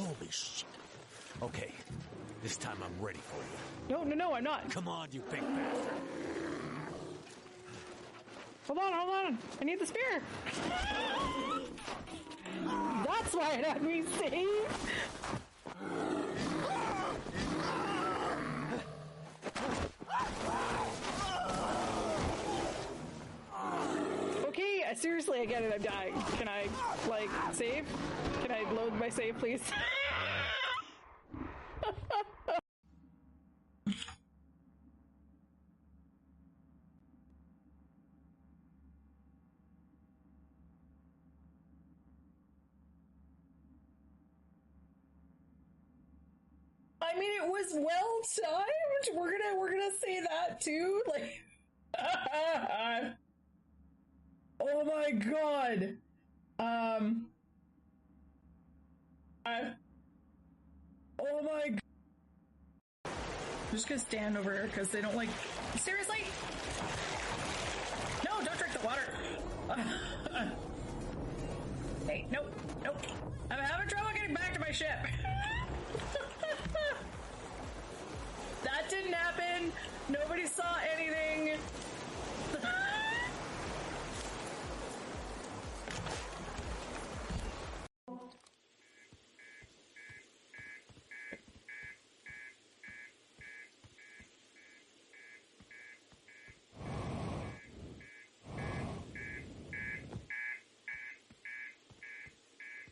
Holy shit. Okay, this time I'm ready for you. No, I'm not. Come on, you big bastard. Hold on. I need the spear. That's why it had me save. Okay, seriously, I get it. I'm dying. Can I, like, save? Can I load my save, please? I mean, it was well timed. We're gonna say that too. Like, oh my god. Oh my god. I'm just gonna stand over here because they don't like. Seriously? No, don't drink the water. Hey, nope. I'm having trouble getting back to my ship. That didn't happen. Nobody saw anything.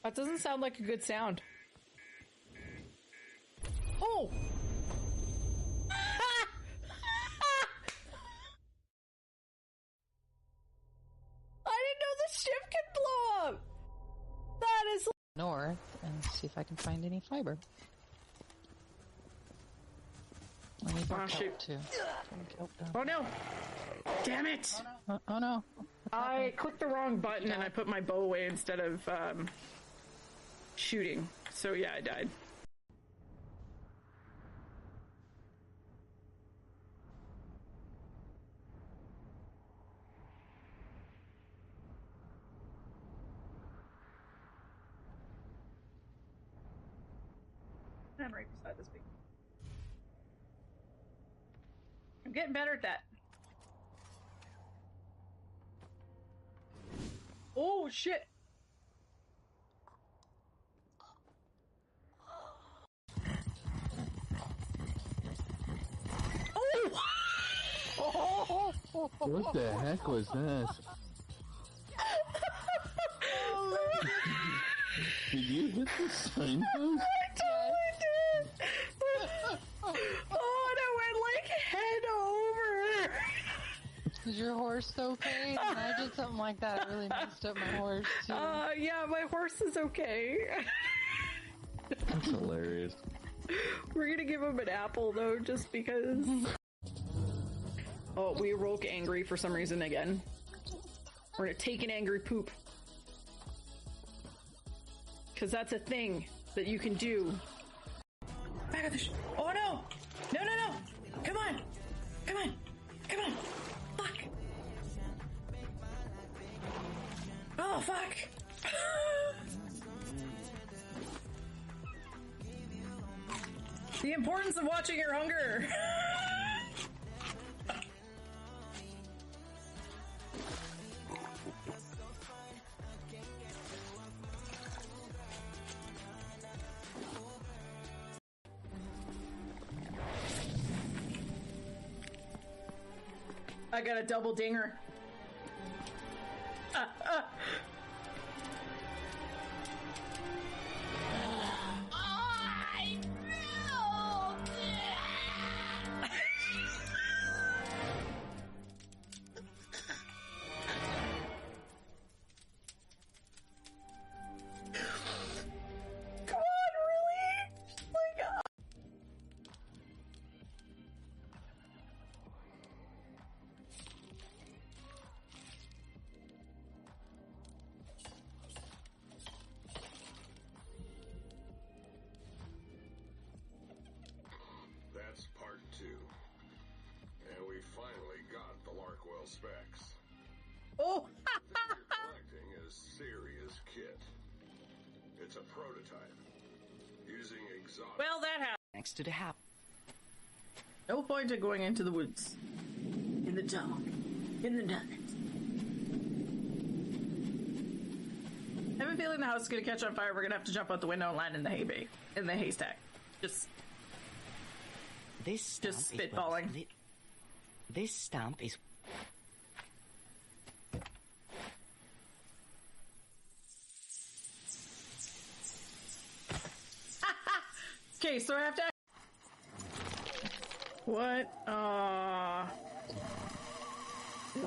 That doesn't sound like a good sound. Oh! Ship can blow up! That is north and see if I can find any fiber. I need more kelp too. Oh no! Damn it! Oh no. I clicked the wrong button and I put my bow away instead of shooting. So yeah, I died. I'm right beside this thing. I'm getting better at that. Oh shit! Oh! What the heck was that? Did you hit the signpost? I totally did! Oh, and I went like head over! Is your horse okay? When I did something like that, it really messed up my horse too. Yeah, my horse is okay. That's hilarious. We're gonna give him an apple though, just because. Oh, we awoke angry for some reason again. We're gonna take an angry poop. Because that's a thing that you can do. Back at the oh no! No! Come on! Fuck! Oh, fuck! The importance of watching your hunger! I got a double dinger. That's part 2. And we finally got the Larkwell specs. Oh! Collecting a serious kit. It's a prototype. using exotic. Well, that happened. Next to the house. No point in going into the woods. In the dark. In the night. I have a feeling the house is going to catch on fire. We're going to have to jump out the window and land in the in the haystack. Just spitballing. This stamp is... Okay, so I have to... What?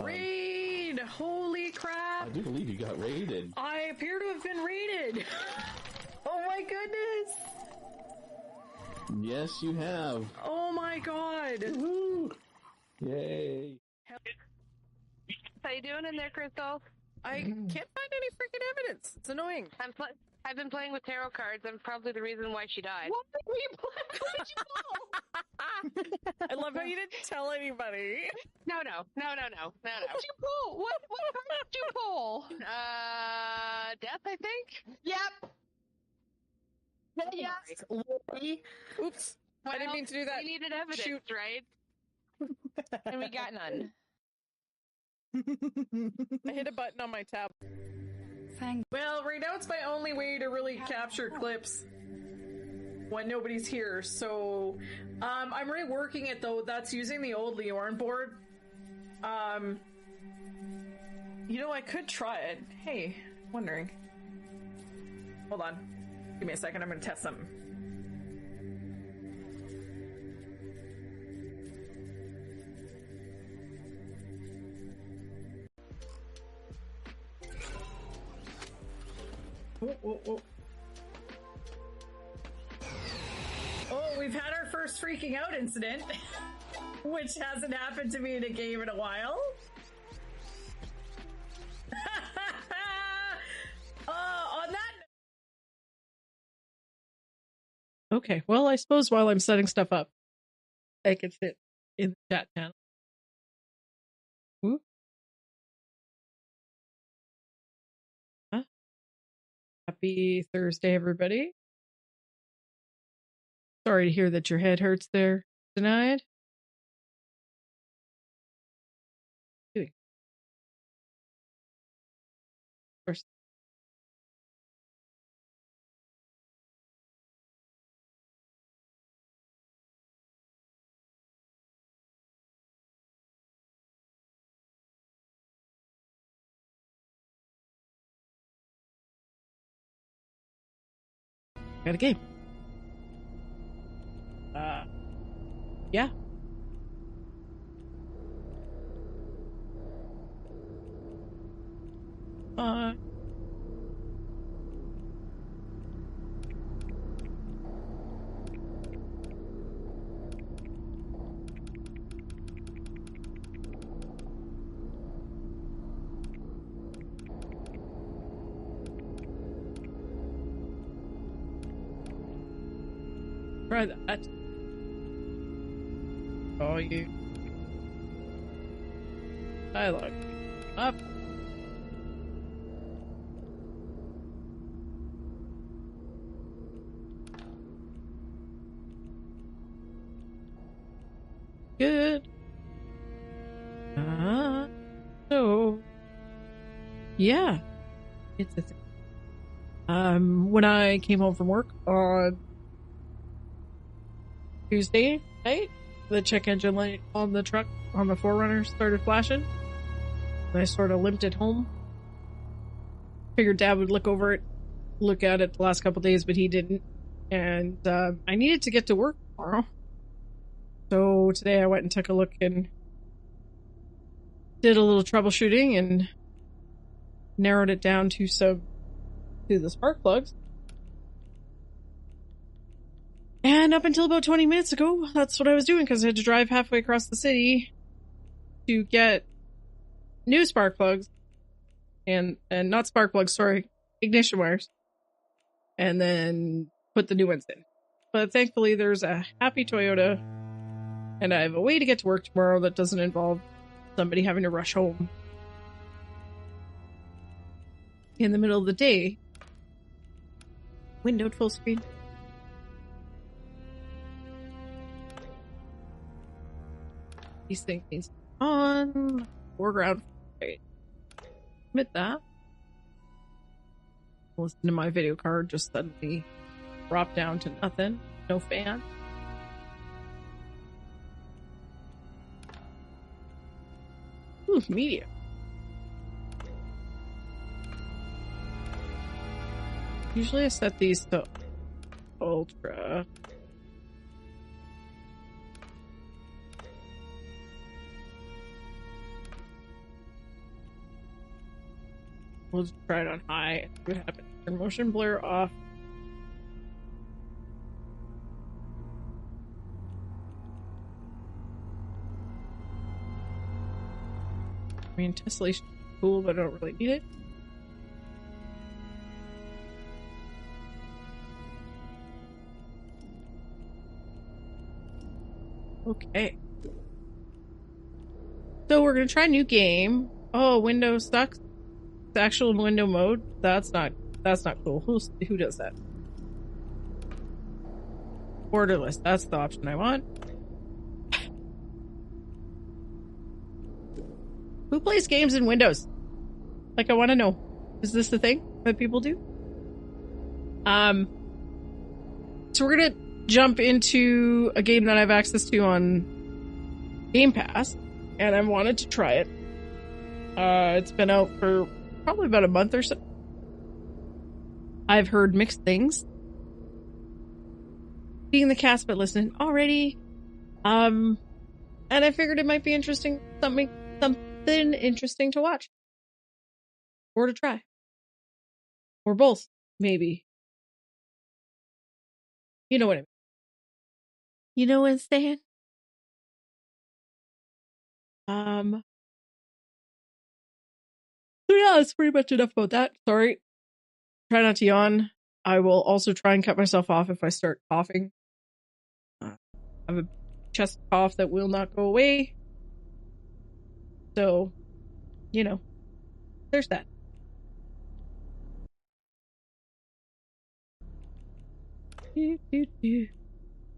Raid! Holy crap! I do believe you got raided. I appear to have been raided! Oh my goodness! Yes, you have. Oh my god! Woo! Yay! How you doing in there, Crystal? I can't find any freaking evidence. It's annoying. I've been playing with tarot cards. I'm probably the reason why she died. What did you pull? I love how you didn't tell anybody. No. What did you pull? What card did you pull? Death, I think? Yep. Yes. Oops. I didn't mean to do that. We needed evidence, Shoot. right? And we got none. I hit a button on my tab. Well, right now it's my only way to really capture clips when nobody's here. So, I'm reworking it though. That's using the old Leorn board. You know, I could try it. Hey, wondering. Hold on. Give me a second. I'm gonna test something. Oh, we've had our first freaking out incident, which hasn't happened to me in a game in a while. On that. Okay, well, I suppose while I'm setting stuff up, I can fit in the chat channel. Ooh. Happy Thursday, everybody. Sorry to hear that your head hurts there tonight. Of course. Got a game. Yeah. Try that. Oh, you. Dialogue. Up. Good. So. Yeah. It's a thing. When I came home from work on Tuesday night, the check engine light on the truck on the 4Runner started flashing. And I sort of limped it home. Figured Dad would look at it the last couple days, but he didn't. And I needed to get to work tomorrow. So today I went and took a look and did a little troubleshooting and narrowed it down to the spark plugs. And up until about 20 minutes ago, that's what I was doing because I had to drive halfway across the city to get new spark plugs and not spark plugs, sorry, ignition wires, and then put the new ones in. But thankfully there's a happy Toyota and I have a way to get to work tomorrow that doesn't involve somebody having to rush home in the middle of the day. Windowed full screen. These things needs to be on. Foreground. Right. Admit that. Listen to my video card just suddenly drop down to nothing. No fan. Ooh, media. Usually I set these to ultra. We'll just try it on high and see what happens. Turn motion blur off. I mean, tessellation is cool, but I don't really need it. Okay. So we're gonna try a new game. Oh, Windows sucks. It's actual window mode. That's not cool. Who does that? Borderless. That's the option I want. Who plays games in Windows? Like, I want to know. Is this the thing that people do? So we're gonna jump into a game that I have access to on Game Pass, and I wanted to try it. It's been out for probably about a month or so. I've heard mixed things. Being the cast, but listen already. And I figured it might be interesting, something interesting to watch. Or to try. Or both, maybe. You know what I mean. You know what I'm saying? So yeah, that's pretty much enough about that. Sorry. Try not to yawn. I will also try and cut myself off if I start coughing. I have a chest cough that will not go away. So, you know, there's that.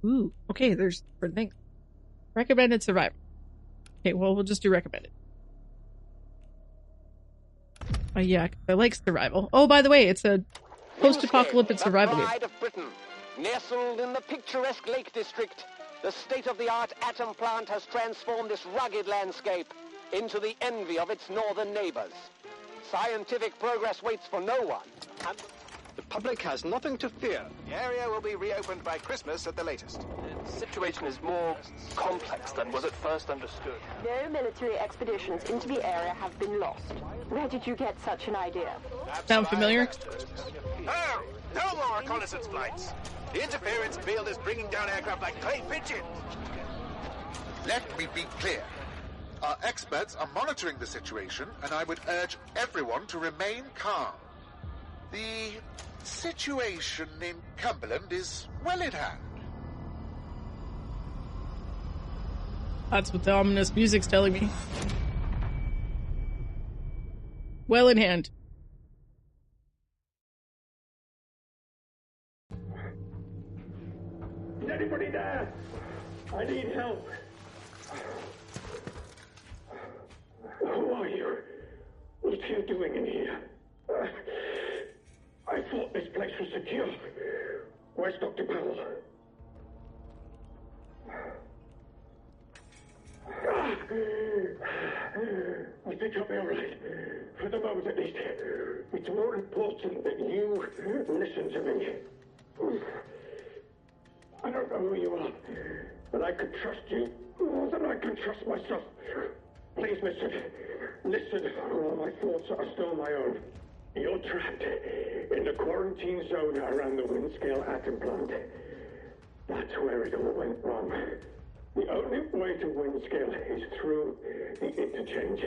Ooh, okay, there's different things. Recommended survival. Okay, well, we'll just do recommended. Yeah, I like survival. Oh, by the way, it's a post-apocalyptic survival game. Pride of Britain, nestled in the picturesque Lake District, the state-of-the-art atom plant has transformed this rugged landscape into the envy of its northern neighbors. Scientific progress waits for no one, and the public has nothing to fear. The area will be reopened by Christmas at the latest. The situation is more complex than was at first understood. No military expeditions into the area have been lost. Where did you get such an idea? Sound familiar? Oh, no more reconnaissance flights. The interference field is bringing down aircraft like clay pigeons. Let me be clear. Our experts are monitoring the situation, and I would urge everyone to remain calm. The situation in Cumberland is well in hand. That's what the ominous music's telling me. Well in hand. Is anybody there? I need help. Who are you? What are you doing in here? I thought this place was secure. Where's Dr. Powell? I think I'll be all right. For the moment, at least. It's more important that you listen to me. I don't know who you are, but I could trust you more than I can trust myself. Please listen. Listen, or my thoughts are still my own. You're trapped in the quarantine zone around the Windscale atom plant. That's where it all went wrong. The only way to Windscale is through the interchange.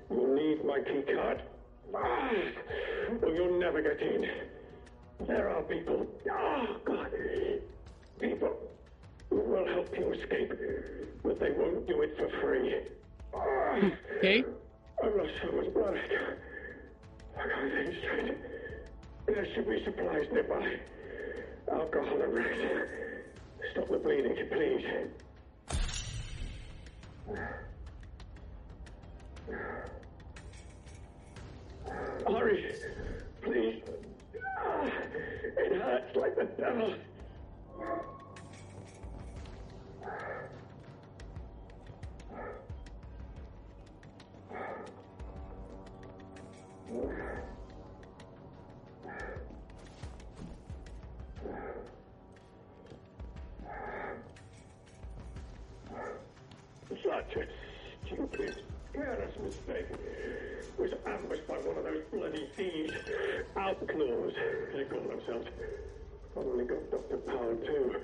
You'll need my key card, or you'll never get in. There are people, people who will help you escape, but they won't do it for free. Okay. I've lost so much blood. I can't think straight. There should be supplies nearby. Alcohol and rest. Stop the bleeding, please. Hurry, please. It hurts like the devil. Such a stupid, careless mistake. Was ambushed by one of those bloody thieves. Outlaws, they call themselves. Probably got Dr. Power too.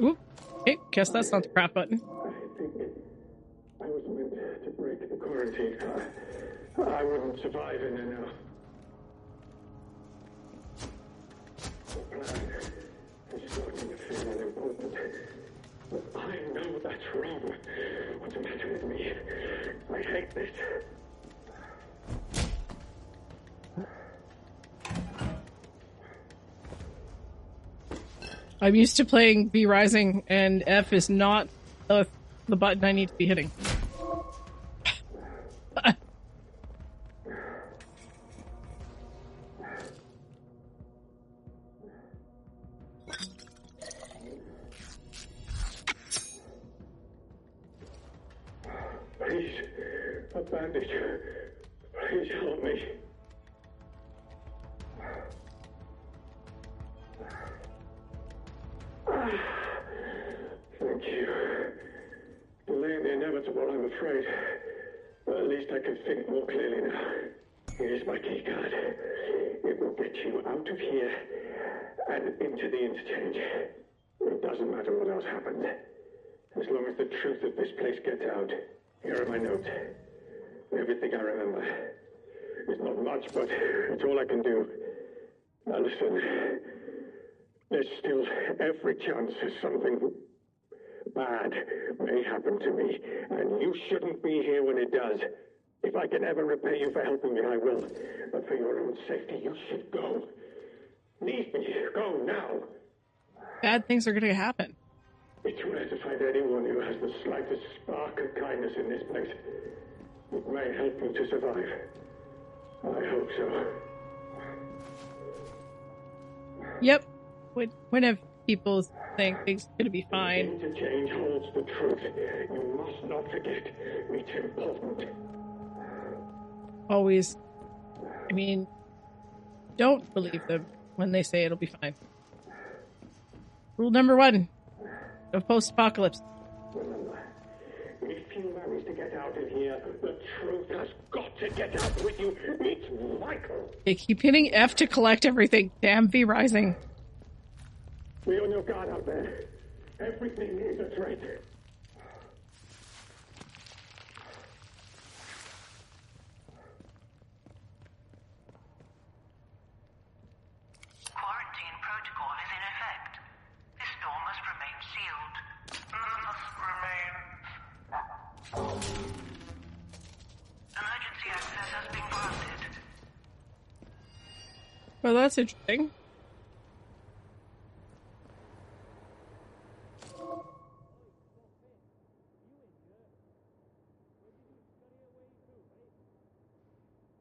Oop. Okay, guess that's not the crap button. I think I was meant to break the quarantine. I wouldn't survive in there now. The plan is starting to feel unimportant. But I know that's wrong. What's the matter with me? I hate this. I'm used to playing V Rising, and F is not the button I need to be hitting. Please, a bandage. Please help me. Thank you. Delaying the inevitable, I'm afraid. But at least I can think more clearly now. Here's my key card. It will get you out of here and into the interchange. It doesn't matter what else happens. As long as the truth of this place gets out. Here are my notes. Everything I remember. It's not much, but it's all I can do. Now listen. There's still every chance that something bad may happen to me, and you shouldn't be here when it does. If I can ever repay you for helping me, I will. But for your own safety, you should go. Leave me. Go now. Bad things are going to happen. It's rare to find anyone who has the slightest spark of kindness in this place. It may help you to survive. I hope so. Yep. Whenever people think things are going to be fine. Interchange holds the truth. You must not forget. It's important. Always. I mean, don't believe them when they say it'll be fine. Rule number 1 of post-apocalypse. Remember, if you manage to get out of here, the truth has got to get out with you. It's vital. They keep hitting F to collect everything. Damn V Rising. Be on your guard out there. Everything is a threat. Quarantine protocol is in effect. This door must remain sealed. Emergency access has been granted. Well, that's interesting.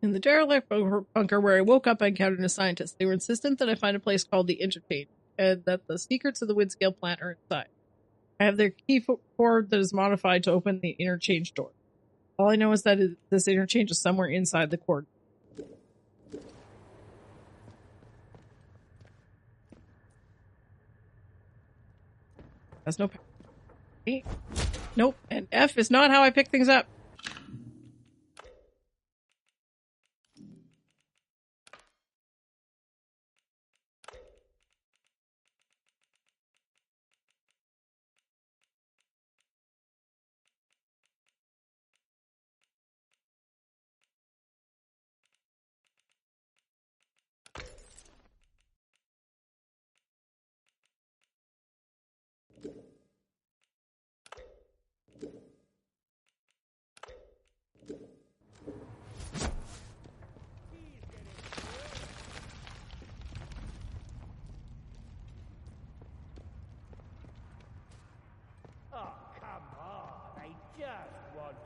In the derelict bunker where I woke up, I encountered a scientist. They were insistent that I find a place called the Interchange, and that the secrets of the Windscale plant are inside. I have their key cord that is modified to open the interchange door. All I know is that this interchange is somewhere inside the cord. Has no power. Nope, and F is not how I pick things up.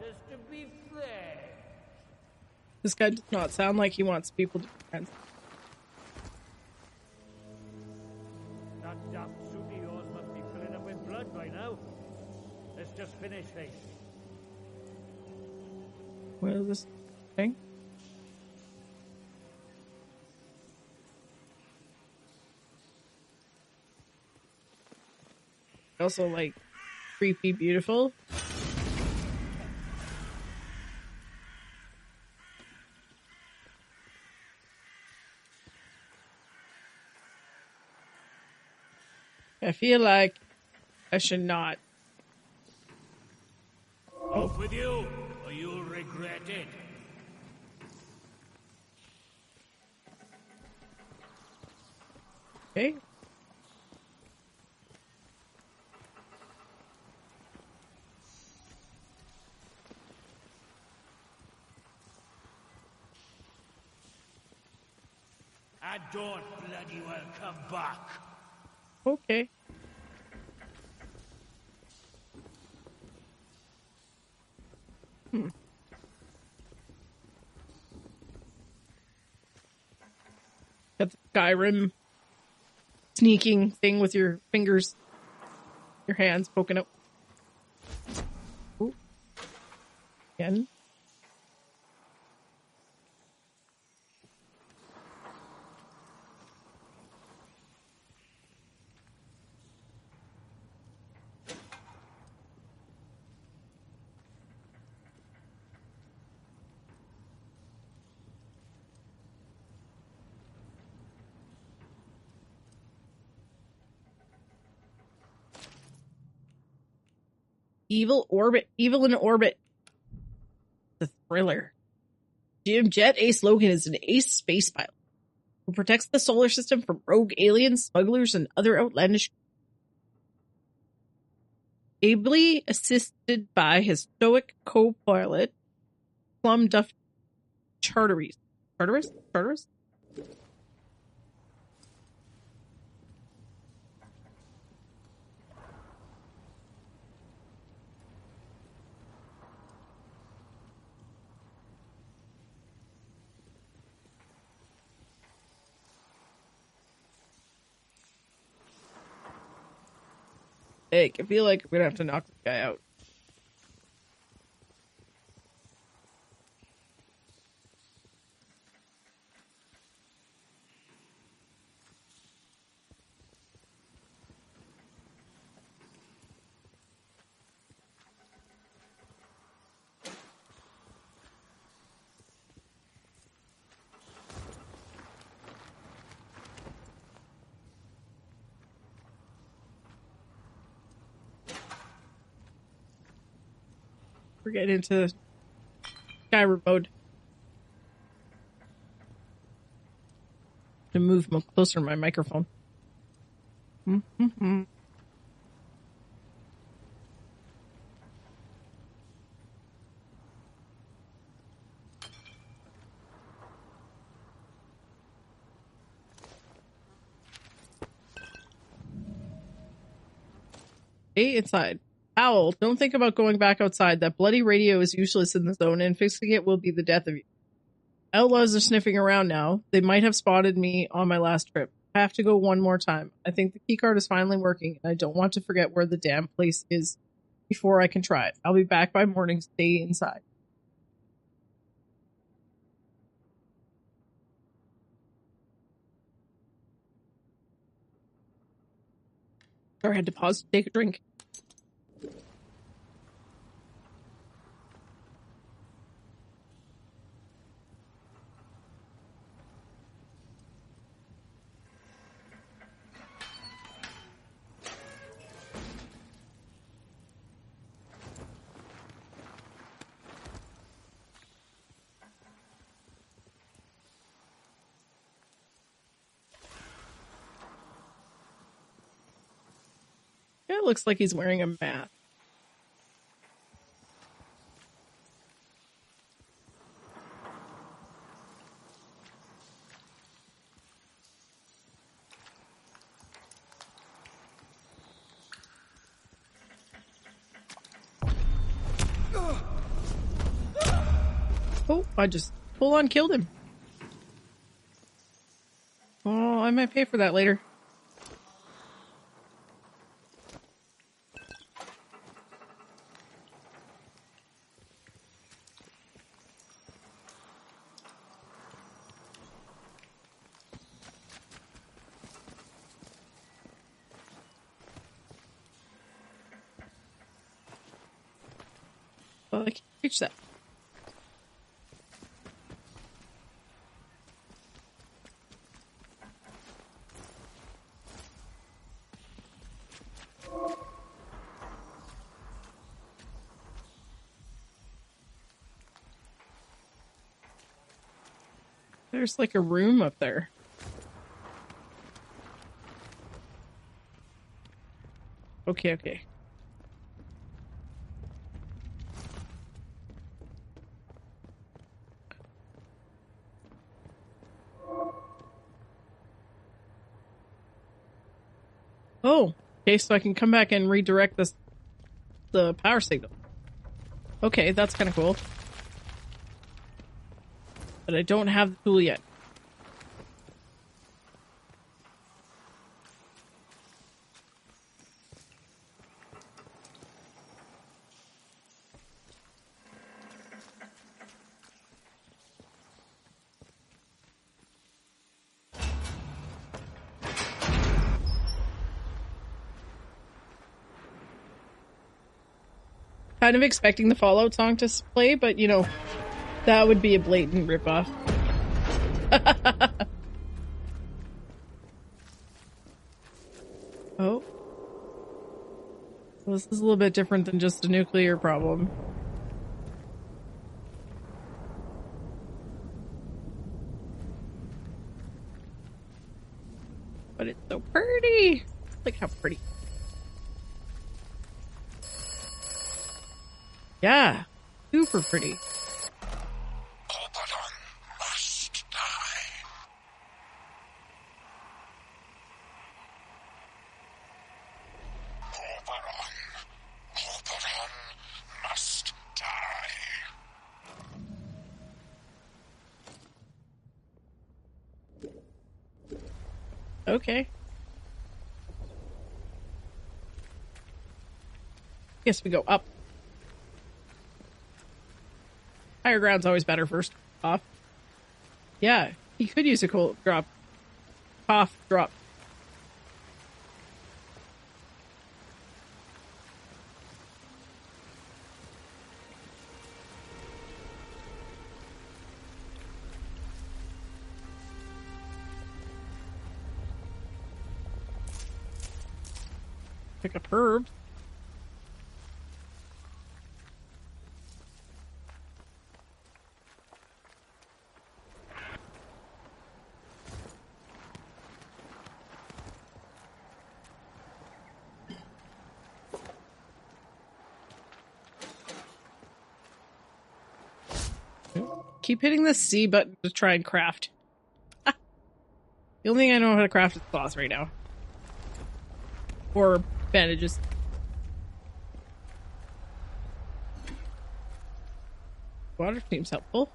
is to be fair. This guy does not sound like he wants people to be friends. That damn suit of yours must be filling up with blood by now. Let's just finish this. What is this thing? Also, like, creepy beautiful. I feel like I should not. Off with you, or you'll regret it. Okay. I don't bloody well come back. Okay. Got the Skyrim sneaking thing with your fingers, your hands poking out. Ooh. Again. Evil in orbit. The thriller. Jim Jet Ace Logan is an ace space pilot who protects the solar system from rogue aliens, smugglers, and other outlandish. Ably assisted by his stoic co-pilot, Plum Duff Charteris. Hey, I feel like we're gonna have to knock this guy out. We're getting into Skyrim mode. To move closer to my microphone. Stay inside. Owl, don't think about going back outside. That bloody radio is useless in the zone, and fixing it will be the death of you. Outlaws are sniffing around now. They might have spotted me on my last trip. I have to go one more time. I think the keycard is finally working, and I don't want to forget where the damn place is before I can try it. I'll be back by morning. Stay inside. Sorry, I had to pause to take a drink. It looks like he's wearing a mask. Oh, I just full on killed him. Oh, I might pay for that later. Well, I can't reach that. There's like a room up there. Okay, okay. Oh, okay, so I can come back and redirect the power signal. Okay, that's kind of cool. But I don't have the tool yet. Kind of expecting the Fallout song to play, but you know, that would be a blatant ripoff. Oh. Well, this is a little bit different than just a nuclear problem. But it's so pretty! Look how pretty. Yeah, super pretty. Must die. Oberon must die. Okay. Guess we go up. Higher ground's always better first off. Yeah, he could use a cold drop. Cough drop. Pick up herbs. Keep hitting the C button to try and craft. The only thing I know how to craft is cloth right now. Or bandages. Water seems helpful.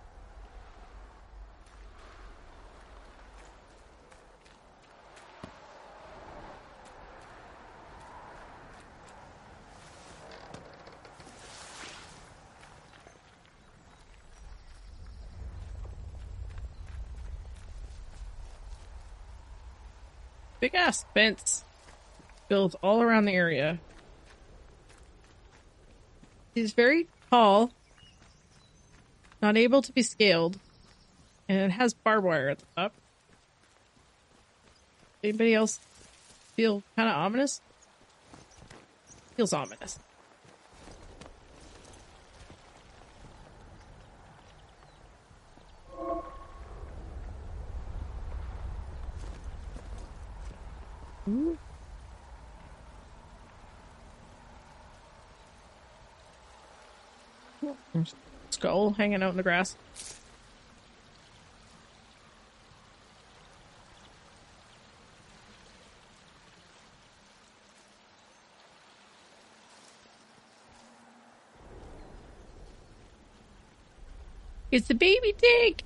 Big ass fence built all around the area. It's very tall, not able to be scaled, and it has barbed wire at the top. Anybody else feel kind of ominous? Feels ominous. Ooh. There's a skull hanging out in the grass. It's a baby tank!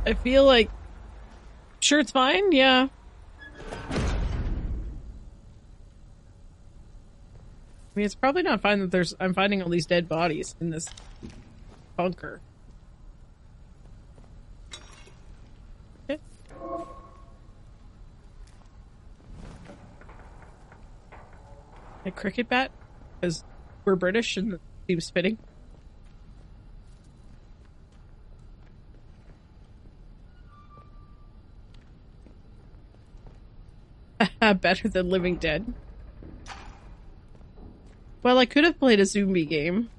I feel like... Sure it's fine? Yeah. I mean, it's probably not fine that I'm finding all these dead bodies in this bunker. Okay. A cricket bat? Because we're British and it seems fitting. Better than Living Dead. Well, I could have played a zombie game.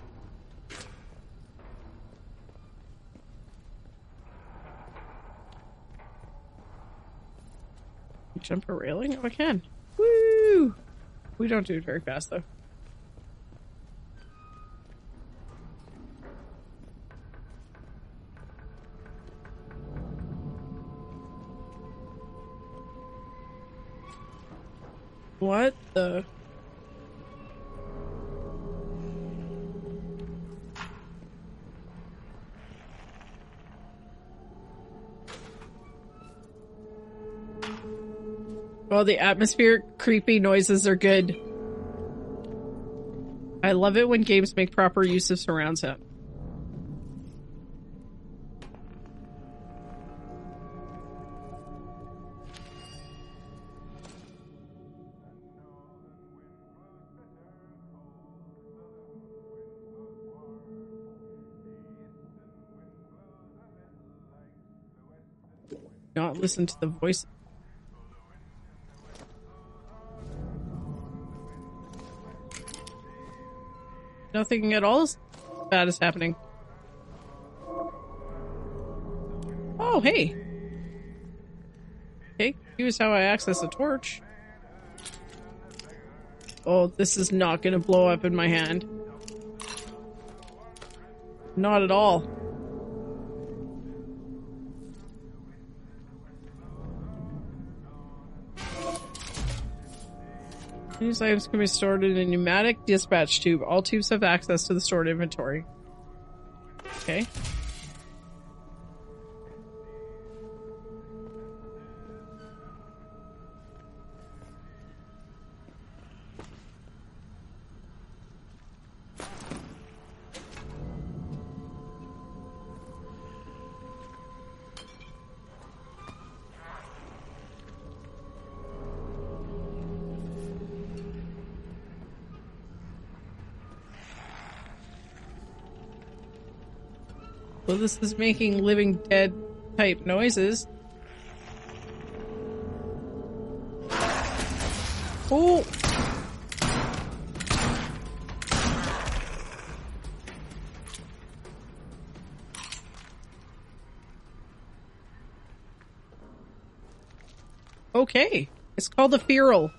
Jump a railing? Oh, I can. Woo! We don't do it very fast, though. What the... Well, the atmospheric creepy noises are good. I love it when games make proper use of surround sound. Not listen to the voice. Nothing at all bad is happening. Oh, hey. Okay, here's how I access a torch. Oh, this is not gonna blow up in my hand. Not at all. These items can be stored in a pneumatic dispatch tube. All tubes have access to the stored inventory. Okay. So this is making Living Dead type noises. Oh! Okay. It's called a feral.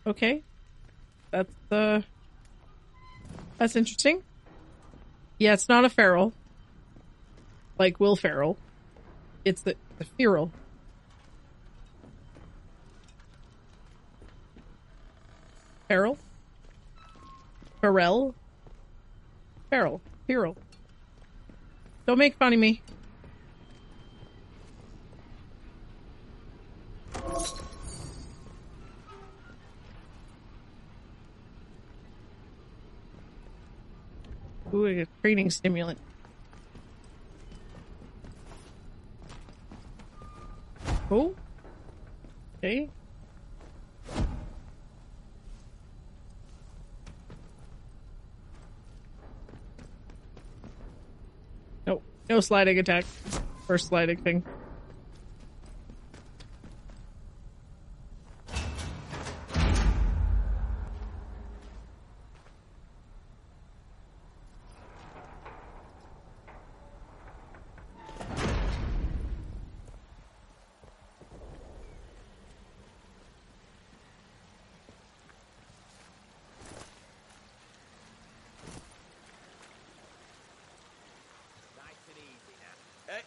Okay. That's interesting. Yeah, it's not a feral. Like Will Ferrell. It's the feral. Feral? Feral? Feral. Feral. Don't make fun of me. Ooh, a training stimulant. Oh. Okay. Nope. No sliding attack. Or sliding thing.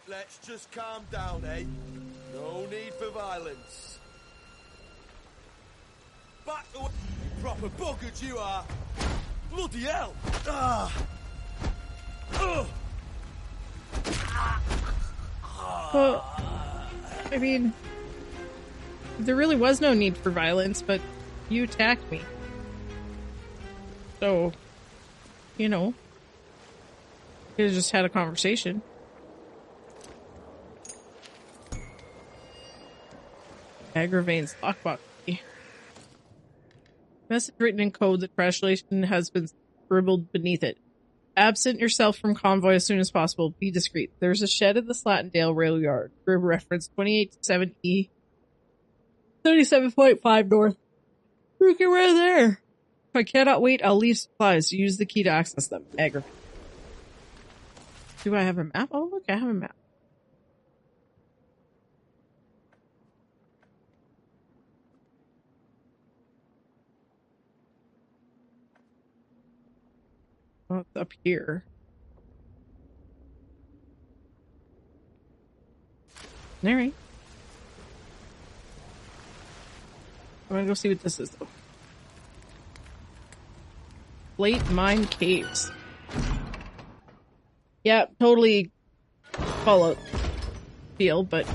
let's just calm down, eh? No need for violence. Back away, you proper buggers you are. Bloody hell! Well, I mean, there really was no need for violence, but you attacked me. So, you know, we could have just had a conversation. Agravain's lockbox key. Message written in code. The congratulation has been scribbled beneath it. Absent yourself from convoy as soon as possible. Be discreet. There's a shed at the Slatondale rail yard. Grid reference 2870 37.5 north. Freaking right there. If I cannot wait, I'll leave supplies. Use the key to access them. Aggravate. Do I have a map? Oh, look, I have a map. Oh, it's up here. Alright. I'm gonna go see what this is, though. Plate Mine Caves. Yeah, totally Fallout feel, but...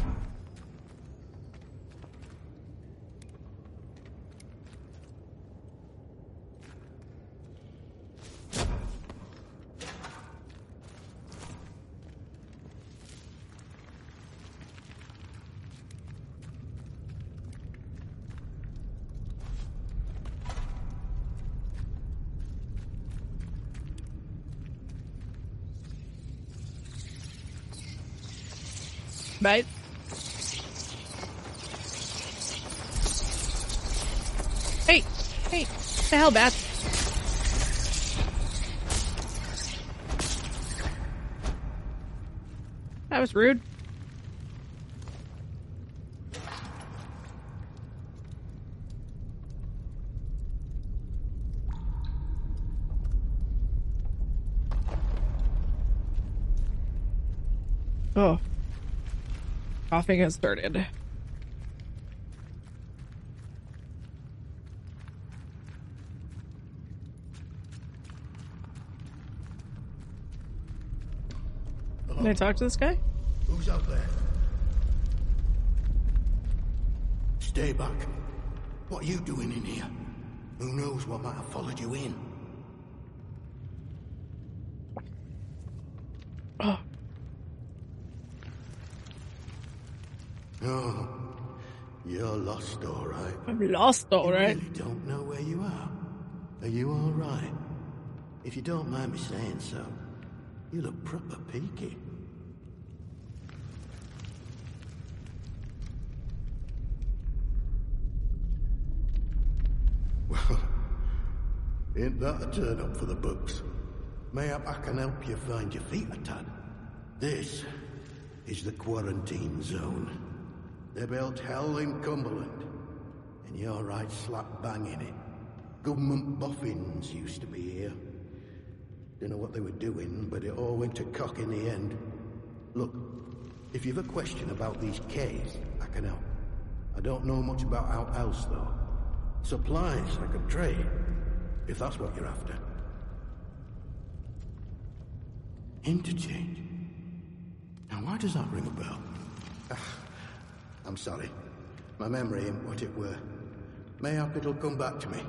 Right? Hey! Hey! What the hell, Bat? That was rude. Oh. Coughing has started. Can I talk to this guy? Who's up there? Stay back. What are you doing in here? Who knows what might have followed you in? Oh. Oh, you're lost, all right. I'm lost, all right. You really don't know where you are. Are you all right? If you don't mind me saying so, you look proper peaky. Well, ain't that a turn up for the books? Mayhap I can help you find your feet a tad. This is the quarantine zone. They built hell in Cumberland, and you're right slap bang in it. Government boffins used to be here. Don't know what they were doing, but it all went to cock in the end. Look, if you've a question about these caves, I can help. I don't know much about out else, though. Supplies I could trade, if that's what you're after. Interchange? Now why does that ring a bell? I'm sorry. My memory ain't what it were. Mayhap it'll come back to me.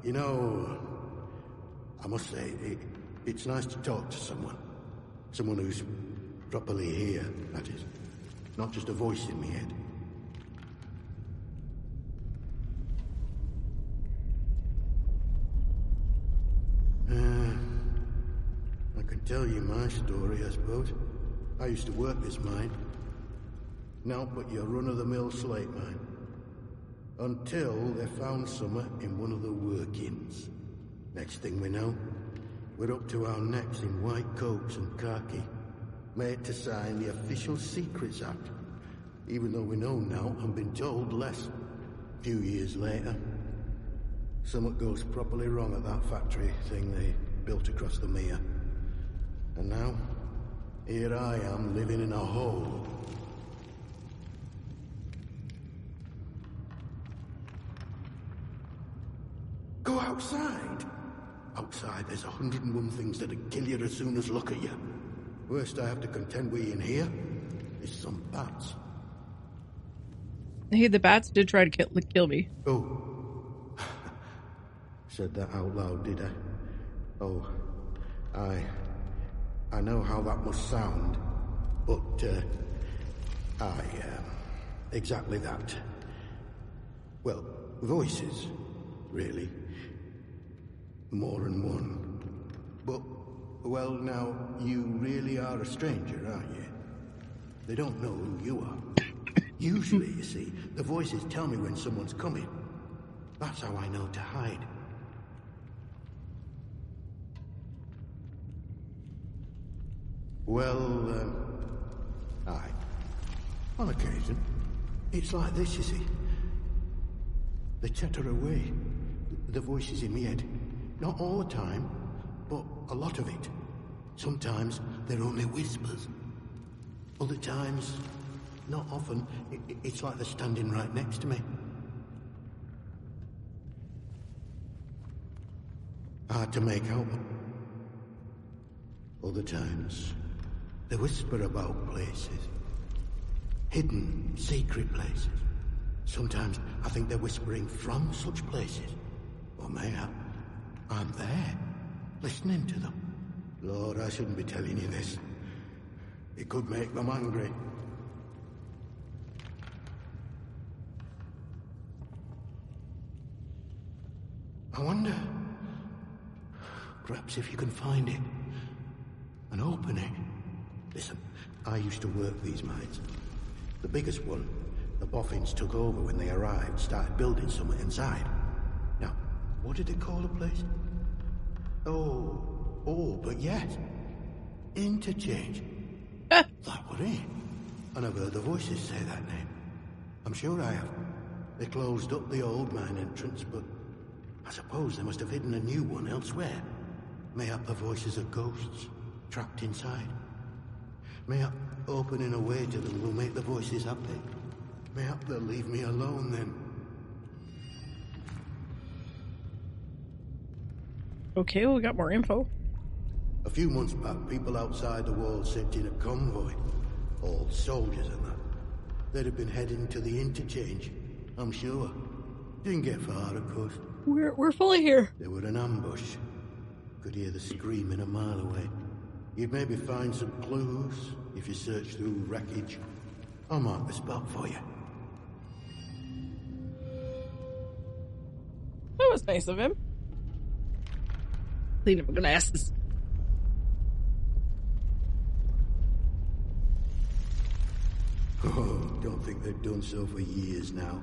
You know, I must say, it's nice to talk to someone. Someone who's properly here, that is. Not just a voice in my head. I can tell you my story, I suppose. I used to work this mine. Now but your run-of-the-mill slate mine. Until they found summer in one of the workings. Next thing we know, we're up to our necks in white coats and khaki, made to sign the Official Secrets Act, even though we know now and been told less. A few years later, something goes properly wrong at that factory thing they built across the mere. And now, Here I am living in a hole. Go outside. Outside, there's 101 things that'd kill you as soon as look at you. Worst I have to contend with in here is some bats. Hey, the bats did try to kill me. Oh. Said that out loud, did I? Oh. I know how that must sound, but, exactly that. Well, voices, really. More than one. But, well, now, you really are a stranger, aren't you? They don't know who you are. Usually, you see, the voices tell me when someone's coming. That's how I know to hide. Well, aye. On occasion. It's like this, you see. They chatter away. The voices in my head. Not all the time, but a lot of it. Sometimes they're only whispers. Other times, not often, it's like they're standing right next to me. Hard to make out. Other times, they whisper about places. Hidden, secret places. Sometimes I think they're whispering from such places. Or mayhap I'm there, listening to them. Lord, I shouldn't be telling you this. It could make them angry. I wonder, perhaps if you can find it and open it. Listen, I used to work these mines. The biggest one, the boffins took over when they arrived, started building something inside. Now, what did they call the place? Oh, but yes. Interchange. That was it. And I've heard the voices say that name. I'm sure I have. They closed up the old mine entrance, but I suppose they must have hidden a new one elsewhere. Mayhap the voices are ghosts, trapped inside. Mayhap opening a way to them will make the voices happy. Mayhap they'll leave me alone then. Okay, well, we got more info. A few months back, people outside the walls sent in a convoy. All soldiers and that. They'd have been heading to the interchange, I'm sure. Didn't get far, of course. We're fully here. They were an ambush. Could hear the screaming a mile away. You'd maybe find some clues if you search through wreckage. I'll mark the spot for you. That was nice of him. Clean up glasses. Oh, don't think they've done so for years now.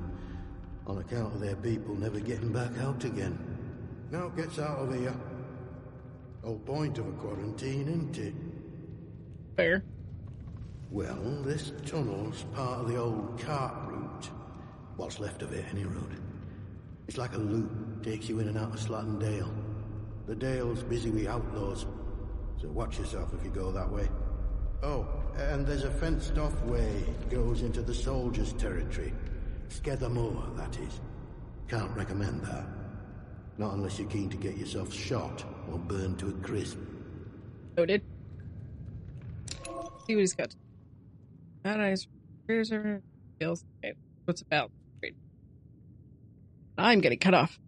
On account of their people never getting back out again. Now it gets out of here. Whole point of a quarantine, isn't it? Fair. Well, this tunnel's part of the old cart route. What's left of it, any road. It's like a loop, takes you in and out of Slatton Dale. The Dale's busy with outlaws, so watch yourself if you go that way. Oh, and there's a fenced-off way goes into the soldiers' territory. Sgether Moor, that is. Can't recommend that. Not unless you're keen to get yourself shot or burned to a crisp. Noted. See what he's got. Bad eyes. Here's everything. Skills. Okay. What's about? Great. I'm getting cut off.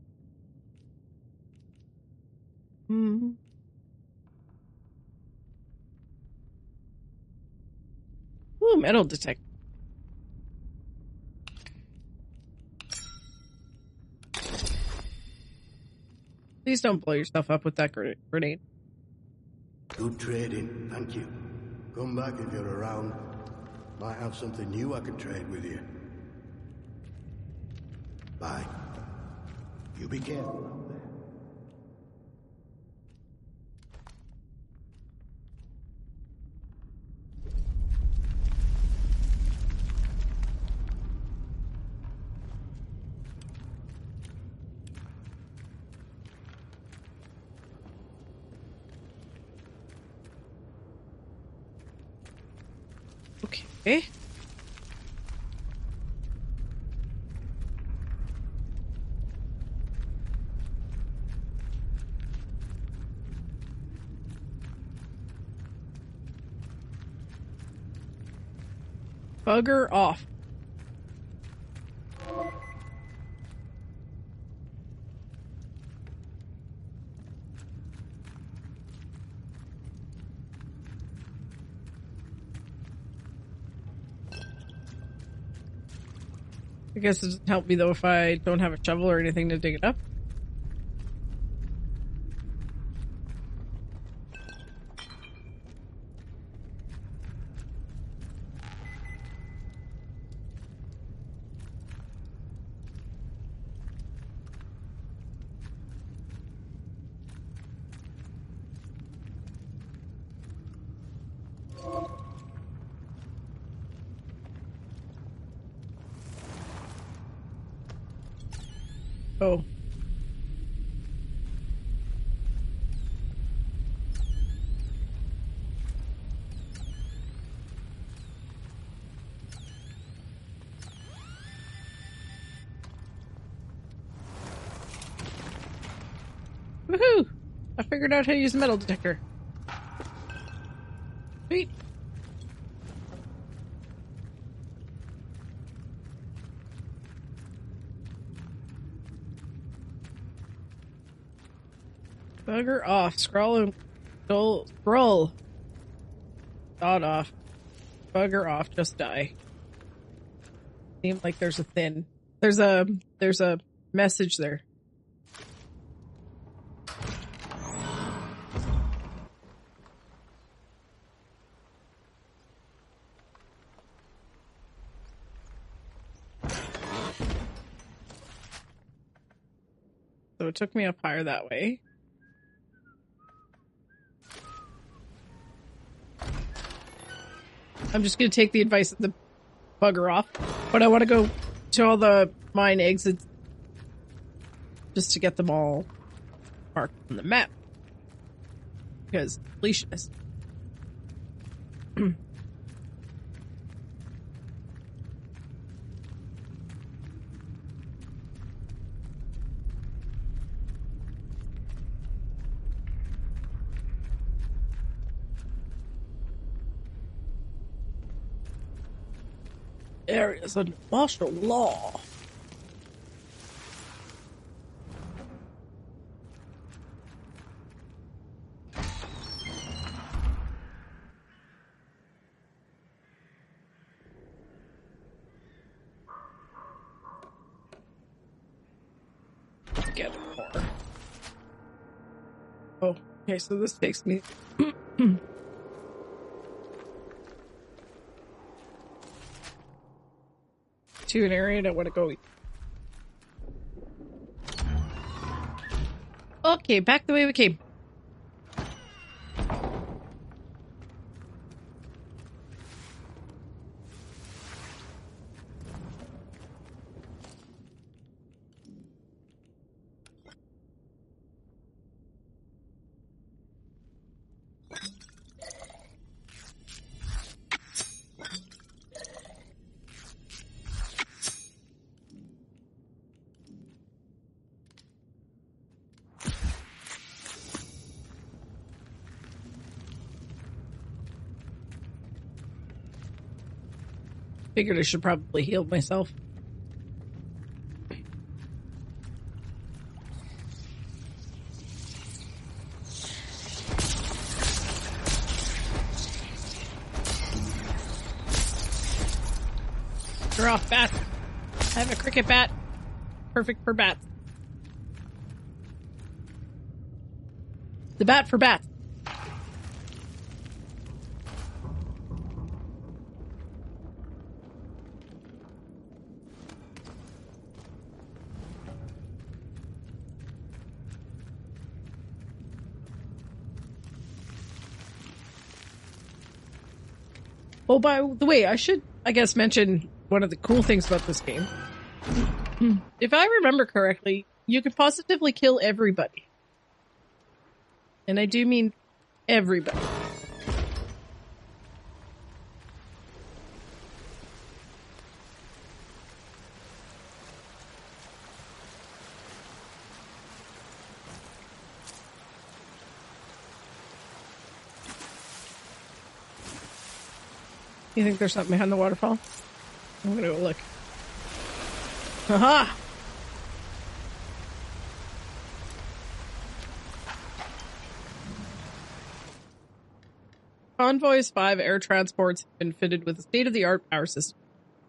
Hmm. Ooh, metal detector. Please don't blow yourself up with that grenade. Good trading, thank you. Come back if you're around. Might have something new I can trade with you. Bye. You be careful out there. Okay. Bugger off. I guess it doesn't help me though if I don't have a shovel or anything to dig it up. Oh. Woohoo! I figured out how to use a metal detector. Sweet. Bugger off. Scroll. Dot off. Bugger off. Just die. Seems like there's a thin. There's a message there. So it took me up higher that way. I'm just going to take the advice of the bugger off. But I want to go to all the mine exits just to get them all marked on the map. Because deletionists. Areas under martial law. Get more. Oh, okay, so this takes me to an area I don't want to go. Okay, back the way we came. Figured I should probably heal myself. You're off, bat. I have a cricket bat. Perfect for bats. The bat for bats. Oh, by the way, I should, I guess, mention one of the cool things about this game. If I remember correctly, you could positively kill everybody. And I do mean everybody. You think there's something behind the waterfall? I'm gonna go look. Aha! Convoy's 5 air transports have been fitted with a state-of-the-art power system.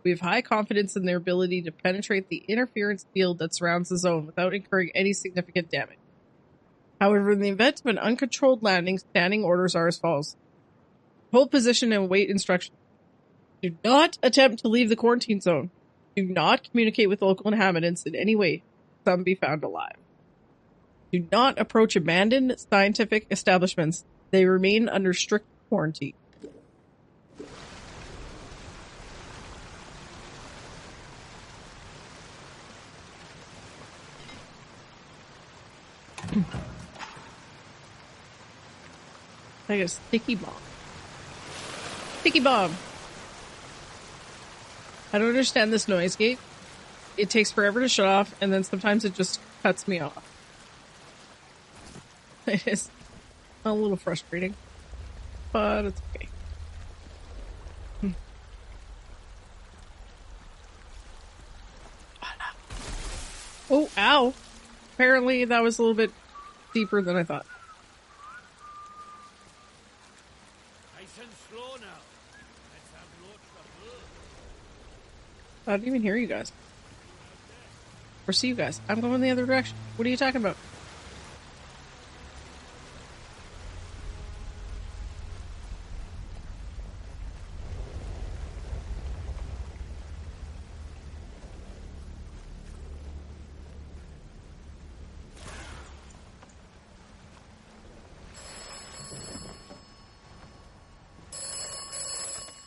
We have high confidence in their ability to penetrate the interference field that surrounds the zone without incurring any significant damage. However, in the event of an uncontrolled landing, standing orders are as follows. Hold position and await instructions. Do not attempt to leave the quarantine zone. Do not communicate with local inhabitants in any way. Some be found alive. Do not approach abandoned scientific establishments. They remain under strict quarantine. I got a sticky bomb. Sticky bomb! I don't understand this noise gate. It takes forever to shut off, and then sometimes it just cuts me off. It is a little frustrating, but it's okay. Oh, ow! Apparently that was a little bit deeper than I thought. Nice and slow now. Let's have no trouble. I didn't even hear you guys. Or see you guys. I'm going the other direction. What are you talking about?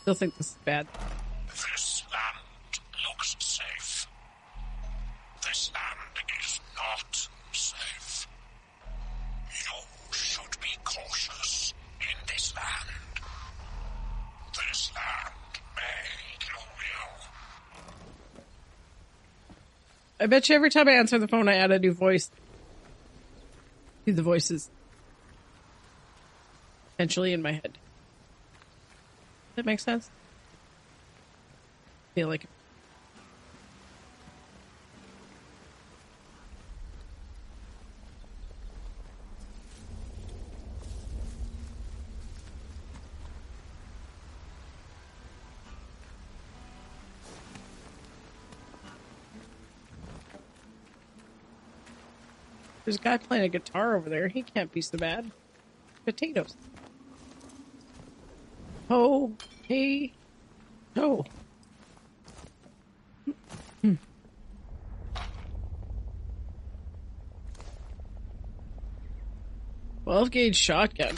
Still think this is bad. This land looks safe. This land is not safe. You should be cautious in this land. This land may kill you. I bet you every time I answer the phone I add a new voice to the voices. Potentially in my head. That makes sense? I feel like there's a guy playing a guitar over there. He can't be so bad. Potatoes. Oh, hey, oh. 12-gauge shotgun.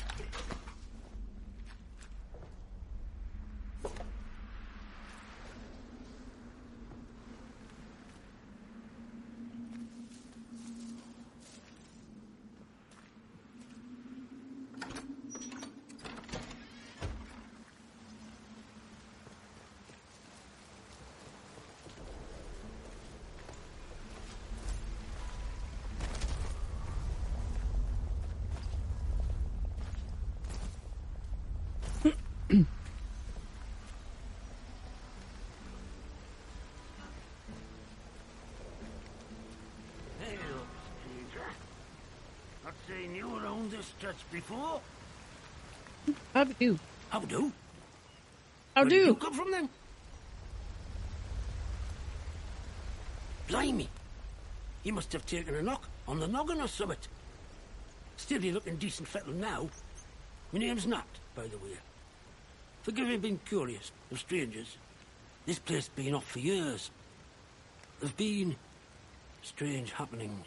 You were on this stretch before? How do? How do? How Where do? did you come from then? Blimey. You must have taken a knock on the noggin or something. Still, you're looking decent fettled now. My name's Nat, by the way. Forgive me being curious of strangers. This place been off for years. There've been strange happenings.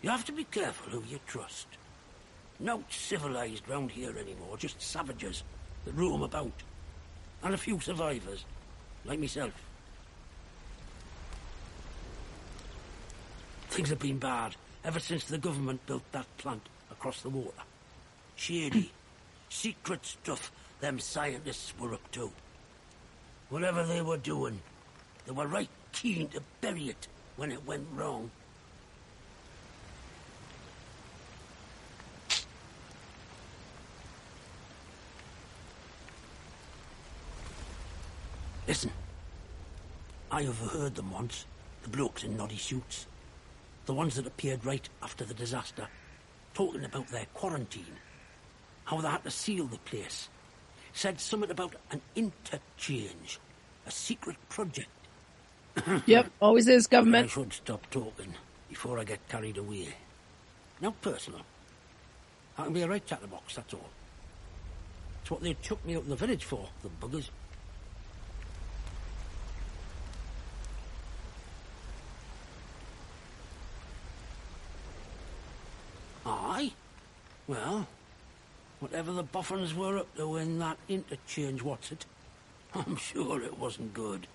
You have to be careful who you trust. Not civilized round here anymore, just savages that roam about. And a few survivors, like myself. Things have been bad ever since the government built that plant across the water. Shady, secret stuff them scientists were up to. Whatever they were doing, they were right keen to bury it when it went wrong. Listen. I overheard them once, the blokes in noddy suits. The ones that appeared right after the disaster, talking about their quarantine. How they had to seal the place. Said something about an interchange. A secret project. Yep, always is government. I should stop talking before I get carried away. Now personal. I can be a right chatterbox, that's all. It's what they took me out of the village for, the buggers. Aye? Well, whatever the boffins were up to in that interchange, what's it? I'm sure it wasn't good.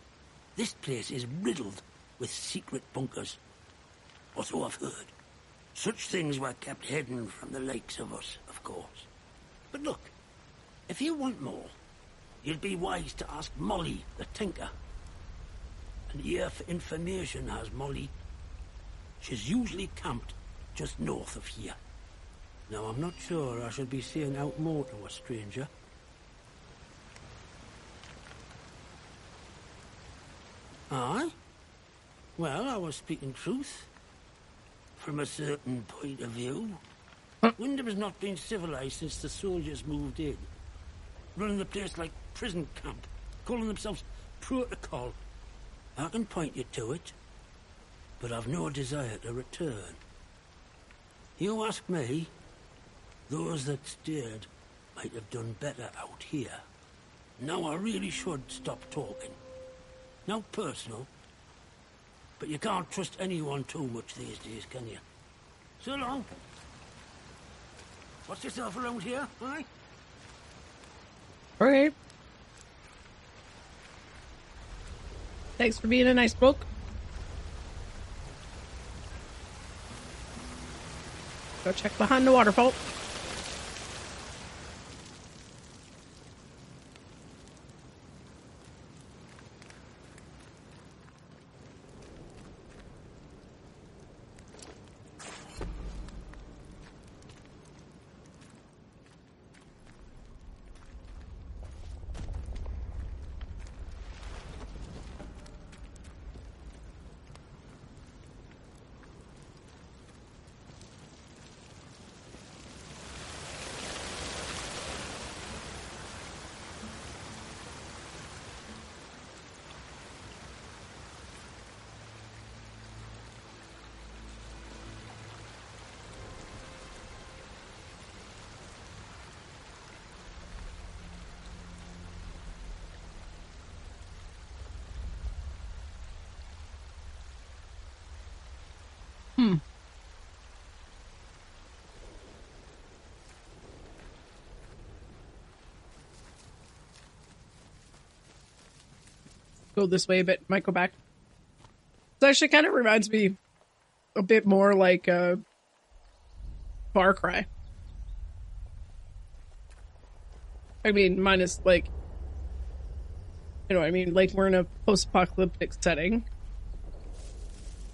This place is riddled with secret bunkers. Or so I've heard. Such things were kept hidden from the likes of us, of course. But look, if you want more, you'd be wise to ask Molly, the tinker. An ear for information has Molly. She's usually camped just north of here. Now, I'm not sure I should be saying out more to a stranger. Aye? Well, I was speaking truth. From a certain point of view. Wyndham's not been civilized since the soldiers moved in. Running the place like prison camp. Calling themselves protocol. I can point you to it. But I've no desire to return. You ask me, those that stayed might have done better out here. Now I really should stop talking. Now personal, but you can't trust anyone too much these days, can you? So long. Watch yourself around here, aye? Okay. Thanks for being a nice book. Go check behind the waterfall. Go this way a bit, might go back. This actually kind of reminds me a bit more like Far Cry. I mean, minus like, you know, I mean, like we're in a post-apocalyptic setting,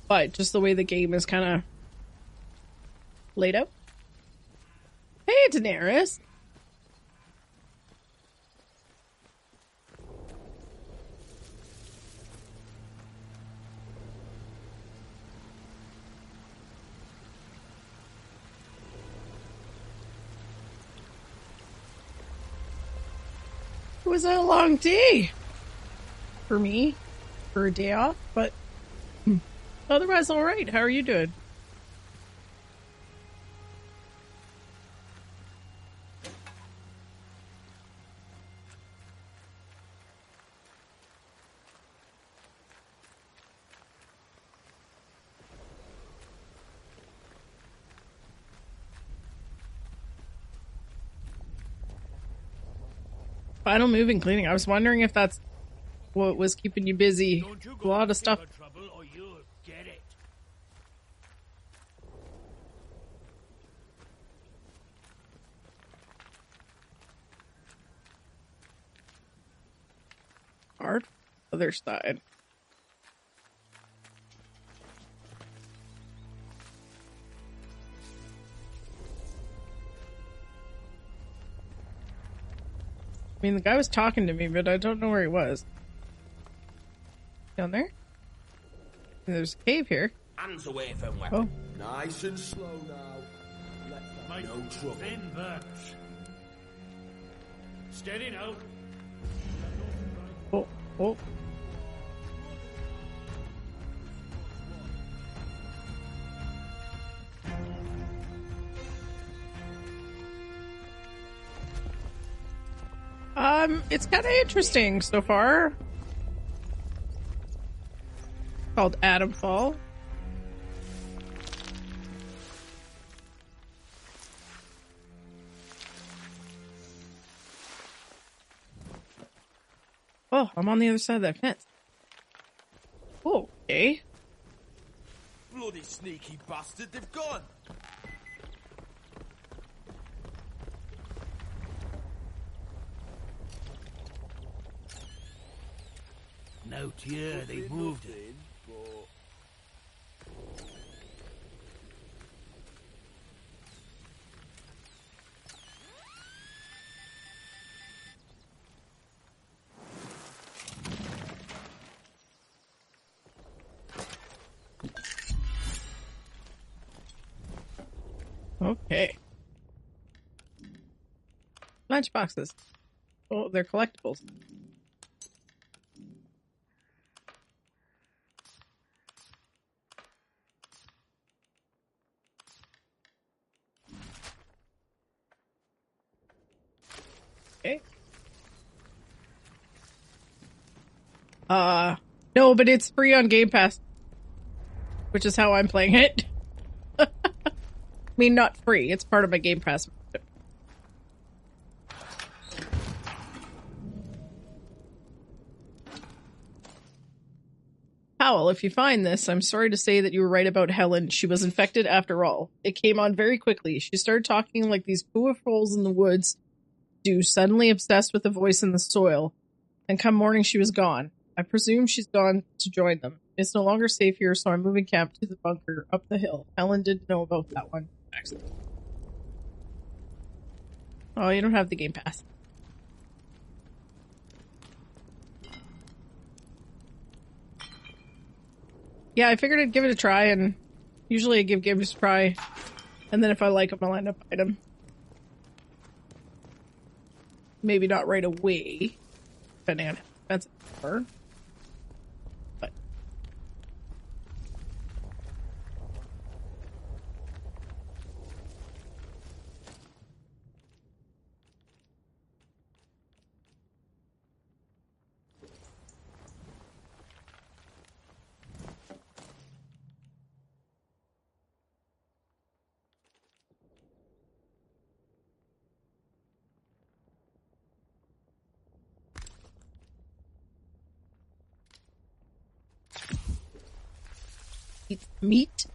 but just the way the game is kind of laid out. Hey, Daenerys. It was a long day for me, for a day off, but otherwise all right. How are you doing? Final moving cleaning. I was wondering if that's what was keeping you busy. A lot of stuff. Hard. Other side. I mean, the guy was talking to me, but I don't know where he was. Down there? There's a cave here. Hands away from Oh. weapon. Nice and slow now. Let's no trouble. Thin birch. Steady now. Oh, oh. It's kind of interesting so far. Called Atom Fall. Oh, I'm on the other side of that fence. Oh, okay. Bloody sneaky bastard, they've gone. Now, yeah, they moved it. Okay. Lunchboxes. Oh, they're collectibles. Okay. No, but it's free on Game Pass, which is how I'm playing it. I mean, not free. It's part of my Game Pass. Powell, if you find this, I'm sorry to say that you were right about Helen. She was infected after all. It came on very quickly. She started talking like these poor fools in the woods do, suddenly obsessed with the voice in the soil. And come morning, she was gone. I presume she's gone to join them. It's no longer safe here, so I'm moving camp to the bunker up the hill. Helen didn't know about that one. Excellent. Oh, you don't have the Game Pass. Yeah, I figured I'd give it a try, and usually I give games a try, and then if I like them, I'll end up buying them. Maybe not right away, depending on how expensive they are. But eat meat.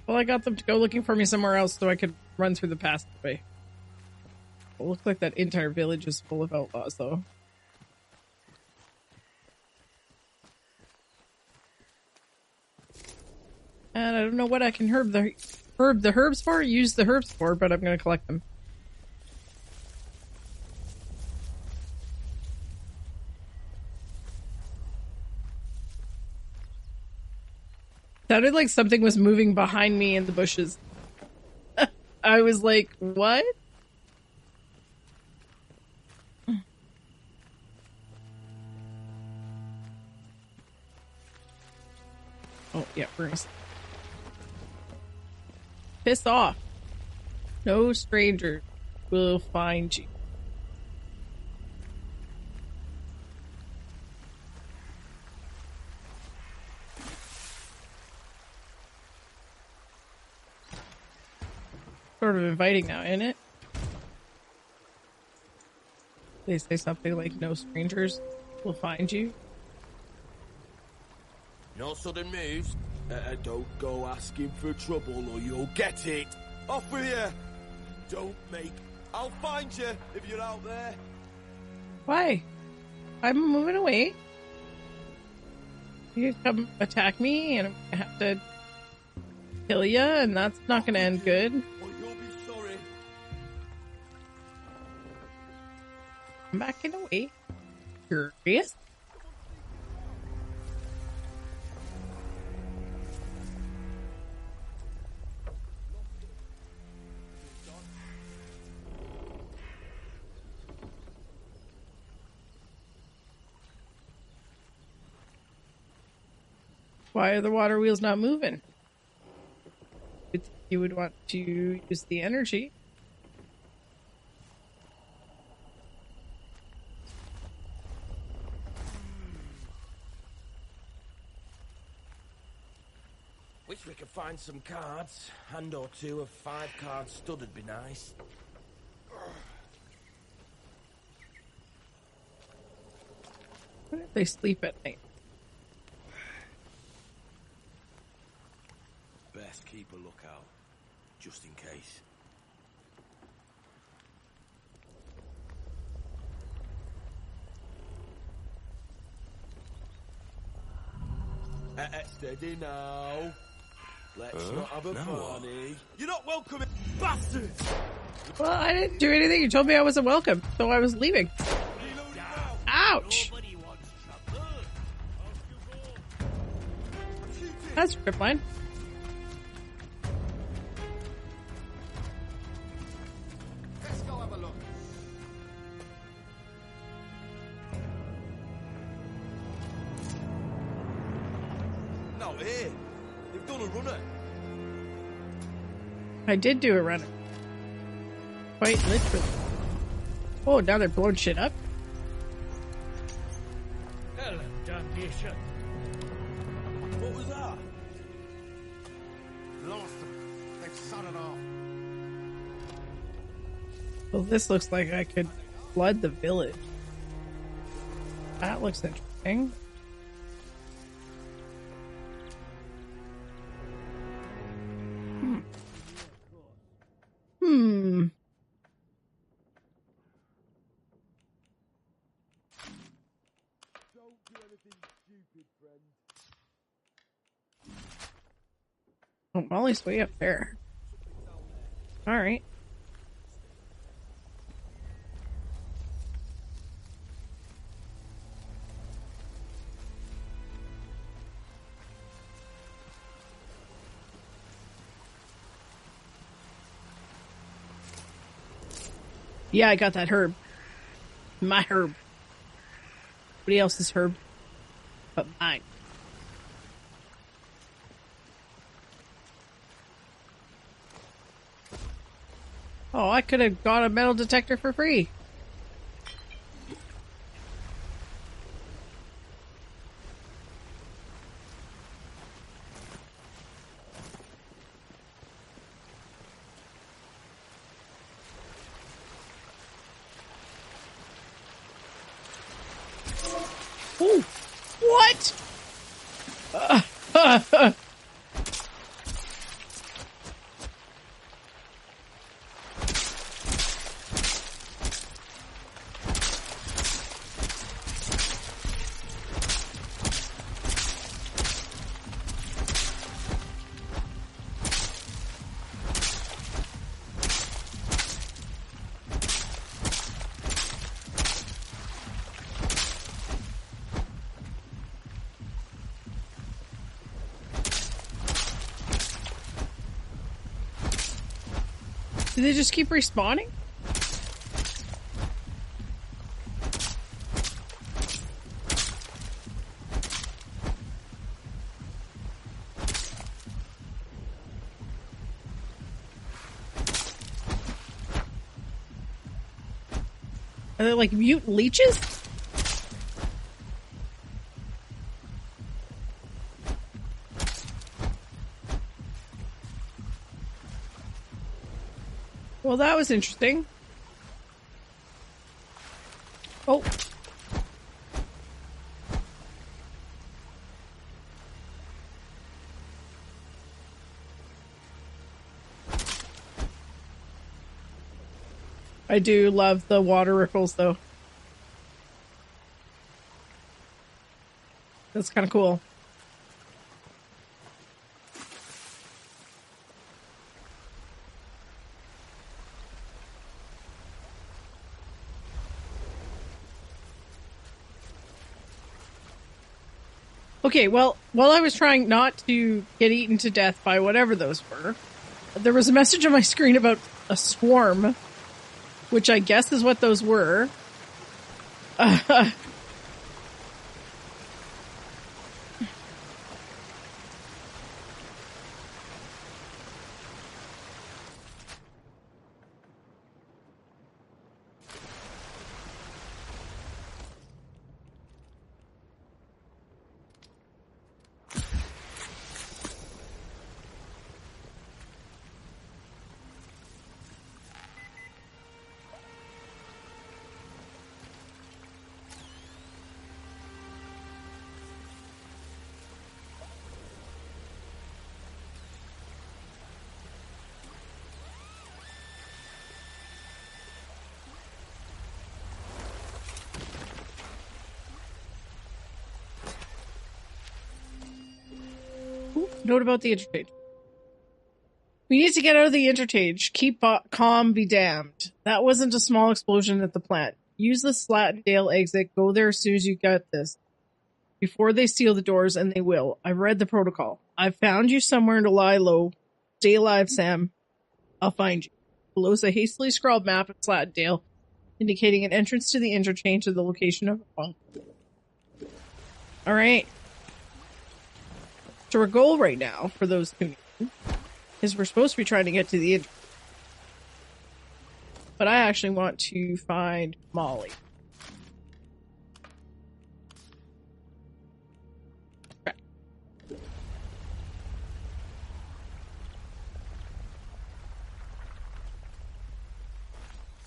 Well, I got them to go looking for me somewhere else so I could run through the passageway. It looks like that entire village is full of outlaws, though. And I don't know what I can herb the herbs for, use the herbs for, but I'm going to collect them. Sounded like something was moving behind me in the bushes. I was like, what? Oh, yeah, Bruce. Piss off. No stranger will find you. Sort of inviting now, isn't it? They say something like, no strangers will find you. No sudden moves. Don't go asking for trouble or you'll get it. Off with you. Don't make... I'll find you if you're out there. Why? I'm moving away. You come attack me and I have to kill you, and that's not going to end good. Well, you'll be sorry. I'm backing away. Curious? Why are the water wheels not moving? You would want to use the energy. Wish we could find some cards. Hand or two of 5-card stud would be nice. What if they sleep at night? Best keep a lookout, just in case. Steady now. Let's not have a party. You're not welcome, bastard! Well, I didn't do anything. You told me I wasn't welcome, so I was leaving. Ouch! That's a grip line. Let's go have a look. Not here. They've done a runner. I did do a runner. Quite literally. Oh, now they're blowing shit up. Hello, damnation. What was that? Lost them. They've sodded off. Well, this looks like I could flood the village. That looks interesting. Hmm. Don't do anything stupid, friend. Oh, Molly's way up there. Alright. Yeah, I got that herb. My herb. Nobody else's herb but mine. Oh, I could have got a metal detector for free. Ooh, what? Do they just keep respawning? Are they like mutant leeches? Well, that was interesting. Oh. I do love the water ripples, though. That's kind of cool. Okay, well, while I was trying not to get eaten to death by whatever those were, there was a message on my screen about a swarm, which I guess is what those were. Note about the interchange. We need to get out of the interchange. Keep calm, be damned. That wasn't a small explosion at the plant. Use the Slatendale exit. Go there as soon as you get this. Before they seal the doors, and they will. I've read the protocol. I've found you somewhere to lie low. Stay alive, Sam. I'll find you. Below is a hastily scrawled map of Slatendale, indicating an entrance to the interchange at the location of a bunk. Alright. So our goal right now, for those who know, is we're supposed to be trying to get to the interchange. But I actually want to find Molly. Okay.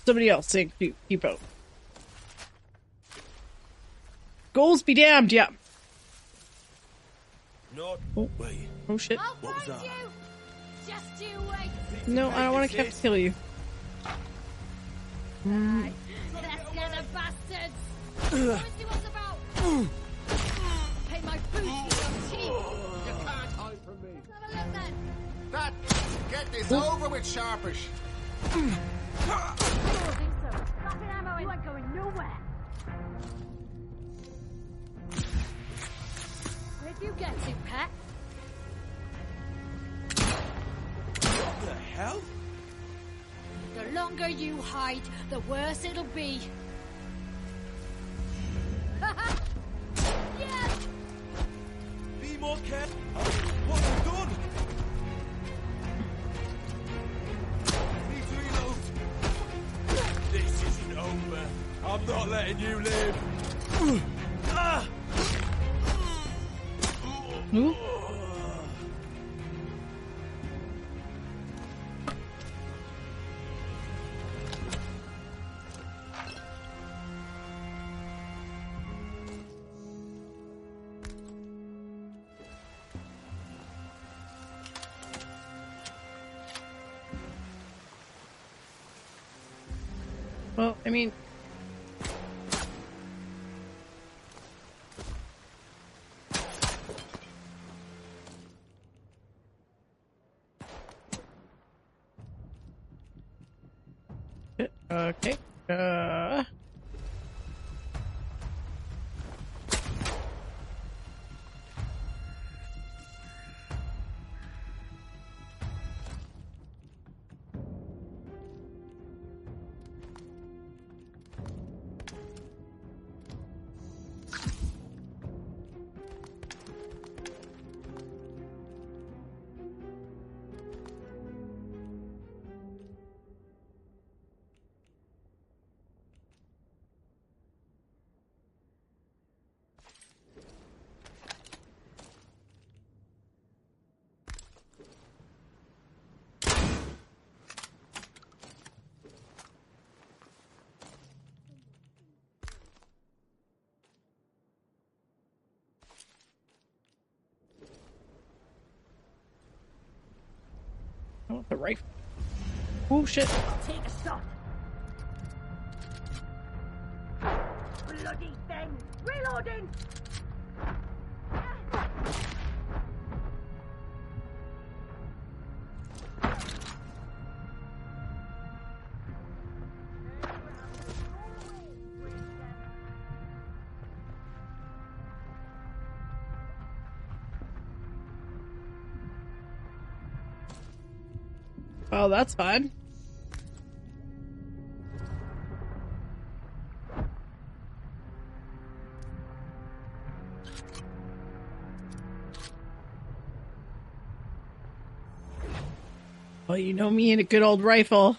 Somebody else say keep out. Goals be damned, yeah. No, wait. Oh shit. What was that? Just you wait. No, I don't want to kill you. Right. Let's get the bastards. What is it what's about? Pay my boots with your teeth. You can't hide from me. Have a look then. That, get this over with, Sharpish. I don't think so. Fucking ammo, you ain't going nowhere. Where'd you get to, Pet? What the hell? The longer you hide, the worse it'll be. Yes! Be more careful. What have you done? Need to reload. This isn't over. I'm not letting you live. Ah! Ooh. Well, I mean... Okay. I want the rifle. Oh shit. Take a shot. Bloody thing! Reloading! Oh, that's fun. Well, you know me and a good old rifle.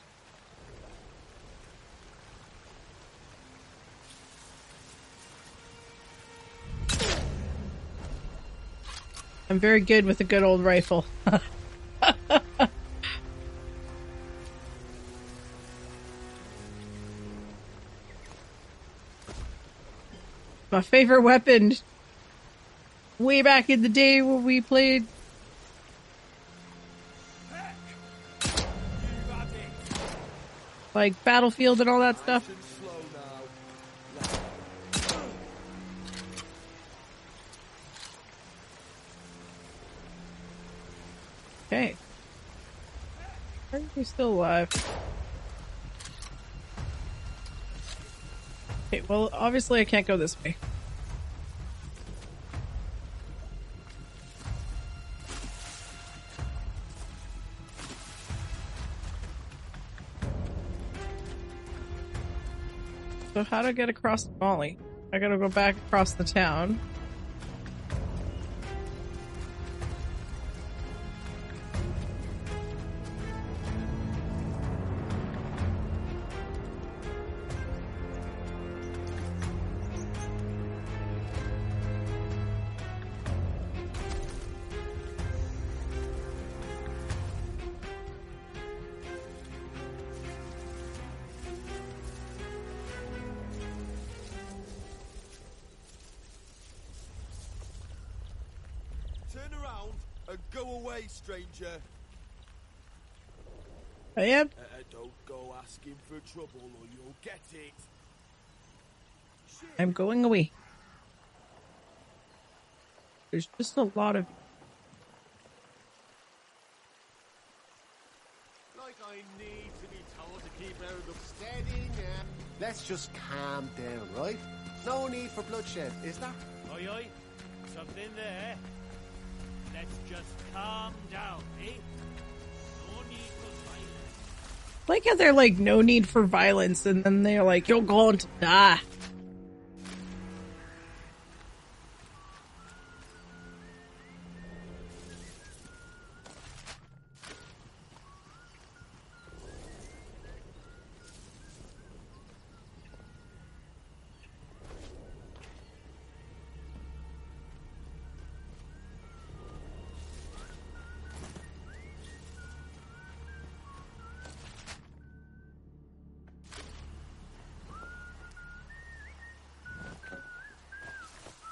I'm very good with a good old rifle. My favorite weapon. Way back in the day when we played like Battlefield and all that stuff. Okay. Are you still alive? Okay, well, obviously I can't go this way. So how do I get across to Molly? I gotta go back across the town. Turn around and go away, stranger. I am. Don't go asking for trouble or you'll get it. I'm going away. There's just a lot of... Like I need to be told to keep everything steady now. Let's just calm down, right? No need for bloodshed, is there? Oi, oi. Something there. Let's just calm down, eh? No need for violence. Like how they're like, no need for violence, and then they're like, you're going to die.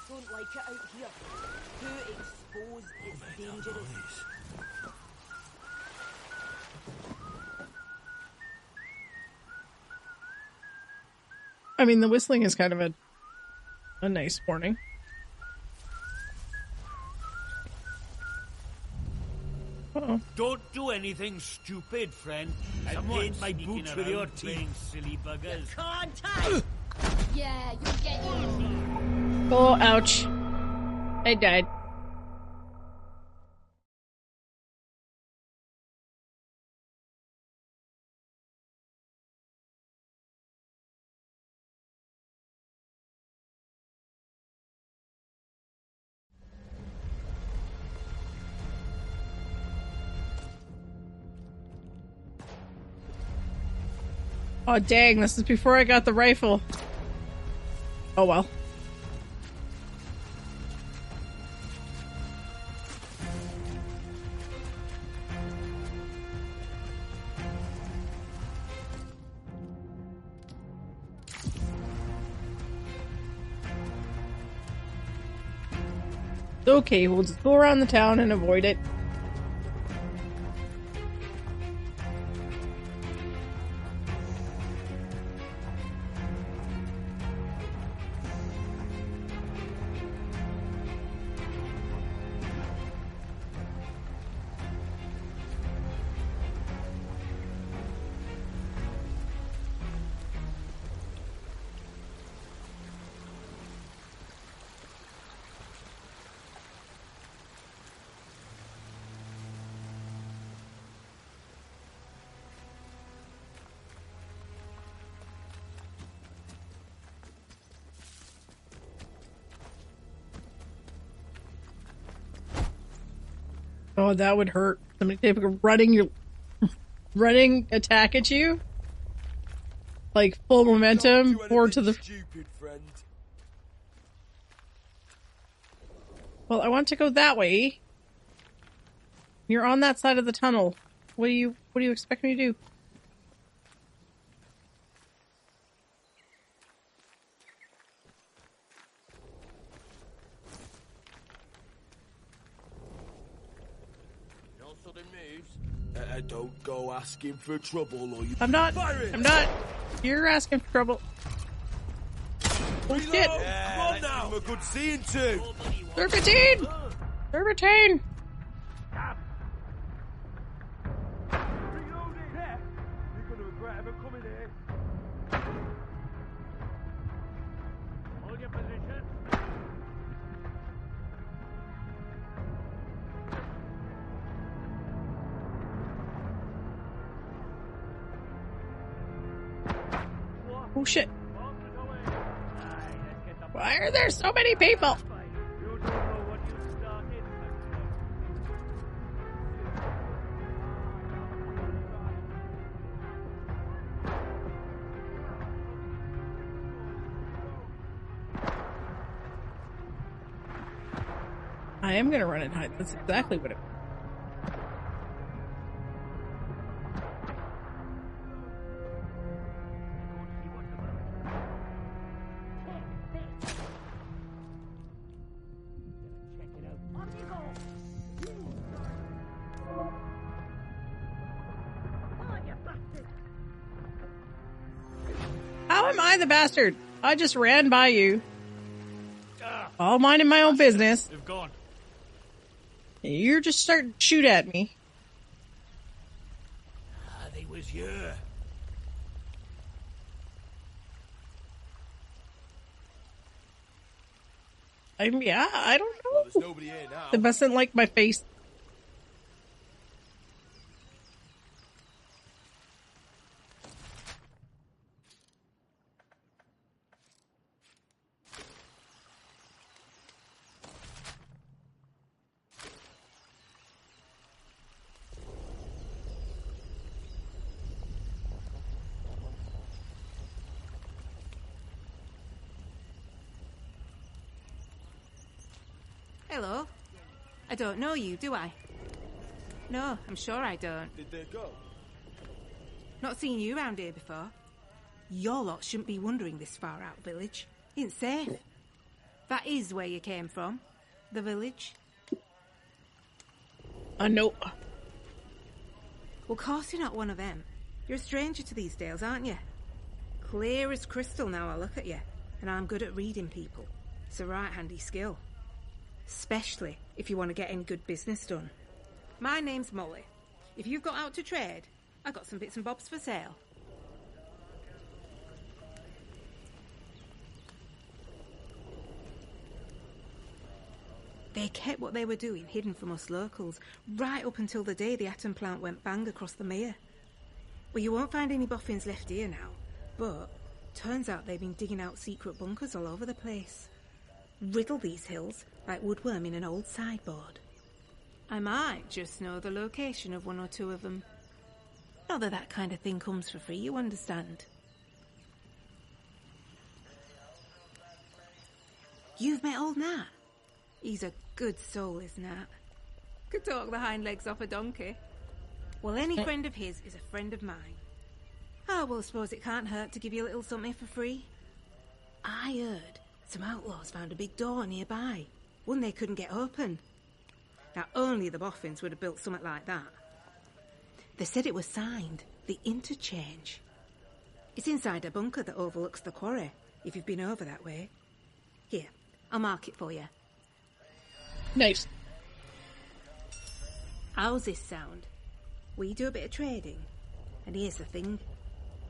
Don't like it out here. Too exposed, it's dangerous. I mean, the whistling is kind of a nice warning. Uh-oh. Don't do anything stupid, friend. I paint my boots with your teeth, silly buggers. You can't hide. Yeah, you'll get it. Oh, ouch. I died. Oh, dang, this is before I got the rifle. Oh, well. Okay, we'll just go around the town and avoid it. Oh, that would hurt. Somebody take a running attack at you. Like full momentum, forward to the... Stupid friend. Well, I want to go that way. You're on that side of the tunnel. What do you expect me to do? No sudden moves. Don't go asking for trouble or you... I'm not. You're asking for trouble. Oh shit! Yeah, come on now. Give him a good seeing to. Serpentine! Serpentine! You're gonna regret ever coming here. Hold your position. Oh shit! Why are there so many people? You don't know what you started. I am gonna run and hide. That's exactly what it... How am I the bastard? I just ran by you. All minding my own business. They've gone. And you're just starting to shoot at me. They was you. I don't know. Well, there's nobody here now. They mustn't like my face. Hello. I don't know you, do I? No, I'm sure I don't. Did they go? Not seen you around here before. Your lot shouldn't be wandering this far out village. Ain't safe. That is where you came from. The village. No. Well, course you're not one of them. You're a stranger to these dales, aren't you? Clear as crystal now I look at you. And I'm good at reading people. It's a right handy skill. Especially if you want to get any good business done. My name's Molly. If you've got out to trade, I've got some bits and bobs for sale. They kept what they were doing hidden from us locals, right up until the day the atom plant went bang across the mere. Well, you won't find any boffins left here now, but turns out they've been digging out secret bunkers all over the place. Riddle these hills like woodworm in an old sideboard. I might just know the location of one or two of them. Not that that kind of thing comes for free, you understand. You've met old Nat? He's a good soul, is Nat. Could talk the hind legs off a donkey. Well, any friend of his is a friend of mine. Oh, well, I suppose it can't hurt to give you a little something for free. I heard some outlaws found a big door nearby, one they couldn't get open. Now, only the boffins would have built something like that. They said it was signed, the Interchange. It's inside a bunker that overlooks the quarry, if you've been over that way. Here, I'll mark it for you. Nice. How's this sound? We do a bit of trading. And here's the thing.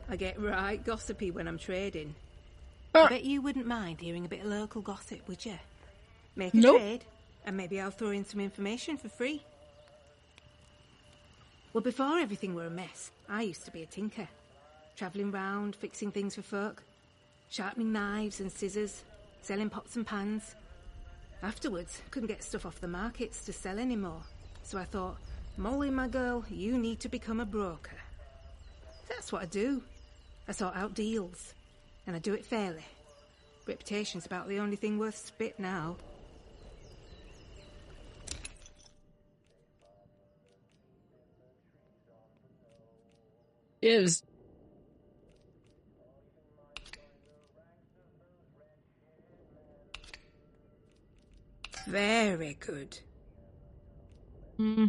I get right gossipy when I'm trading. I bet you wouldn't mind hearing a bit of local gossip, would you? Make a trade, and maybe I'll throw in some information for free. Well, before everything were a mess, I used to be a tinker. Travelling round, fixing things for folk. Sharpening knives and scissors, selling pots and pans. Afterwards, couldn't get stuff off the markets to sell anymore. So I thought, Molly, my girl, you need to become a broker. That's what I do. I sort out deals. And I do it fairly. Reputation's about the only thing worth spit now. Is. Very good. Hmm.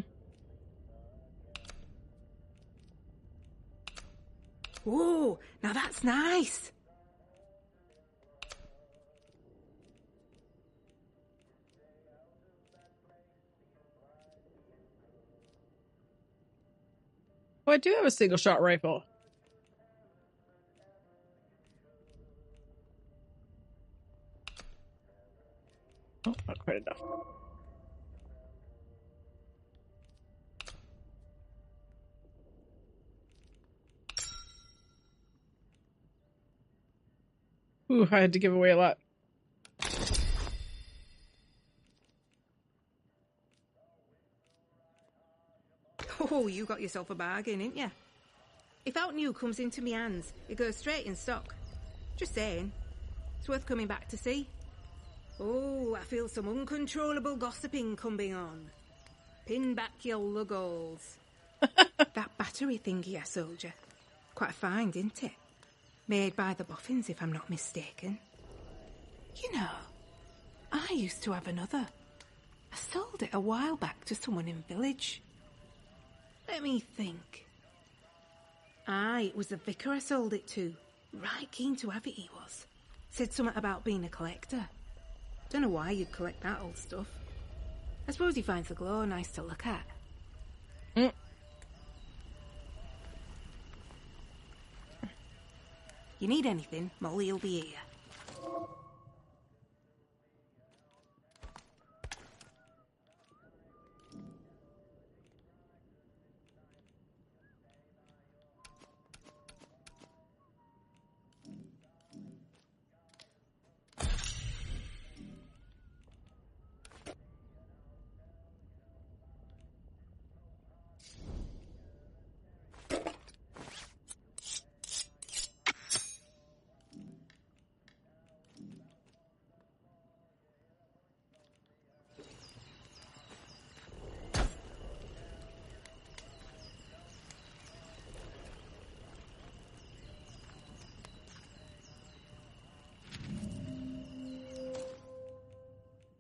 Whoa, now that's nice. Oh, I do have a single shot rifle. Oh, not quite enough. Ooh, I had to give away a lot. Oh, you got yourself a bargain, ain't ya? If out new comes into me hands, it goes straight in stock. Just saying. It's worth coming back to see. Oh, I feel some uncontrollable gossiping coming on. Pin back your luggles. That battery thingy I sold you. Quite a find, isn't it? Made by the Boffins, if I'm not mistaken. You know, I used to have another. I sold it a while back to someone in village. Let me think. Aye, it was the vicar I sold it to. Right keen to have it, he was. Said something about being a collector. Don't know why you'd collect that old stuff. I suppose he finds the glow nice to look at. You need anything, Molly'll be here.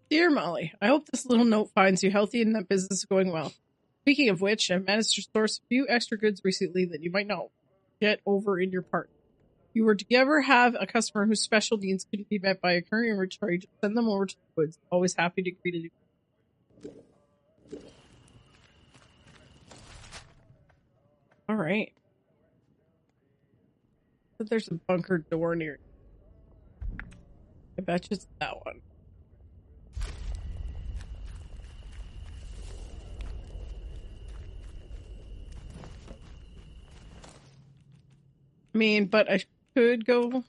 Dear Molly, I hope this little note finds you healthy and that business is going well. Speaking of which, I've managed to source a few extra goods recently that you might not get over in your part. If you were to ever have a customer whose special needs couldn't be met by a current inventory, just send them over to the woods. Always happy to greet you. Alright. But there's a bunkered door near. I bet you it's that one. I mean, but I could go.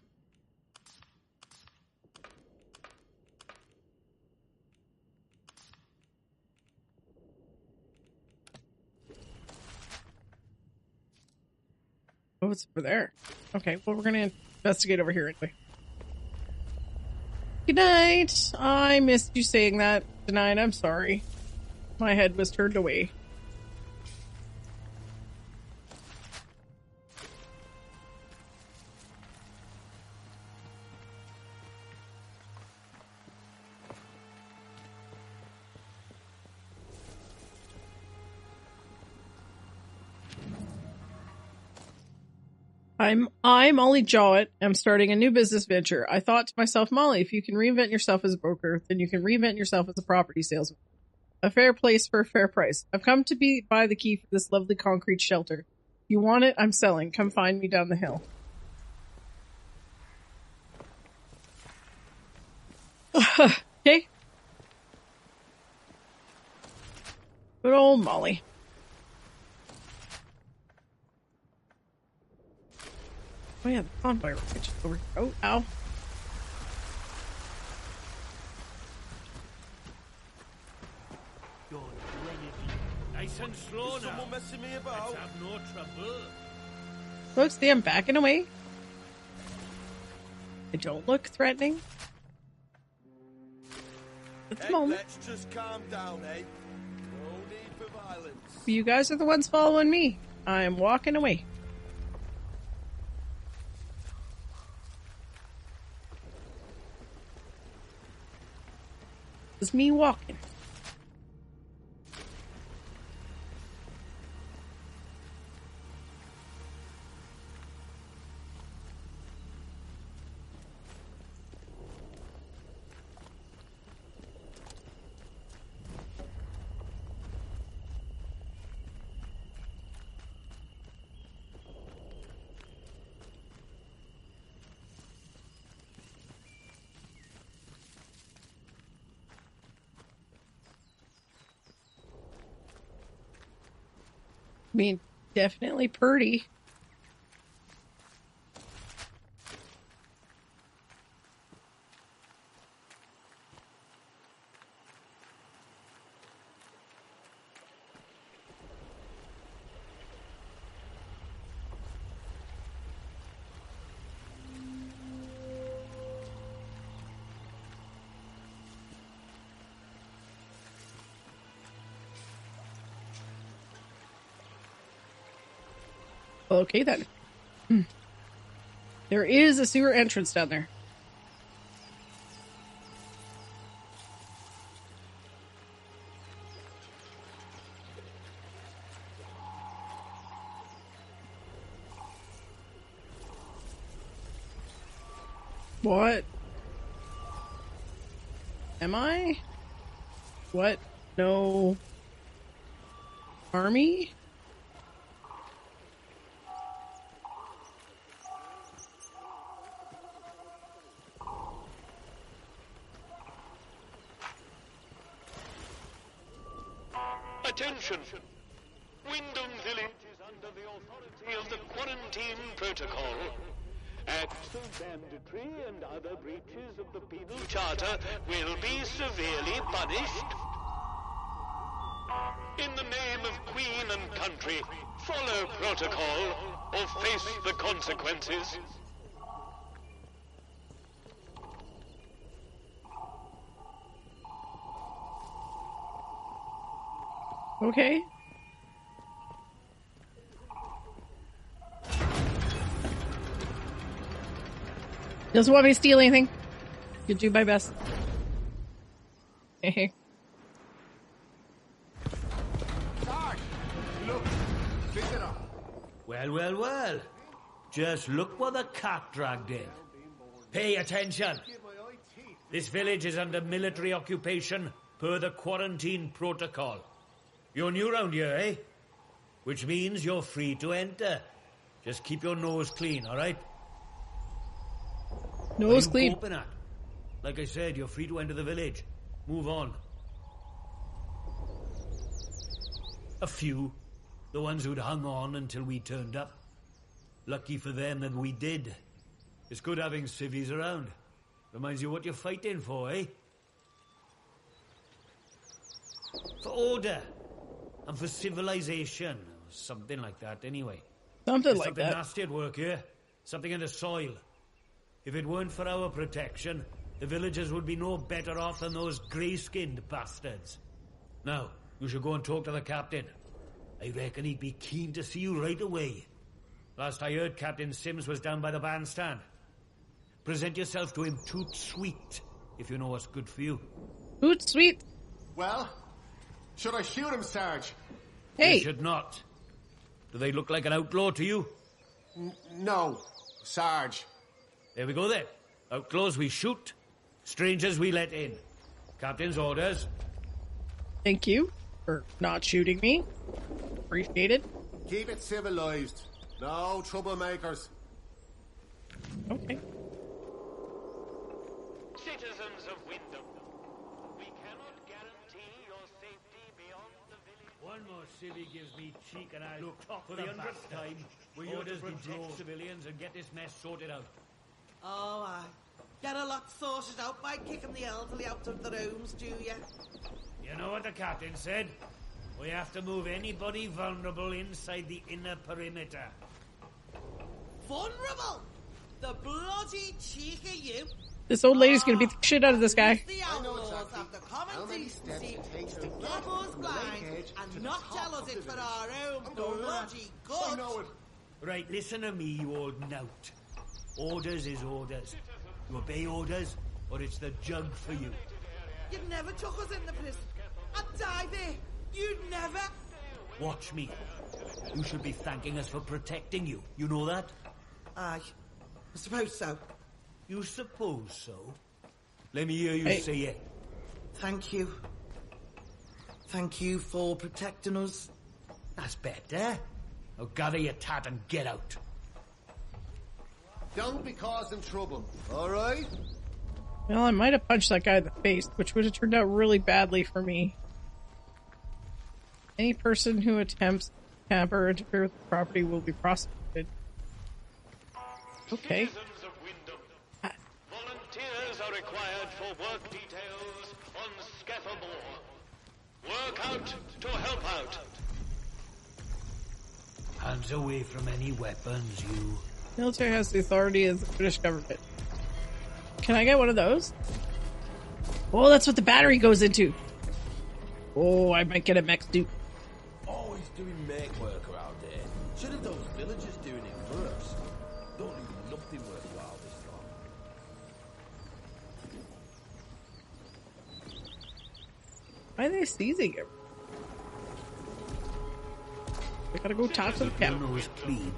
Oh, it's over there. Okay, well, we're gonna investigate over here anyway. Good night. I missed you saying that tonight. I'm sorry. My head was turned away. I'm Molly Jowett. I'm starting a new business venture. I thought to myself, Molly, if you can reinvent yourself as a broker, then you can reinvent yourself as a property salesman. A fair place for a fair price. I've come to buy the key for this lovely concrete shelter. If you want it, I'm selling. Come find me down the hill. Okay. Good old Molly. Oh yeah, the bonfire range over here. Oh, ow. Your Grenadine Nice and slow Is now. someone messing me about? Let's have no trouble. Look, see, I'm backing away. I don't look threatening. At the Hey, moment. let's just calm down, eh? No need for violence. You guys are the ones following me. I'm walking away. It's me walking. I mean, definitely pretty. Okay, then. There is a sewer entrance down there. What? Am I? What? No. Army? Attention! Wyndham Village is under the authority of the quarantine protocol. Acts of banditry and other breaches of the penal charter will be severely punished. In the name of Queen and country, follow protocol or face the consequences. Okay. Doesn't want me to steal anything. You'll do my best. Hey. Look, visitor. Well, well, well. Just look what the cat dragged in. Pay attention. This village is under military occupation per the quarantine protocol. You're new round here, eh? Which means you're free to enter. Just keep your nose clean, all right? Nose clean. Open at? Like I said, you're free to enter the village. Move on. A few. The ones who'd hung on until we turned up. Lucky for them that we did. It's good having civvies around. Reminds you what you're fighting for, eh? For order. And for civilization. Something like that, anyway. Something There's like something that. nasty at work here. Something in the soil. If it weren't for our protection, the villagers would be no better off than those grey-skinned bastards. Now, you should go and talk to the captain. I reckon he'd be keen to see you right away. Last I heard, Captain Sims was down by the bandstand. Present yourself to him toot sweet, if you know what's good for you. Toot sweet. Well, should I shoot him, Sarge? Hey. You should not. Do they look like an outlaw to you? No, Sarge. There we go then. Outlaws we shoot, strangers we let in. Captain's orders. Thank you for not shooting me. Appreciate it. Keep it civilized. No troublemakers. Okay. Citizens of Wyndham, we cannot guarantee your safety beyond the village. One more silly gives me cheek and I look for the 100th time. We orders detect civilians and get this mess sorted out. Oh, aye. Get a lot sorted out by kicking the elderly out of the rooms, do you? You know what the captain said? We have to move anybody vulnerable inside the inner perimeter. Vulnerable? The bloody cheek of you! This old lady's gonna beat the shit out of this guy. The outlaws have the common decency to keep us blind and not tell us it for our own bloody good. Right, listen to me, you old knout. Orders is orders. You obey orders, or it's the jug for you. You never took us in the prison. I'd die there. You'd never. Watch me. You should be thanking us for protecting you. You know that? Aye. I suppose so. You suppose so? Let me hear you say it. Thank you. Thank you for protecting us. That's better. Now gather your tat and get out. Don't be causing trouble, alright? Well, I might have punched that guy in the face, which would have turned out really badly for me. Any person who attempts to tamper or interfere with the property will be prosecuted. Okay. Volunteers are required for work details on Scafamore. Work out to help out. Hands away from any weapons, you. Military has the authority as the British government. Can I get one of those? Oh, that's what the battery goes into. Oh, I might get a mech dupe. Always doing make work around here. Should have those villagers doing it first. Don't do nothing worthwhile this time. Why are they seizing him? I gotta go talk to the captain. The was clean.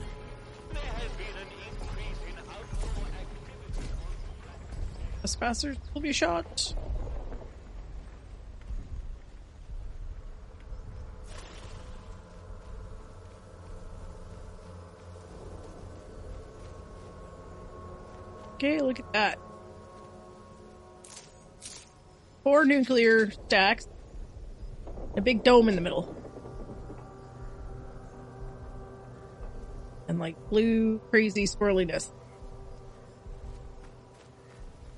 Trespassers will be shot. Okay, look at that. 4 nuclear stacks. A big dome in the middle. And like blue, crazy swirliness.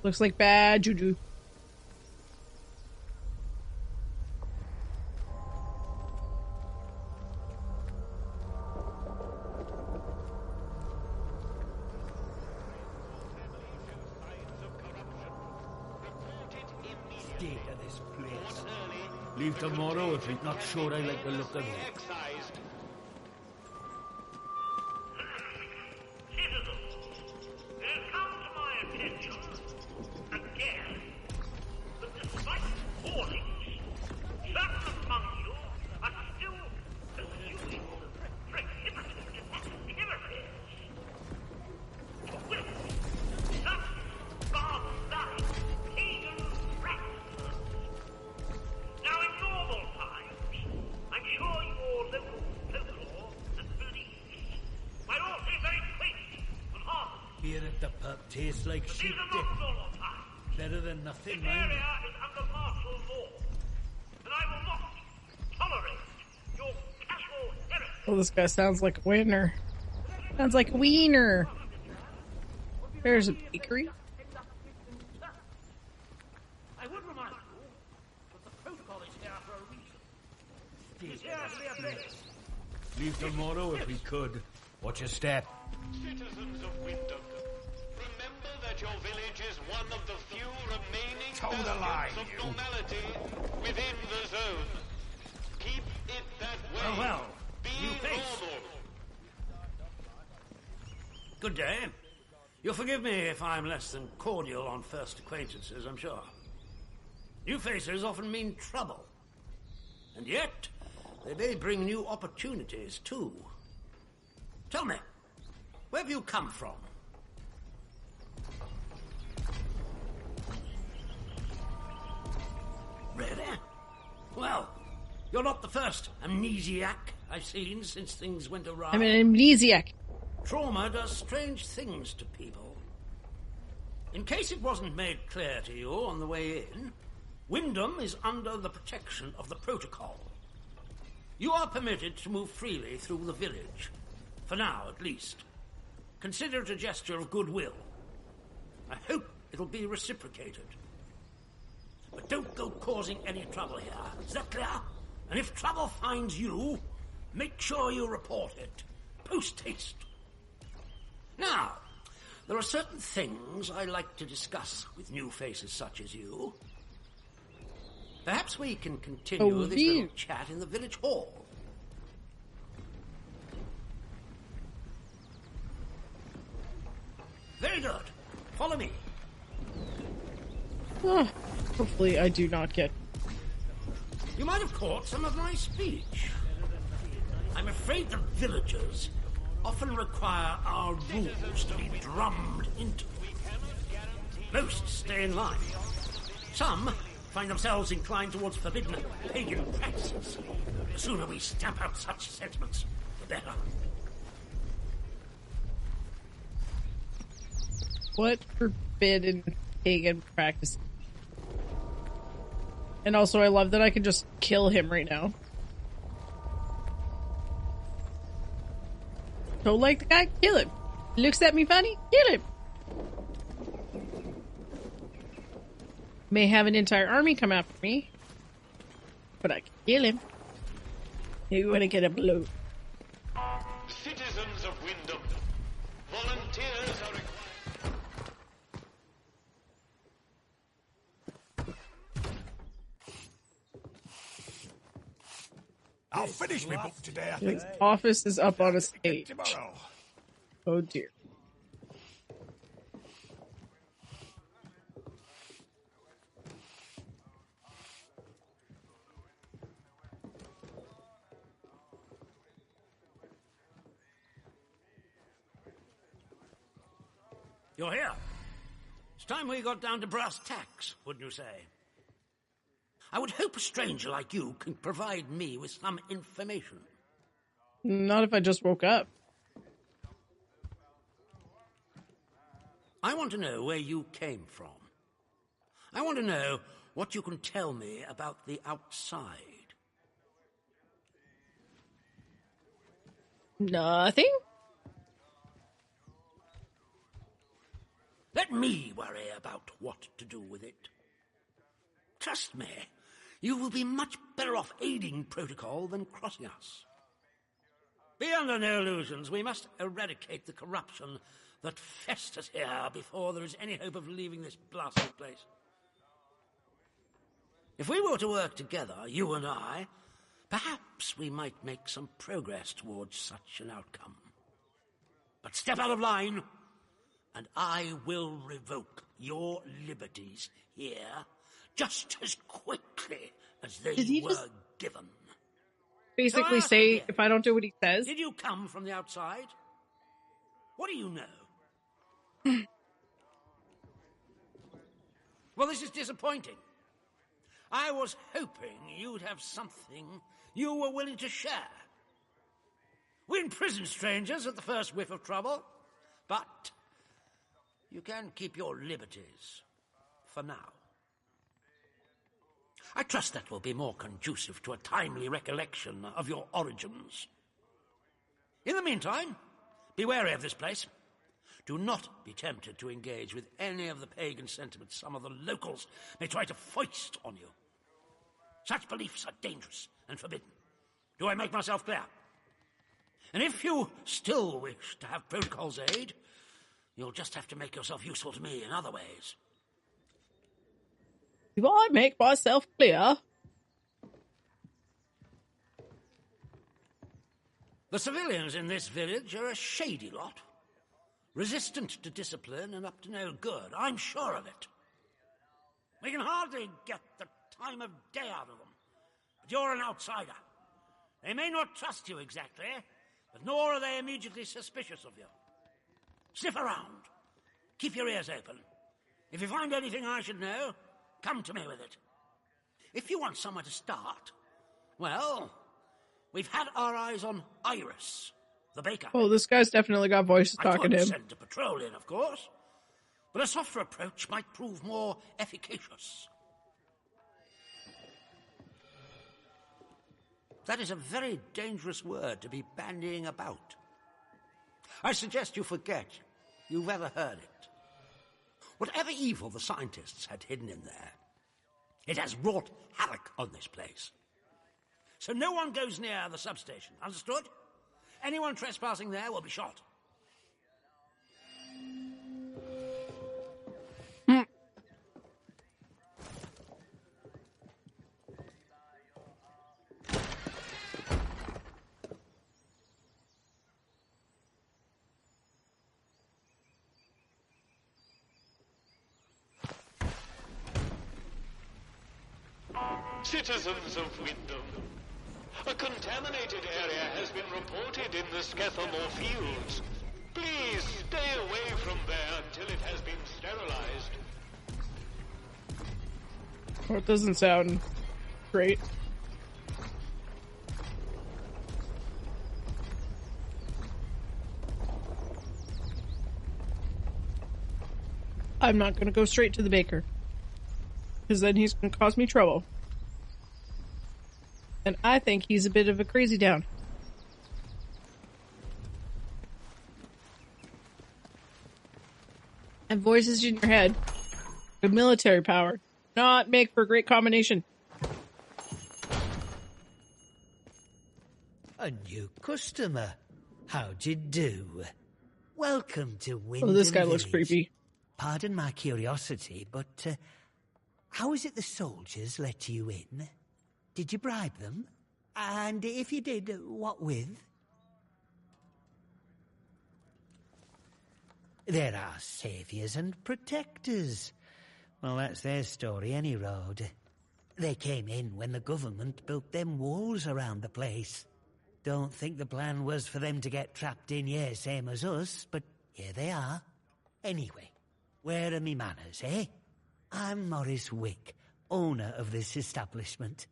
Looks like bad juju. State of this place. Leave tomorrow if you're not sure I like the look of it. Here at the pub tastes like sheep dip. Better than nothing, man. is under martial law, and I will not tolerate your casual heresy. Oh, this guy sounds like a winner. Sounds like a wiener. There's a bakery. I would remind you that the protocol is here for a reason. It's here to be obeyed. Leave tomorrow if we could. Watch your step. Citizens of Wyndham, remember that your village is one of the few remaining bastions of normality within the zone. Keep it that way. Oh, well. Be New face. normal. Good day. You'll forgive me if I'm less than cordial on first acquaintances, I'm sure. New faces often mean trouble. And yet, they may bring new opportunities, too. Tell me, where have you come from? Really? Well, you're not the first amnesiac I've seen since things went awry. I'm an amnesiac. Trauma does strange things to people. In case it wasn't made clear to you on the way in, Wyndham is under the protection of the protocol. You are permitted to move freely through the village. For now, at least. Consider it a gesture of goodwill. I hope it'll be reciprocated. But don't go causing any trouble here. Is that clear? And if trouble finds you, make sure you report it. Post haste. Now, there are certain things I like to discuss with new faces such as you. Perhaps we can continue this little chat in the village hall. Very good. Follow me. Hopefully I do not get... You might have caught some of my speech. I'm afraid the villagers often require our rules to be drummed into them. Most stay in line. Some find themselves inclined towards forbidden pagan practices. The sooner we stamp out such sentiments, the better. What forbidden pagan practice? And also, I love that I can just kill him right now. Don't like the guy? Kill him. Looks at me funny? Kill him. May have an entire army come after me, but I can kill him. You want to get a blow? Citizens of Wyndham, volunteers are required. I'll finish my book today, I think. His office is up on a stage. Tomorrow. Oh dear. You're here. It's time we got down to brass tacks, wouldn't you say? I would hope a stranger like you can provide me with some information. Not if I just woke up. I want to know where you came from. I want to know what you can tell me about the outside. Nothing? Let me worry about what to do with it. Trust me, you will be much better off aiding protocol than crossing us. Be under no illusions. We must eradicate the corruption that festers here before there is any hope of leaving this blasted place. If we were to work together, you and I, perhaps we might make some progress towards such an outcome. But step out of line, and I will revoke your liberties here just as quickly as they were given. Basically say, if I don't do what he says. Did you come from the outside? What do you know? Well, this is disappointing. I was hoping you'd have something you were willing to share. We imprison strangers at the first whiff of trouble, but you can keep your liberties for now. I trust that will be more conducive to a timely recollection of your origins. In the meantime, be wary of this place. Do not be tempted to engage with any of the pagan sentiments some of the locals may try to foist on you. Such beliefs are dangerous and forbidden. Do I make myself clear? And if you still wish to have protocol's aid, you'll just have to make yourself useful to me in other ways. Do I make myself clear? The civilians in this village are a shady lot. Resistant to discipline and up to no good. I'm sure of it. We can hardly get the time of day out of them. But you're an outsider. They may not trust you exactly, but nor are they immediately suspicious of you. Sniff around. Keep your ears open. If you find anything I should know, come to me with it. If you want somewhere to start, well, we've had our eyes on Iris, the baker. Oh, this guy's definitely got voices talking to him. I could send a patrol in, of course, but a softer approach might prove more efficacious. That is a very dangerous word to be bandying about. I suggest you forget you've ever heard it. Whatever evil the scientists had hidden in there, it has wrought havoc on this place. so no one goes near the substation. Understood? Anyone trespassing there will be shot. Citizens of Wyndham, a contaminated area has been reported in the Skethamore fields. Please stay away from there until it has been sterilized. Oh, it doesn't sound great. I'm not going to go straight to the baker, because then he's going to cause me trouble. And I think he's a bit of a crazy town. And voices in your head. Good military power. Not make for a great combination. A new customer. How'd you do? Welcome to Wyndham Oh, this guy Village. looks creepy. Pardon my curiosity, but how is it the soldiers let you in? Did you bribe them? And if you did, what with? There are saviours and protectors. Well, that's their story, any road. They came in when the government built them walls around the place. Don't think the plan was for them to get trapped in here, same as us, but here they are. Anyway, where are me manners, eh? I'm Morris Wick, owner of this establishment.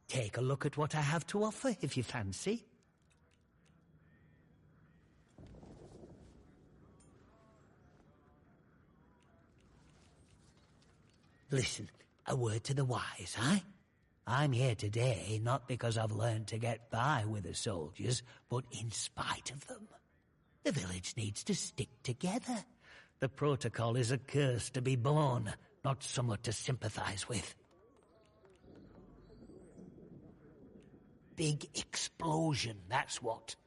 Take a look at what I have to offer, if you fancy. Listen, a word to the wise, eh? I'm here today not because I've learned to get by with the soldiers, but in spite of them. The village needs to stick together. The protocol is a curse to be born, not somewhat to sympathize with. Big explosion, that's what.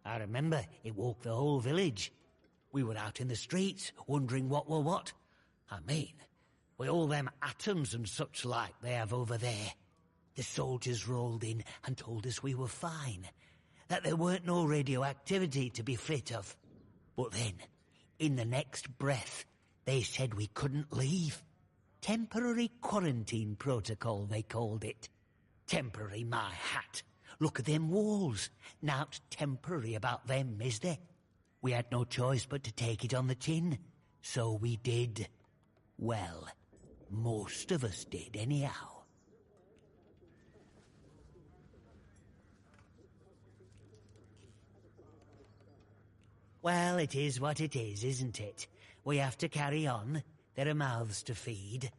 I remember it woke the whole village. We were out in the streets, wondering what were what. I mean, with all them atoms and such like they have over there. The soldiers rolled in and told us we were fine, that there weren't no radioactivity to be frit of. But then, in the next breath, they said we couldn't leave. Temporary quarantine protocol, they called it. Temporary, my hat. Look at them walls. Nowt temporary about them, is there? We had no choice but to take it on the chin. So we did. Well, most of us did, anyhow. Well, it is what it is, isn't it? We have to carry on. There are mouths to feed.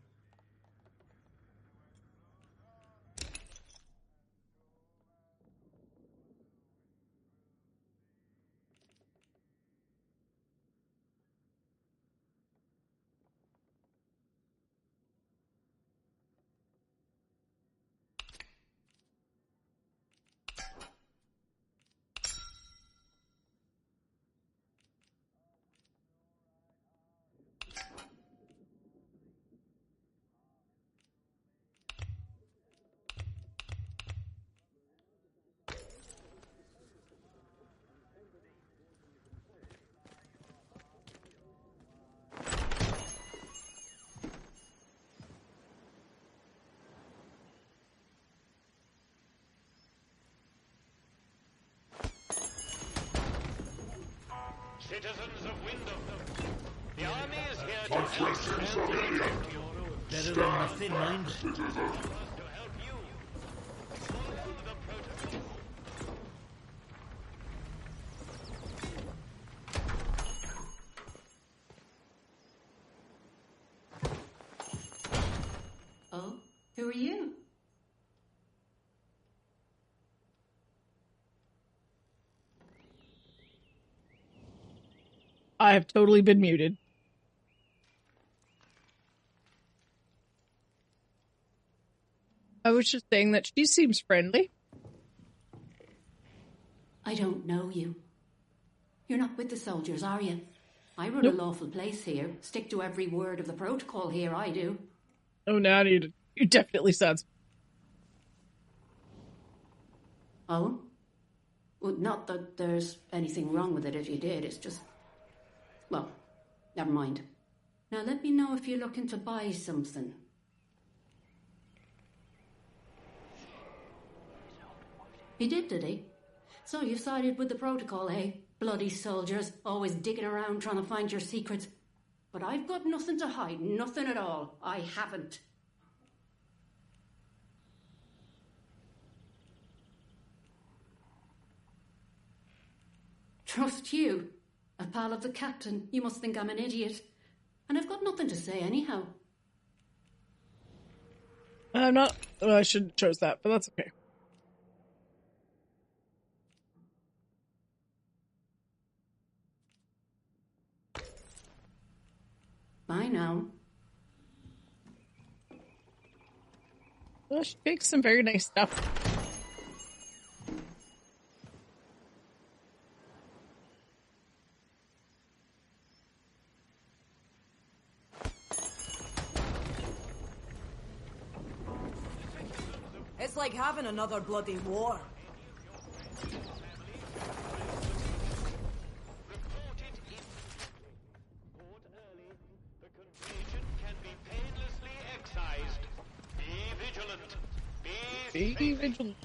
Citizens of Wyndham, the army is here to help you. Better than nothing, mind. Oh, who are you? I have totally been muted. I was just saying that she seems friendly. I don't know you. You're not with the soldiers, are you? I run a lawful place here. Stick to every word of the protocol here, I do. Oh, now you definitely sounds... Oh? Well, not that there's anything wrong with it if you did, it's just... Well, never mind. Now let me know if you're looking to buy something. He did he? So you've sided with the protocol, eh? Bloody soldiers, always digging around trying to find your secrets. But I've got nothing to hide, nothing at all. I haven't. Trust you? A pal of the captain? You must think I'm an idiot. And I've got nothing to say anyhow. I'm not... Well, I shouldn't have chose that, but that's okay. Bye now. Well, she makes some very nice stuff. It's like having another bloody war. Be vigilant.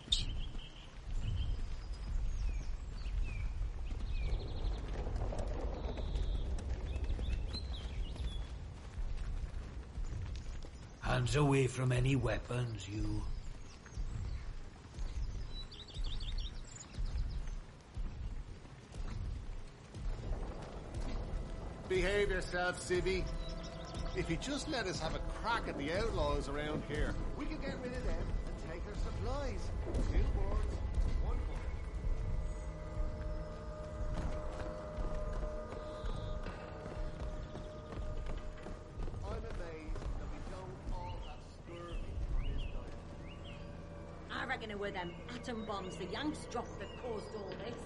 Hands away from any weapons, you. Behave yourself, Civvy. If you just let us have a crack at the outlaws around here, we can get rid of them and take their supplies. 2 words, 1 word. I'm amazed that we don't all have scurvy on this diet. I reckon it were them atom bombs the Yanks dropped that caused all this.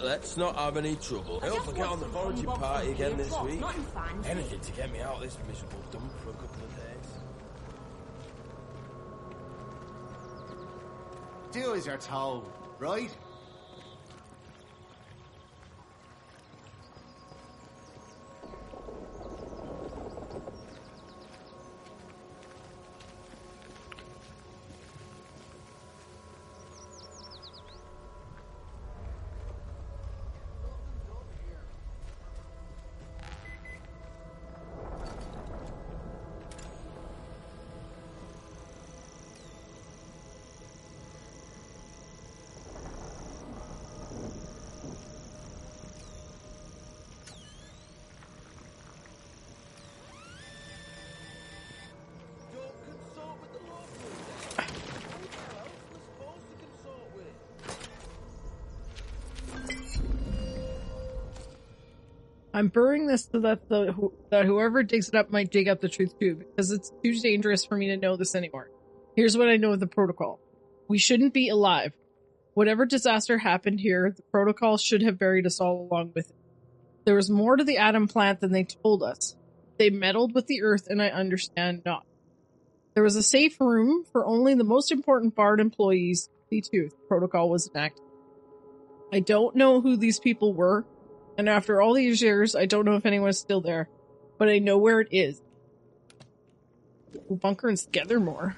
Let's not have any trouble. I hope I get on the foraging party again this week. Anything to get me out of this miserable dump for a couple of days. Do as you're told, right? I'm burying this so that that whoever digs it up might dig up the truth too, because it's too dangerous for me to know this anymore. Here's what I know of the protocol. We shouldn't be alive. Whatever disaster happened here, the protocol should have buried us all along with it. There was more to the atom plant than they told us. They meddled with the earth, and I understand not. There was a safe room for only the most important Bard employees. C2, the protocol was enacted. I don't know who these people were, and after all these years, I don't know if anyone's still there, but I know where it is. We'll bunker and together more.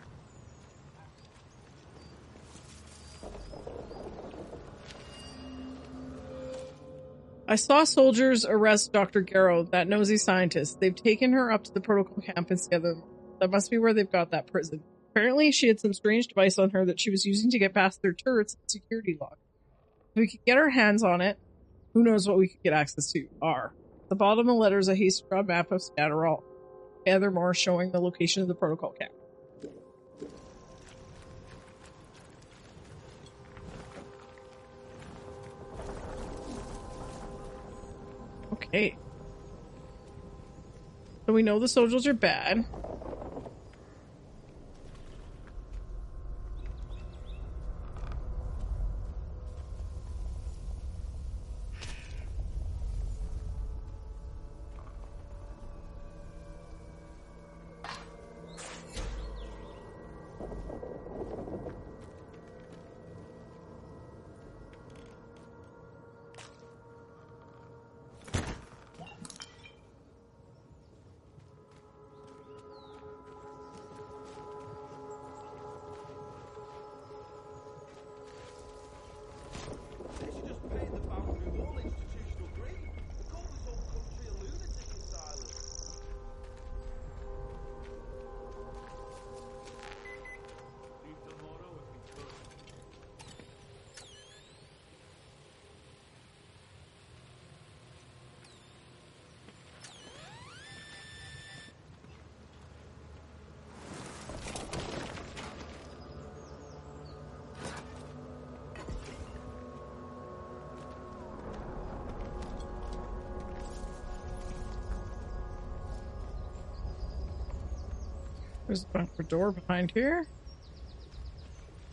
saw soldiers arrest Dr. Garrow, that nosy scientist. They've taken her up to the protocol camp and together. That must be where they've got that prison. Apparently, she had some strange device on her that she was using to get past their turrets and security lock. If we could get our hands on it, who knows what we could get access to. R. At the bottom of the letter is a hasty drawn map of Scatterall. Furthermore, showing the location of the protocol camp. Okay. So we know the soldiers are bad. There's a bunker door behind here.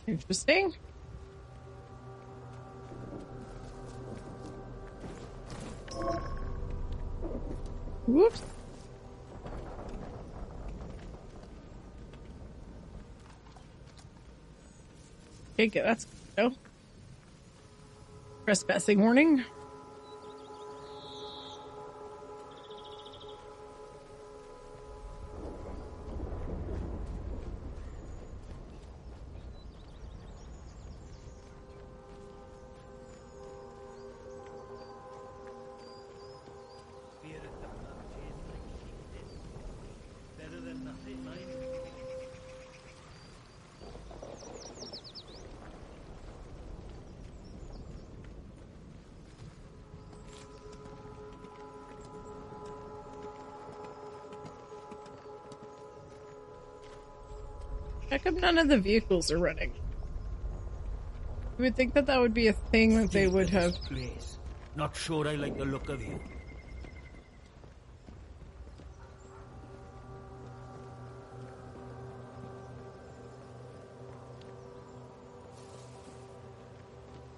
Interesting. Whoops. Okay, good. That's good. No. Trespassing warning. How come none of the vehicles are running? You would think that that would be a thing that they would have. Place. Not sure I like the look of you.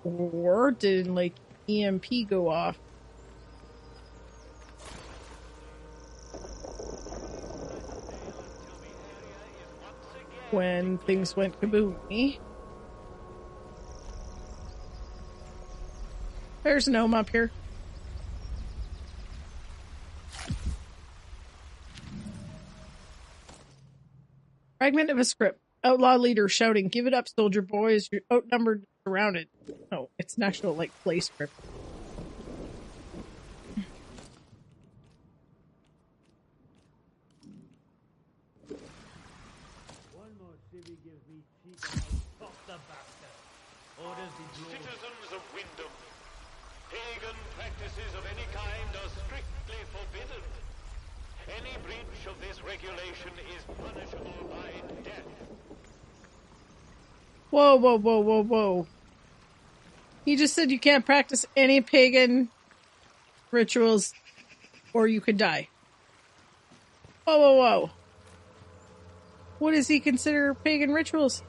Or did, like, EMP go off? When things went kaboomy. There's a gnome up here. Fragment of a script. Outlaw leader shouting, "Give it up, soldier boys. You're outnumbered, surrounded." Oh, it's an actual, like, play script. Citizens of Wyndham, pagan practices of any kind are strictly forbidden. Any breach of this regulation is punishable by death. Whoa, whoa, whoa, whoa, whoa. He just said you can't practice any pagan rituals or you could die. Whoa, whoa, whoa. What does he consider pagan rituals?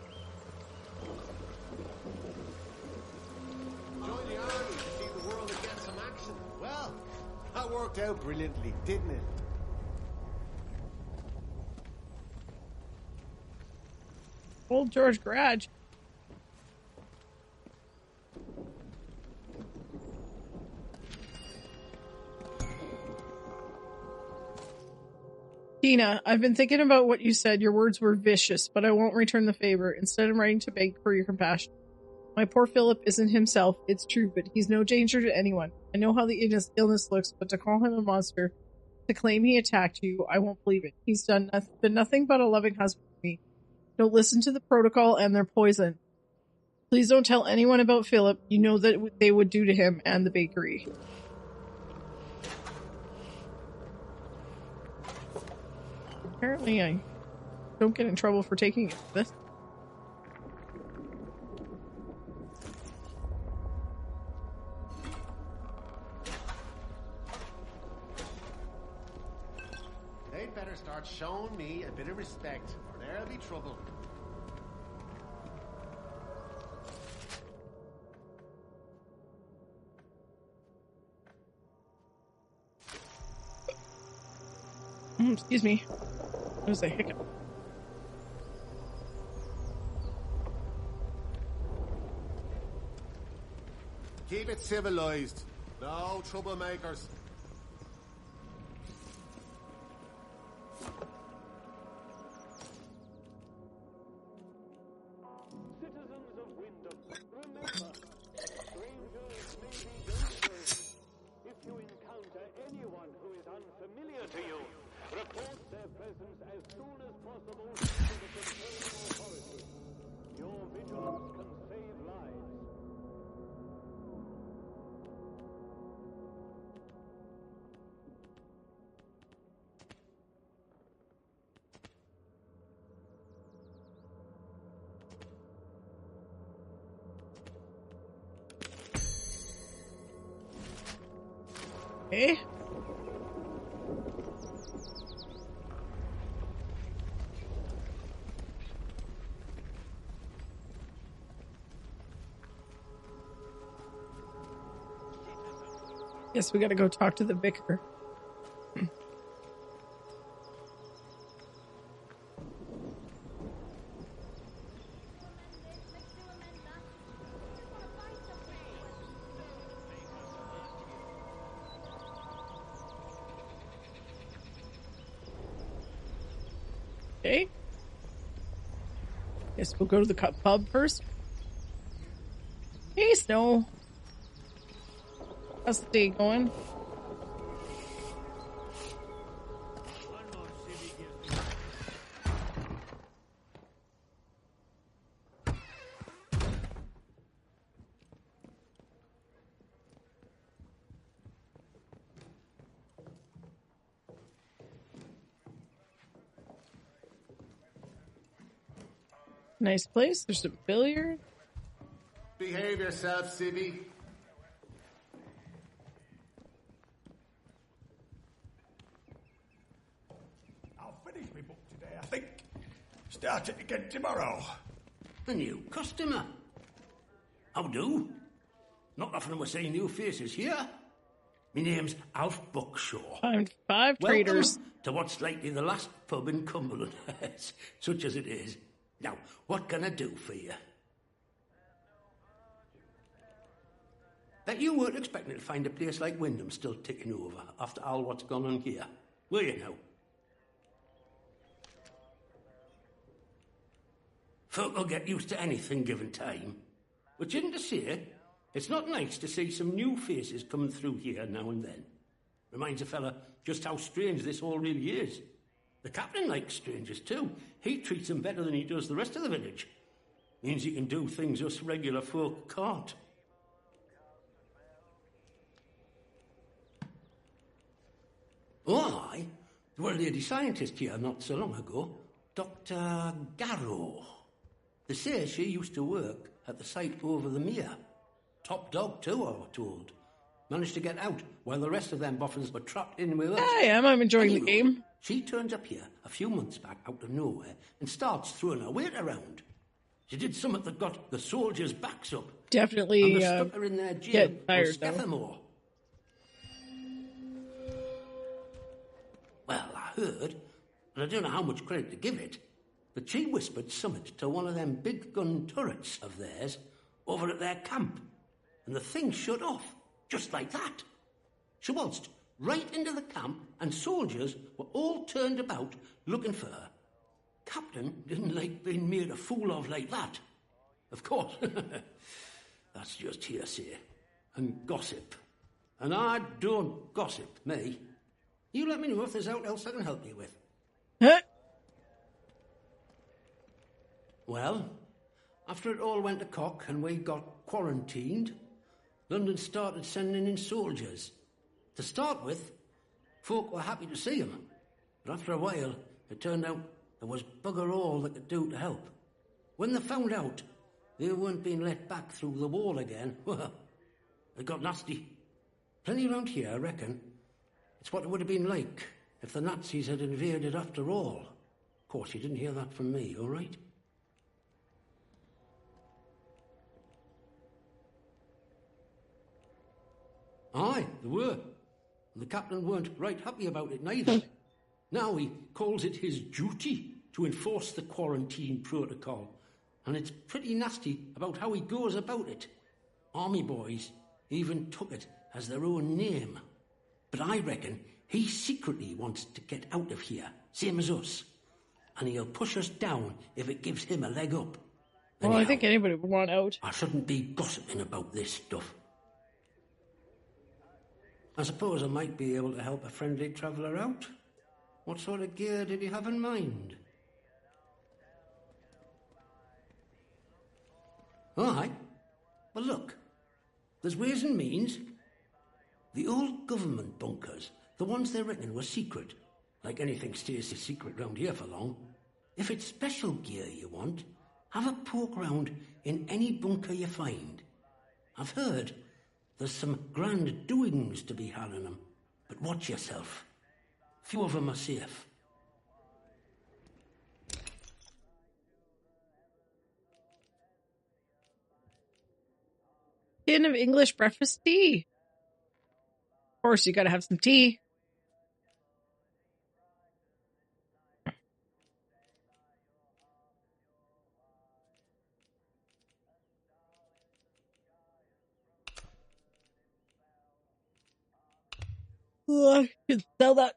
Join the army to see the world and get some action. Well, that worked out brilliantly, didn't it? Old George Garage. Tina, I've been thinking about what you said. Your words were vicious, but I won't return the favor. Instead, I'm writing to beg for your compassion. My poor Philip isn't himself, it's true, but he's no danger to anyone I know how the illness looks, but to call him a monster, to claim he attacked you, I won't believe it. He's been nothing but a loving husband to me. Don't listen to the protocol and their poison. Please don't tell anyone about Philip. You know that they would do to him and the bakery. Apparently I don't get in trouble for taking this. They'd better start showing me a bit of respect, or there'll be trouble. Excuse me. That was a hiccup. Keep it civilized. No troublemakers. Citizens of Wyndham, remember, strangers may be dangerous. If you encounter anyone who is unfamiliar to you, report their presence as soon as possible to the concerning authorities. Your vigilance can save lives. Okay. Guess we gotta go talk to the vicar. Okay. Guess we'll go to the pub first. Hey, Snow. How's the day going? Nice place. There's some billiard. Behave yourself, Sibby. I'll finish my book today, I think. Start it again tomorrow. A new customer. How do? Not often we're seeing new faces here. My name's Alf Buckshaw. I'm 5 traders. Welcome to what's likely the last pub in Cumberland, such as it is. Now, what can I do for you? Bet you weren't expecting to find a place like Wyndham still ticking over after all what's gone on here, were you now? Folk will get used to anything given time. Which isn't to say, it's not nice to see some new faces coming through here now and then. Reminds a fella just how strange this all really is. The captain likes strangers too. He treats them better than he does the rest of the village. Means he can do things us regular folk can't. Oh, aye. There were a lady scientist here not so long ago. Dr. Garrow. They say she used to work at the site over the mere. Top dog too, I was told. Managed to get out while the rest of them boffins were trapped in with us. I am. I'm enjoying the game. She turns up here a few months back out of nowhere and starts throwing her weight around. She did something that got the soldiers' backs up. Definitely and they stuck her in their jail get tired, Steffamore. Well, I heard, and I don't know how much credit to give it, that she whispered something to one of them big gun turrets of theirs over at their camp, and the thing shut off, just like that. She waltzed right into the camp, and soldiers were all turned about looking for her. Captain didn't like being made a fool of like that. Of course, that's just hearsay and gossip. And I don't gossip, me. You let me know if there's aught else I can help you with. Huh? Well, after it all went to cock and we got quarantined, London started sending in soldiers. To start with, folk were happy to see them. But after a while, it turned out there was bugger all they could do to help. When they found out they weren't being let back through the wall again, well, it got nasty. Plenty around here, I reckon. It's what it would have been like if the Nazis had invaded after all. Of course, you didn't hear that from me, all right? Aye, there were. And the captain weren't right happy about it neither. Now he calls it his duty to enforce the quarantine protocol. And it's pretty nasty about how he goes about it. Army boys even took it as their own name. But I reckon he secretly wants to get out of here, same as us. And he'll push us down if it gives him a leg up. Well, Anyhow, I think anybody would want out. I shouldn't be gossiping about this stuff. I suppose I might be able to help a friendly traveller out. What sort of gear did you have in mind? Aye. Well, look. There's ways and means. The old government bunkers, the ones they reckon were secret, like anything stays secret round here for long. If it's special gear you want, have a poke round in any bunker you find. I've heard there's some grand doings to be had in them, but watch yourself. Few of them are safe. Tin of English breakfast tea. Of course, you gotta have some tea. Oh, I could sell that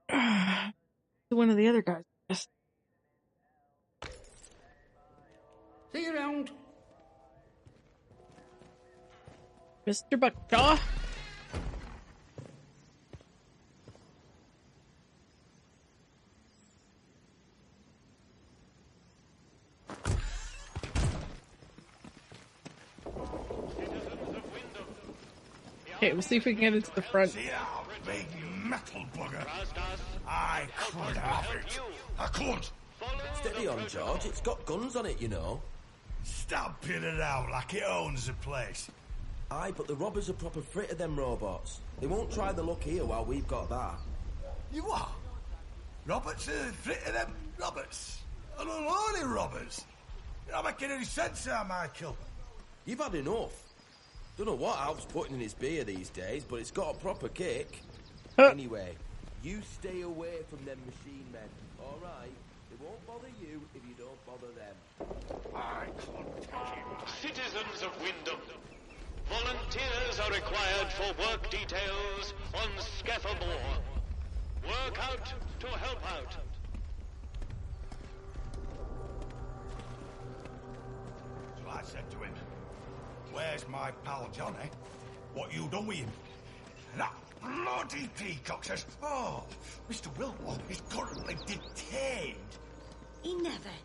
to one of the other guys. Yes. See you around. Mr. Buckjaw. Okay, we'll see if we can get into the front. See that big metal bugger? I could have it. I could. Steady on, George. It's got guns on it, you know. Stop peeling it out like it owns the place. Aye, but the robbers are proper frit of them robots. They won't try the luck here while we've got that. You what? Roberts are frit of them Roberts? Unholy robbers? You're not making any sense there, Michael. You've had enough. Don't know what Alf's putting in his beer these days, but it's got a proper kick. Anyway, you stay away from them machine men, all right? They won't bother you if you don't bother them. I can't take it. Citizens of Wyndham, volunteers are required for work details on Scafamore. Work out to help out. So I said to him, where's my pal Johnny? What you done with him? And that bloody peacock says, oh, Mr. Wilmore is currently detained. He never.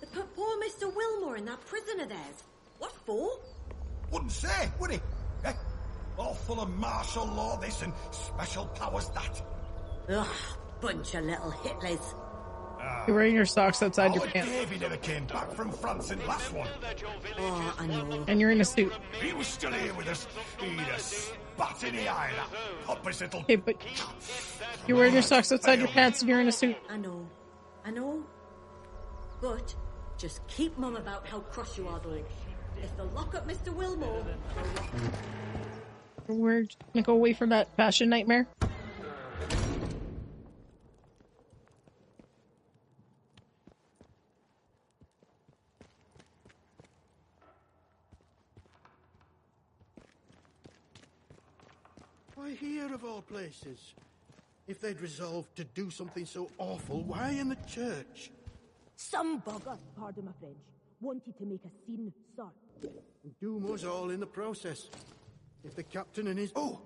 They put poor Mr. Wilmore in that prison of theirs. What for? Wouldn't say, would he? Eh? All full of martial law this and special powers that. Ugh, bunch of little Hitlers. You're wearing your socks outside your Howard pants. Davey never came back from France in the last one. Oh, I know. And you're in a suit. He was still here with us. He'd have spat in the eye, that pompous little... Okay, but you're wearing your socks outside your pants and you're in a suit. I know. But just keep mum about how cross you are, though. If they'll lock up Mr. Wilmore, they'll lock up... We're just gonna go away from that fashion nightmare. Why here, of all places? If they'd resolved to do something so awful, why in the church? Some bugger, pardon my French, wanted to make a scene, sir. And doom us all in the process. If the captain and his... Oh,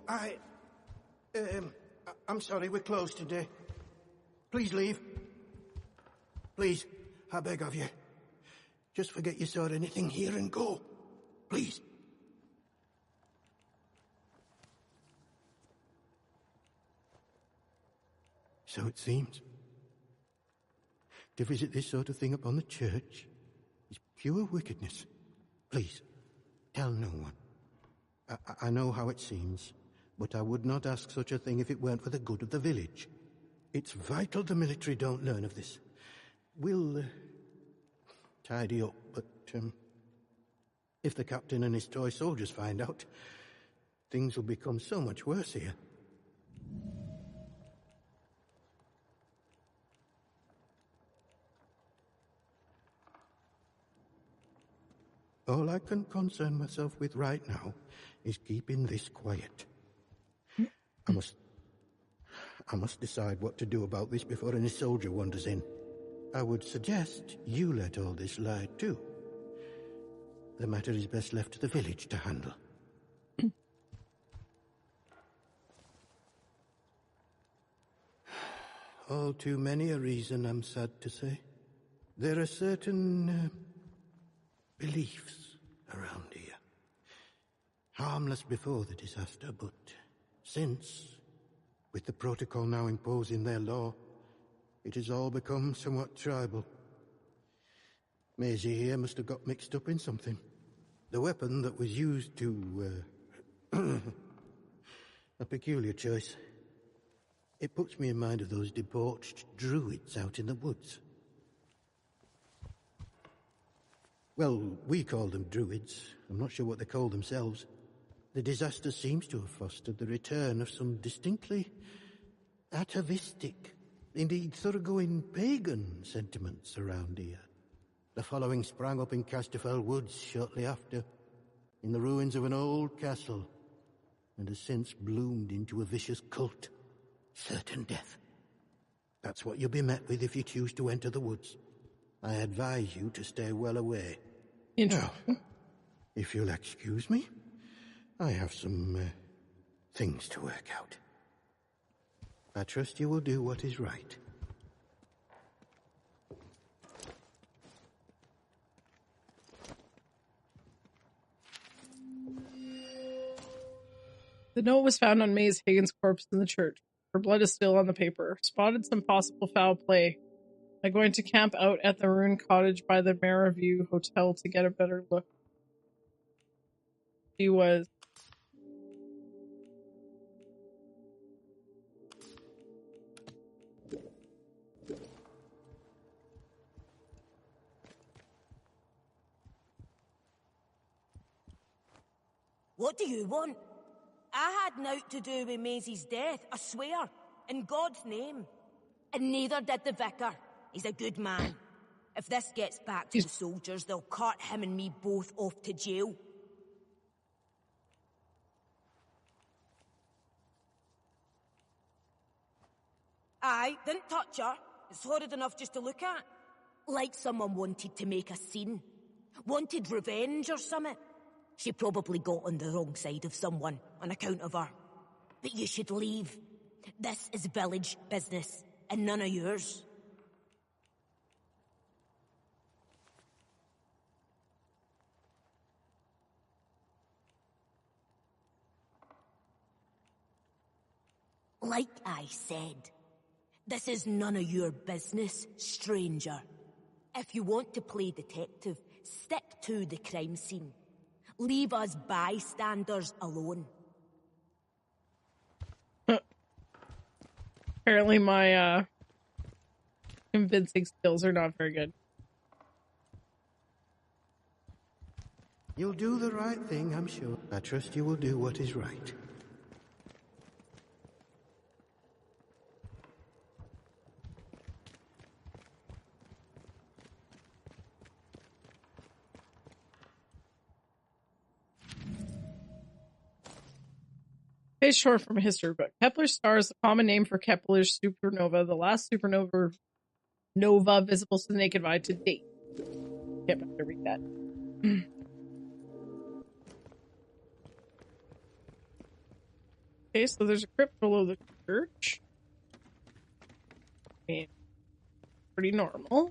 I'm sorry, we're closed today. Please leave. Please, I beg of you. Just forget you saw anything here and go. Please. So it seems. To visit this sort of thing upon the church is pure wickedness. Please, tell no one. I know how it seems, but I would not ask such a thing if it weren't for the good of the village. It's vital the military don't learn of this. We'll tidy up, but if the captain and his toy soldiers find out, things will become so much worse here. All I can concern myself with right now is keeping this quiet. I must decide what to do about this before any soldier wanders in. I would suggest you let all this lie too. The matter is best left to the village to handle. All too many a reason, I'm sad to say. There are certain beliefs around here. Harmless before the disaster, but since, with the protocol now imposing their law, it has all become somewhat tribal. Maisie here must have got mixed up in something. The weapon that was used to... a peculiar choice. It puts me in mind of those debauched druids out in the woods. Well, we call them druids. I'm not sure what they call themselves. The disaster seems to have fostered the return of some distinctly atavistic, indeed thoroughgoing pagan sentiments around here. The following sprang up in Casterfell Woods shortly after, in the ruins of an old castle, and has since bloomed into a vicious cult. Certain death. That's what you'll be met with if you choose to enter the woods. I advise you to stay well away. Now, if you'll excuse me, I have some things to work out. I trust you will do what is right. The note was found on Maze Hagen's corpse in the church. Her blood is still on the paper. Spotted some possible foul play. I'm going to camp out at the ruined cottage by the Maraview Hotel to get a better look. She was... What do you want? I had naught to do with Maisie's death, I swear, in God's name. And neither did the vicar. He's a good man. If this gets back to the soldiers, they'll cart him and me both off to jail. Aye, didn't touch her. It's horrid enough just to look at. Like someone wanted to make a scene. Wanted revenge or something. She probably got on the wrong side of someone on account of her. But you should leave. This is village business, and none of yours. Like I said, this is none of your business, stranger. If you want to play detective, stick to the crime scene. Leave us bystanders alone. Apparently my convincing skills are not very good. You'll do the right thing, I'm sure. I trust you will do what is right. Page short from a history book. Kepler star is the common name for Kepler's supernova, the last supernova visible to the naked eye to date. Can't have to read that. Okay, so there's a crypt below the church. Okay, pretty normal.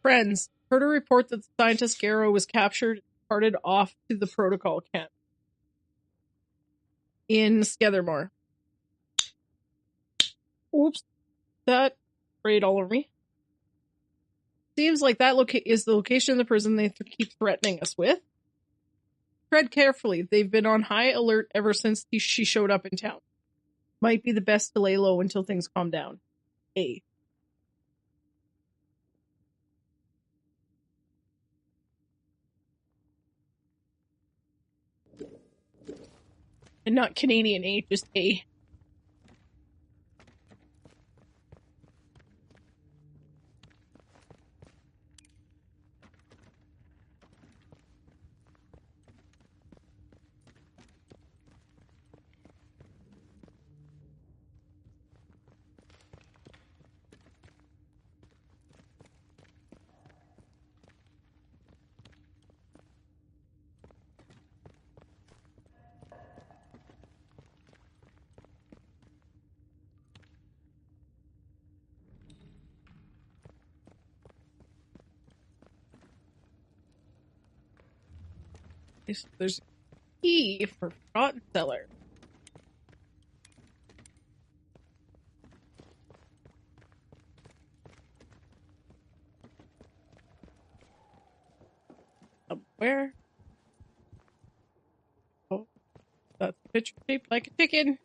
Friends, heard a report that the scientist Garrow was captured and carted off to the protocol camp in Skethermore. Oops, that sprayed all over me. Seems like that is the location of the prison they keep threatening us with. Tread carefully. They've been on high alert ever since she showed up in town. Might be the best to lay low until things calm down. A. And not Canadian A, just A. There's a key for Forgotten Cellar. Somewhere. Oh, that's a picture shaped like a chicken.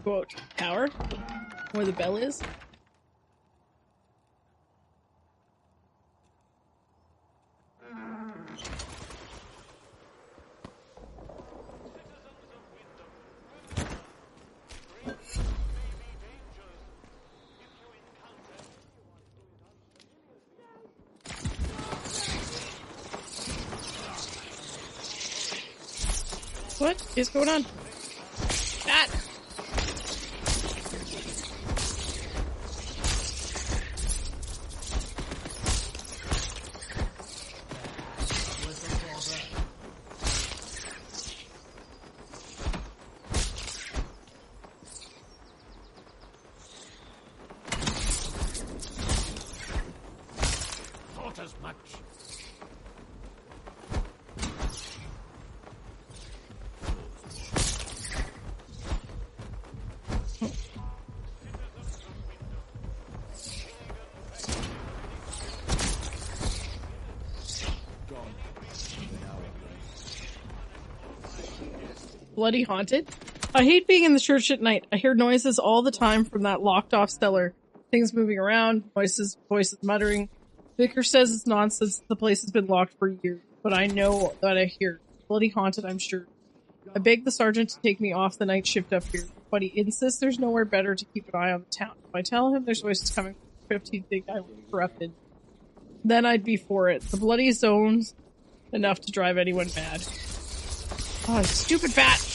Go out to the tower, where the bell is. What is going on? Bat! Thought as much. Bloody haunted? I hate being in the church at night. I hear noises all the time from that locked off cellar. Things moving around, voices muttering. Vicar says it's nonsense. The place has been locked for years, but I know that I hear. Bloody haunted, I'm sure. I beg the sergeant to take me off the night shift up here, but he insists there's nowhere better to keep an eye on the town. If I tell him there's voices coming from the crypt, he'd think I was corrupted. Then I'd be for it. The bloody zone's enough to drive anyone mad. Oh, stupid bat!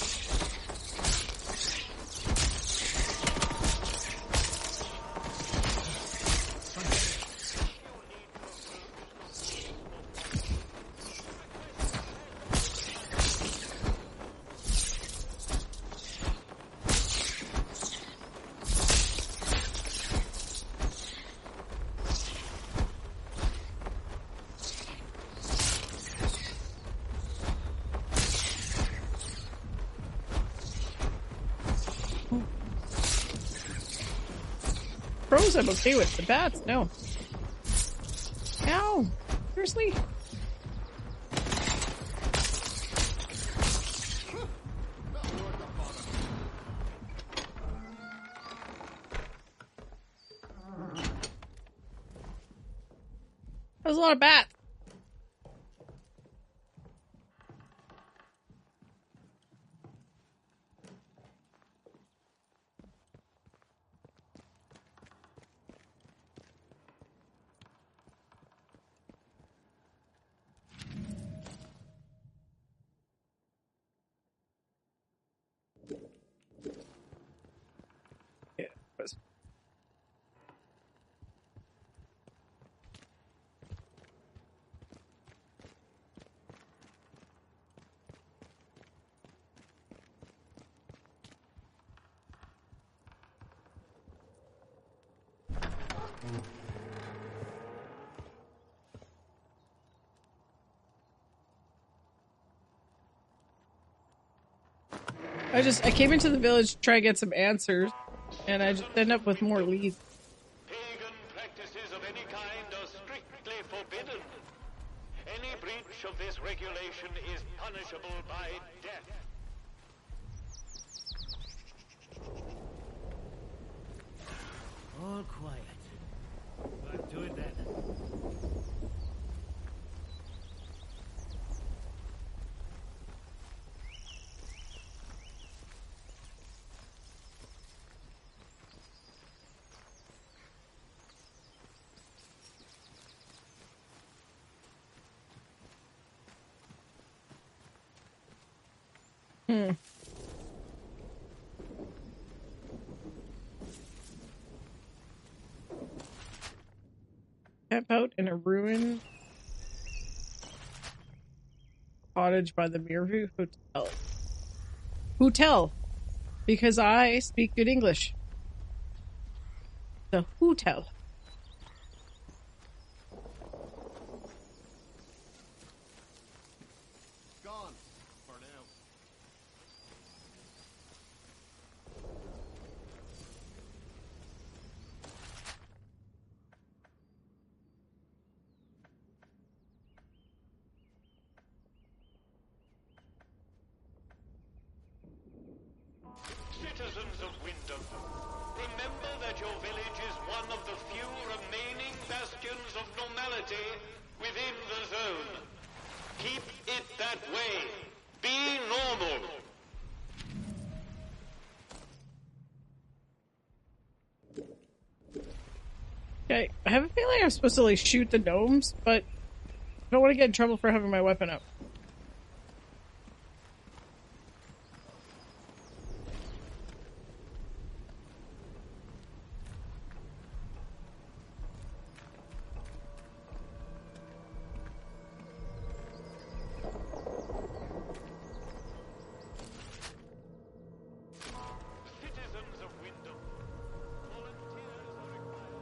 Crows I'm okay with, the bats, no. Ow! Seriously? That was a lot of bats. I came into the village to try and get some answers, and I just end up with more leads. Pagan practices of any kind are strictly forbidden. Any breach of this regulation is punishable by death. All quiet. Back to it then. Camp out in a ruined cottage by the Mirrorview Hotel. Hotel! Because I speak good English. The hotel. Gone. For now. Citizens of Wyndham, remember that your village is one of the few remaining bastions of normality within the zone. Keep it that way. Be normal. Okay, I have a feeling I'm supposed to like shoot the gnomes, but I don't want to get in trouble for having my weapon up. Citizens of Wyndham, volunteers are required.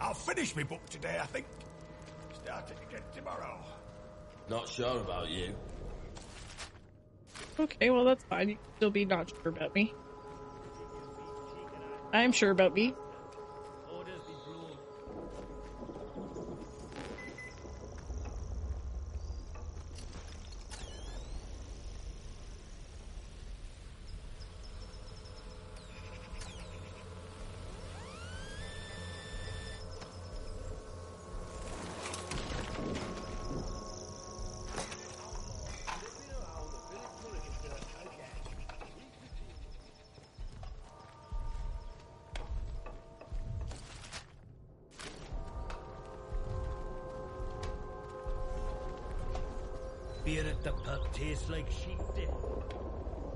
I'll finish my book today, I think. Start it again tomorrow. Not sure about you. Okay, well that's fine. You can still be not sure about me. I'm sure about me. Orders be blown. Beer at the pub tastes like sheep dip.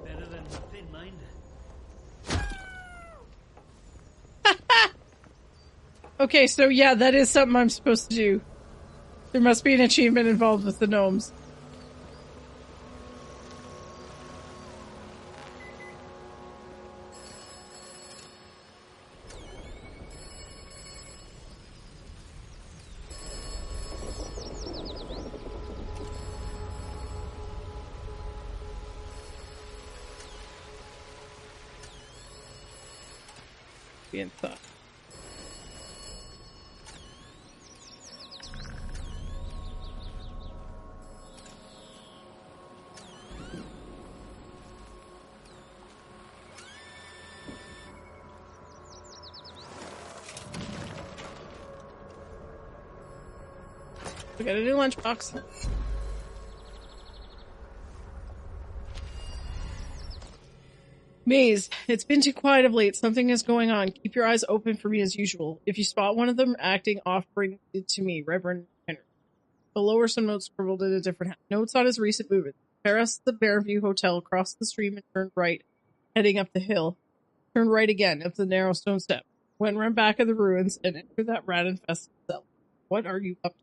Better than nothing, mind. Okay, so yeah, that is something I'm supposed to do. There must be an achievement involved with the gnomes. Being thought. We got a new lunchbox. Maze, it's been too quiet of late. Something is going on. Keep your eyes open for me as usual. If you spot one of them acting off, bring it to me, Reverend Henry. Below are some notes scribbled in a different hand. Notes on his recent movements. Paris, the Bearview Hotel, crossed the stream and turned right, heading up the hill. Turned right again, up the narrow stone step. Went round back of the ruins and entered that rat-infested cell. What are you up to?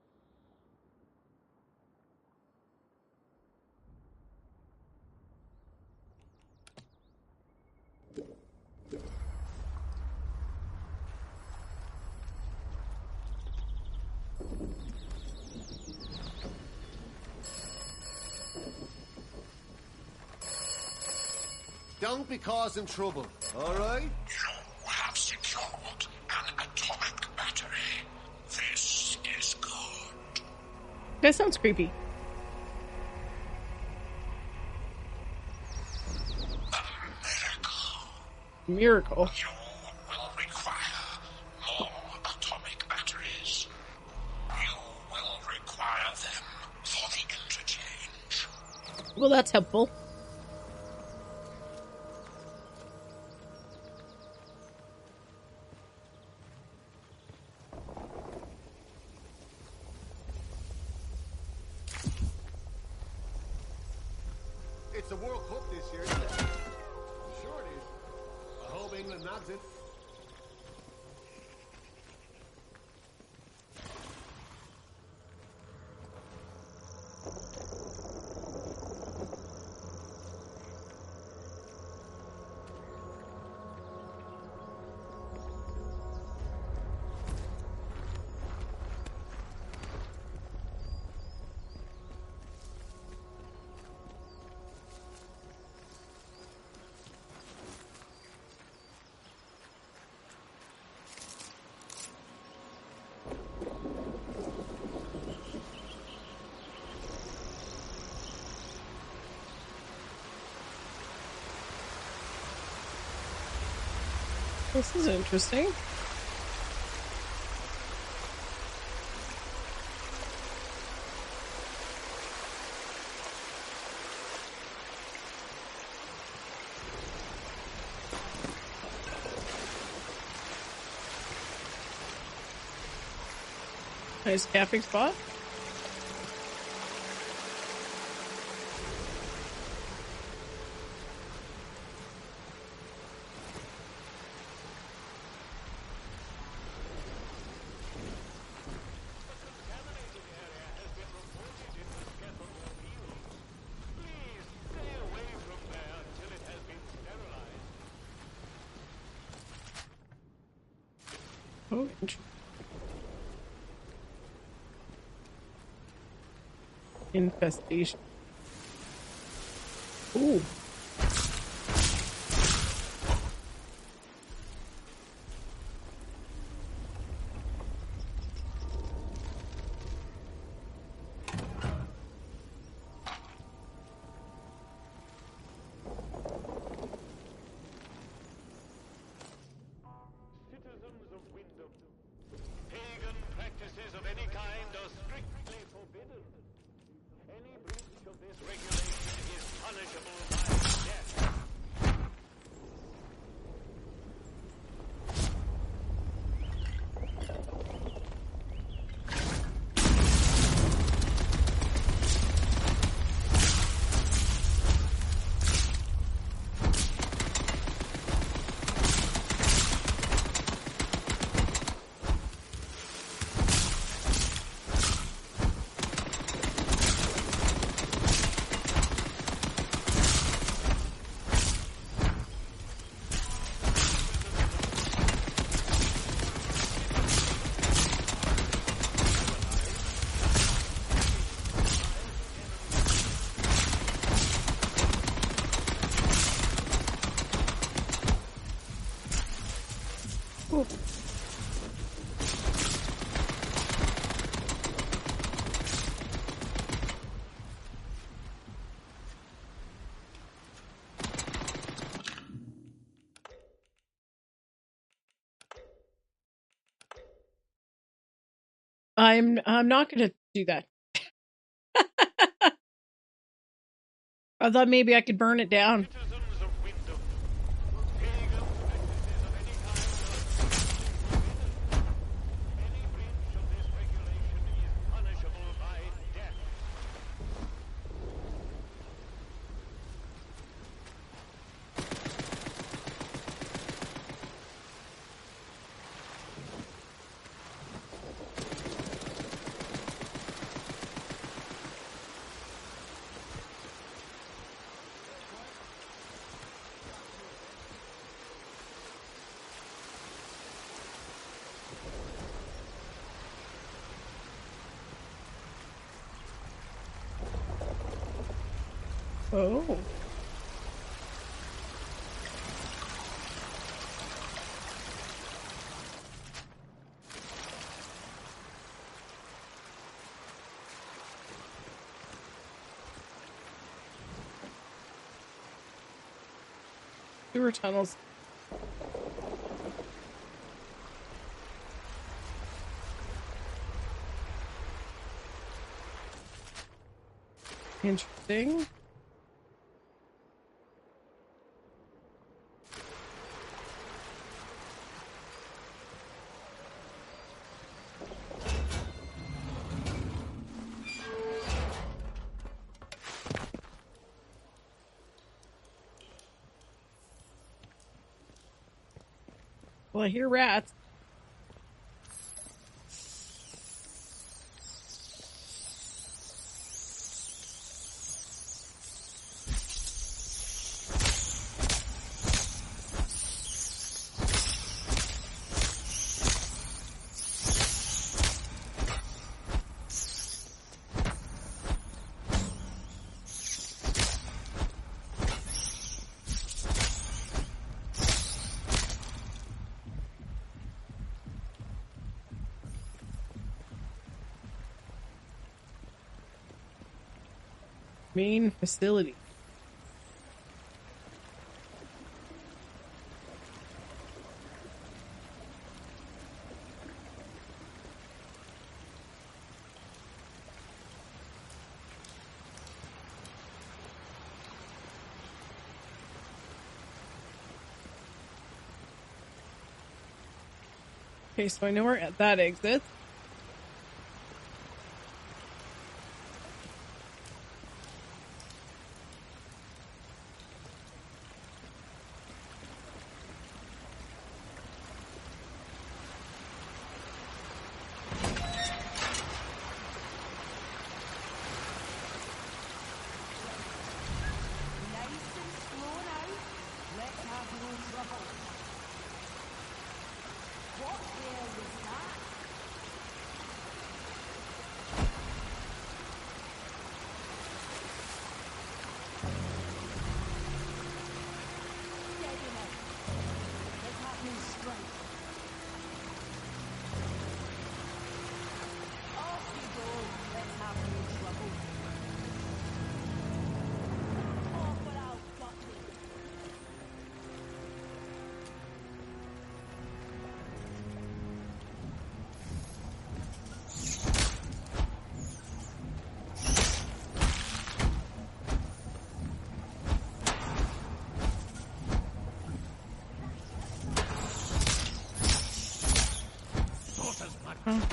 Don't be causing trouble, all right? You have secured an atomic battery. This is good. That sounds creepy. Miracle. You will require more atomic batteries. You will require them for the interchange. Well, that's helpful. It's the World Cup this year, isn't it? Sure it is. I hope England nags it. This is interesting. Nice camping spot. Oh, infestation. Ooh. Pagan practices of any kind are strictly forbidden. Any breach of this regulation is punishable by death. I'm not gonna do that. I thought maybe I could burn it down. Oh. Sewer tunnels. Interesting. Well, I hear rats. Main facility. Okay, so I know where that exits.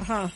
Uh-huh.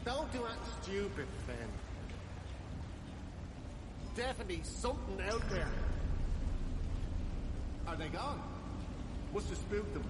Don't do that stupid thing. Definitely something out there. Are they gone? Must have spooked them.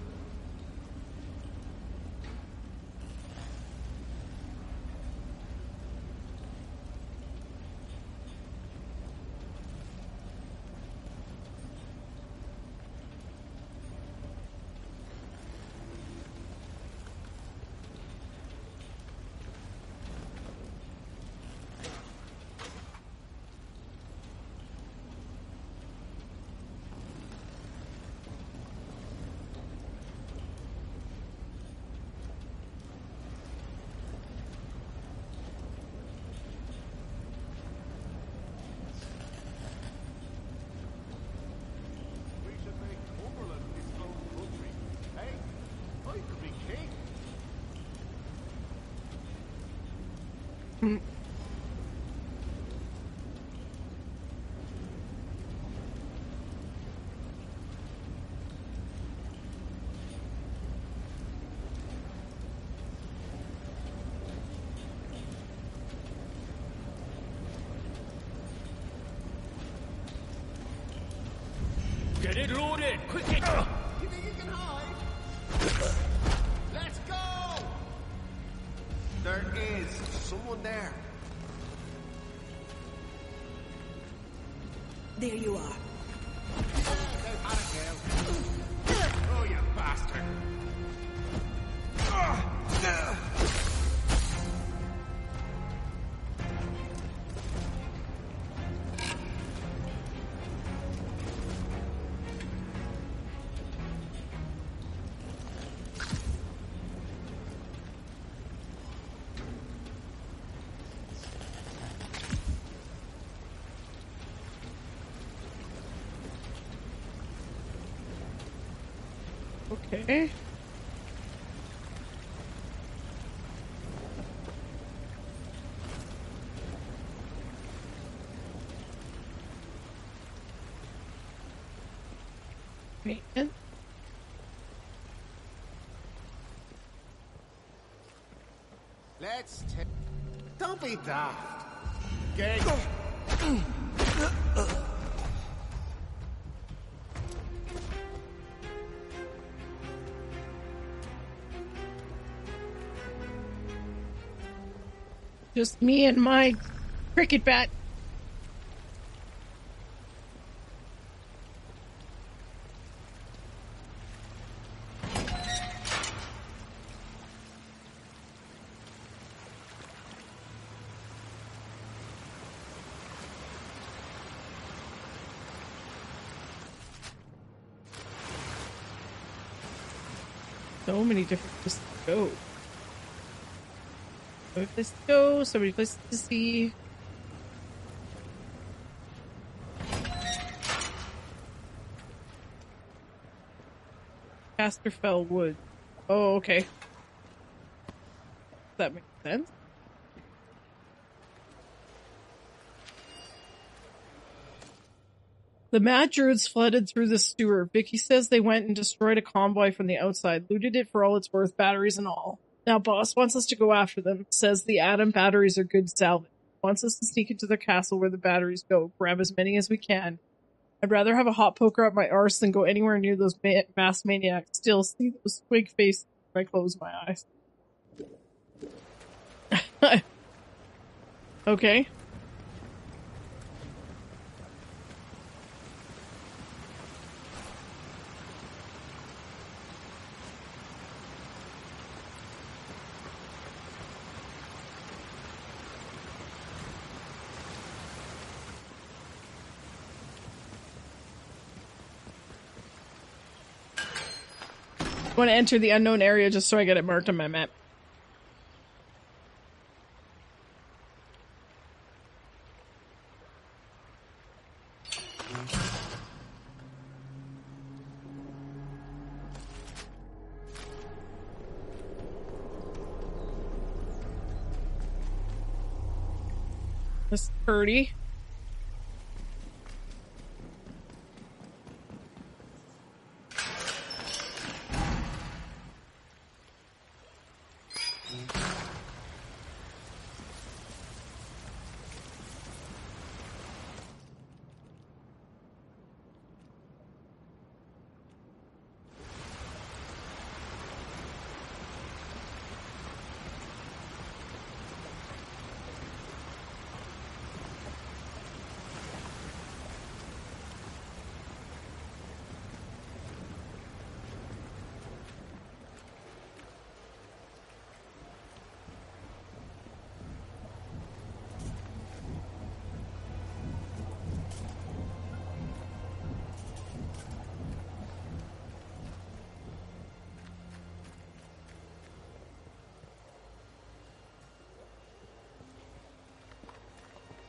Get it loaded! Quick! You think you can hide? Let's go! There is someone there. There you are. Oh, you bastard! Okay. Wait, Let's take... Don't be daft. Gay. just me and my cricket bat. So many different places to go. So many places to go, so many places to see. Casterfell Wood. Oh, okay. That makes sense. The mad druids flooded through the sewer. Vicky says they went and destroyed a convoy from the outside, looted it for all it's worth, batteries and all. Now boss wants us to go after them, says the atom batteries are good salvage. Wants us to sneak into the castle where the batteries go, grab as many as we can. I'd rather have a hot poker up my arse than go anywhere near those mass maniacs. Still see those squig faces if I close my eyes. Okay. I want to enter the unknown area just so I get it marked on my map. Miss Purdy.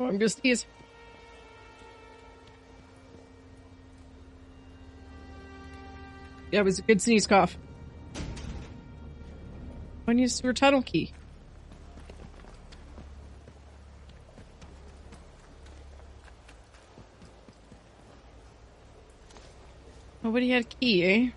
Oh, I'm just sneeze. Yeah, it was a good sneeze cough. I need a sewer tunnel key. Nobody had a key, eh?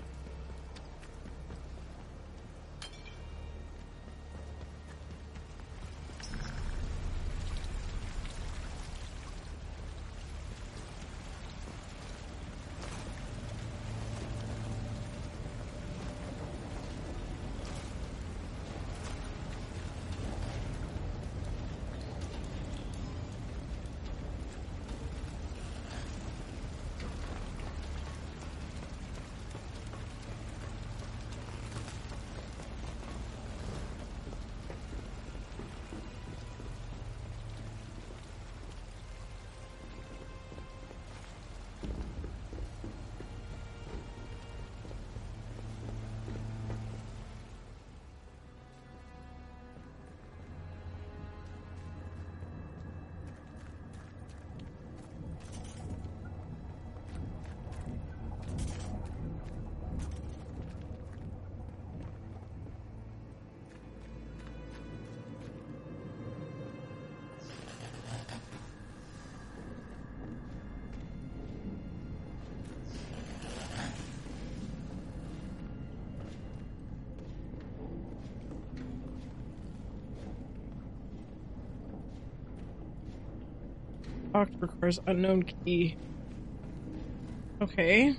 Box requires unknown key. Okay.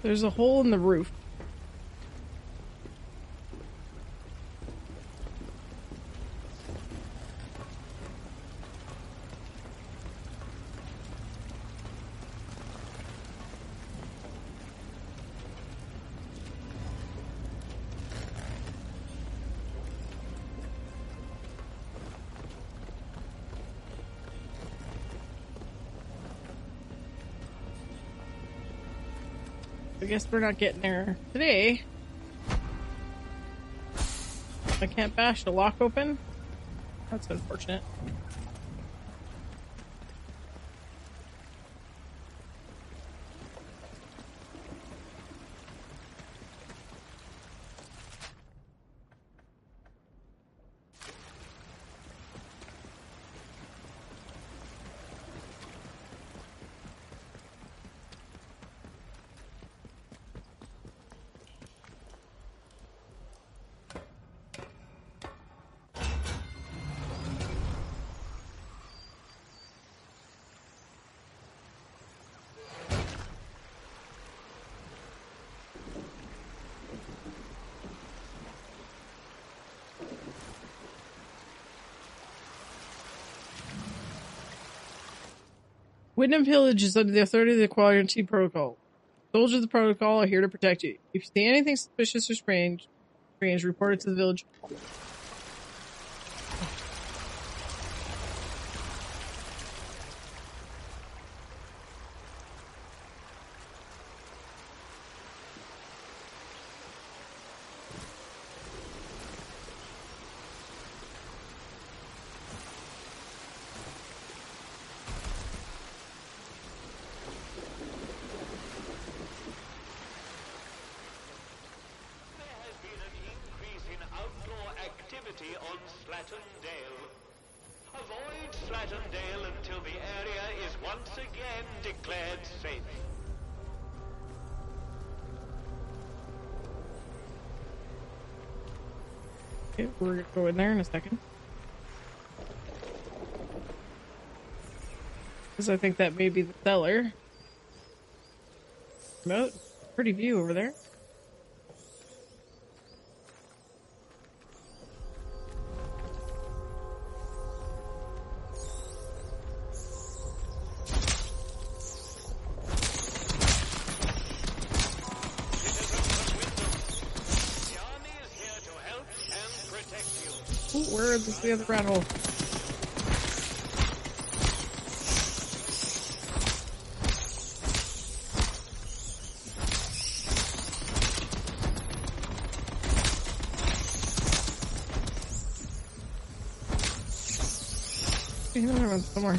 There's a hole in the roof. I guess we're not getting there today. I can't bash the lock open. That's unfortunate. Wyndham Village is under the authority of the Quarantine Protocol. Soldiers of the Protocol are here to protect you. If you see anything suspicious or strange, report it to the village. On Slattondale. Avoid Slattondale until the area is once again declared safe. Okay, we're gonna go in there in a second. Because I think that may be the cellar. No, pretty view over there. Where is the other rat hole? There's another one somewhere.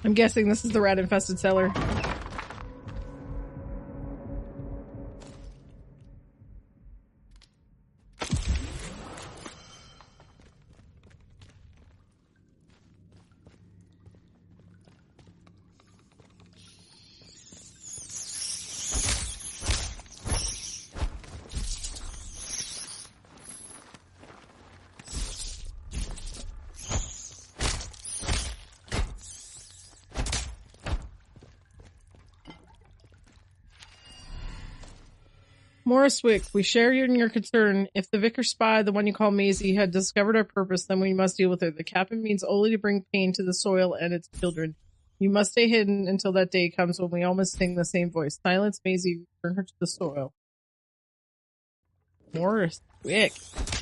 I'm guessing this is the rat-infested cellar. Morriswick, we share your concern. If the vicar spy, the one you call Maisie, had discovered our purpose, then we must deal with her. The captain means only to bring pain to the soil and its children. You must stay hidden until that day comes when we all must sing the same voice. Silence Maisie, return her to the soil. Morriswick.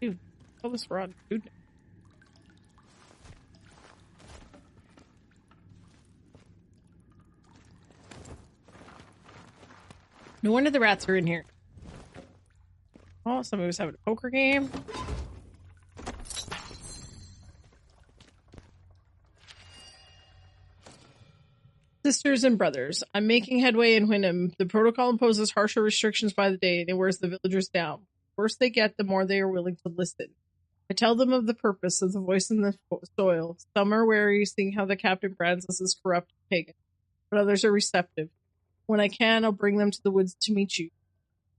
Dude, all this raw food. No wonder the rats are in here. Oh, somebody was having a poker game. Sisters and brothers, I'm making headway in Wyndham. The protocol imposes harsher restrictions by the day and it wears the villagers down. The worse they get, the more they are willing to listen. I tell them of the purpose of the voice in the soil. Some are wary, seeing how the captain brands us as corrupt and pagan, but others are receptive. When I can, I'll bring them to the woods to meet you.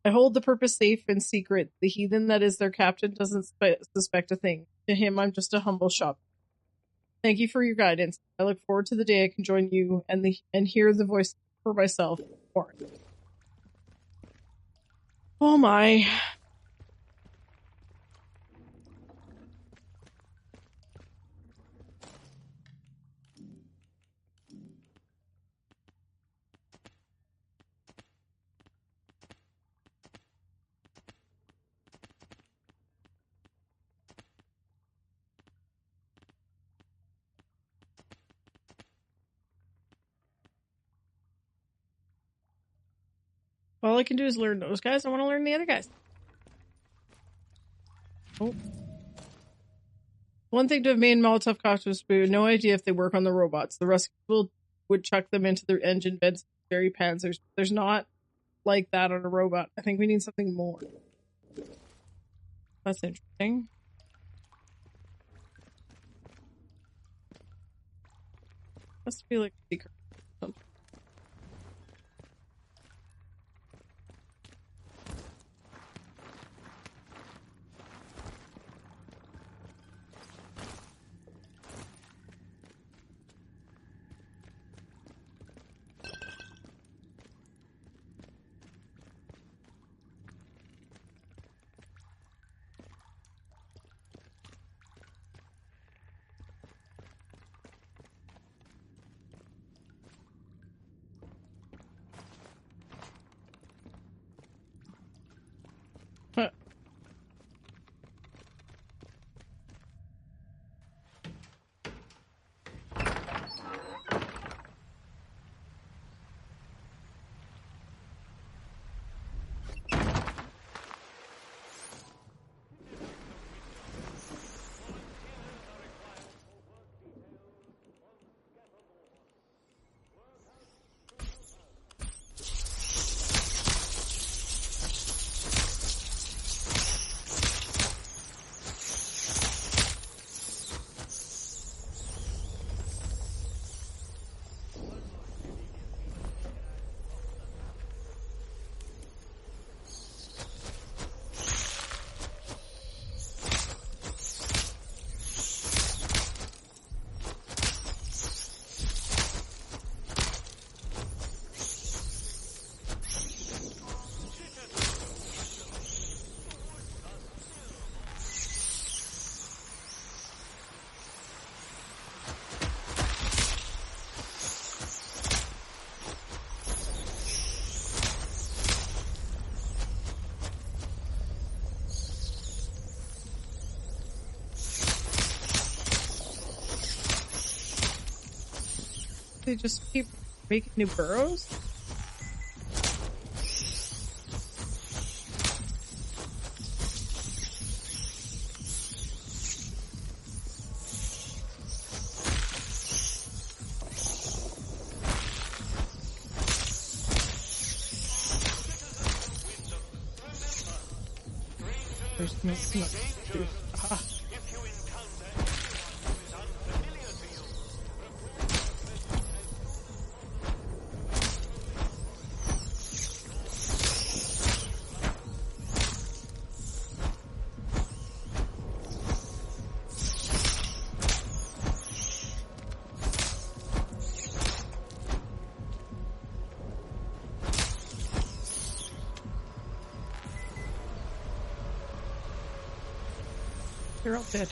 I hold the purpose safe and secret. The heathen that is their captain doesn't suspect a thing. To him, I'm just a humble shop. Thank you for your guidance. I look forward to the day I can join you and hear the voice for myself. Oh my. All I can do is learn those guys. I want to learn the other guys. Oh. One thing to have made Molotov cocktails, but we have no idea if they work on the robots. The Ruskies would chuck them into their engine beds, jerry pans. There's not like that on a robot. I think we need something more. That's interesting. Must be like a secret. they just keep making new burrows? There's no They're all dead.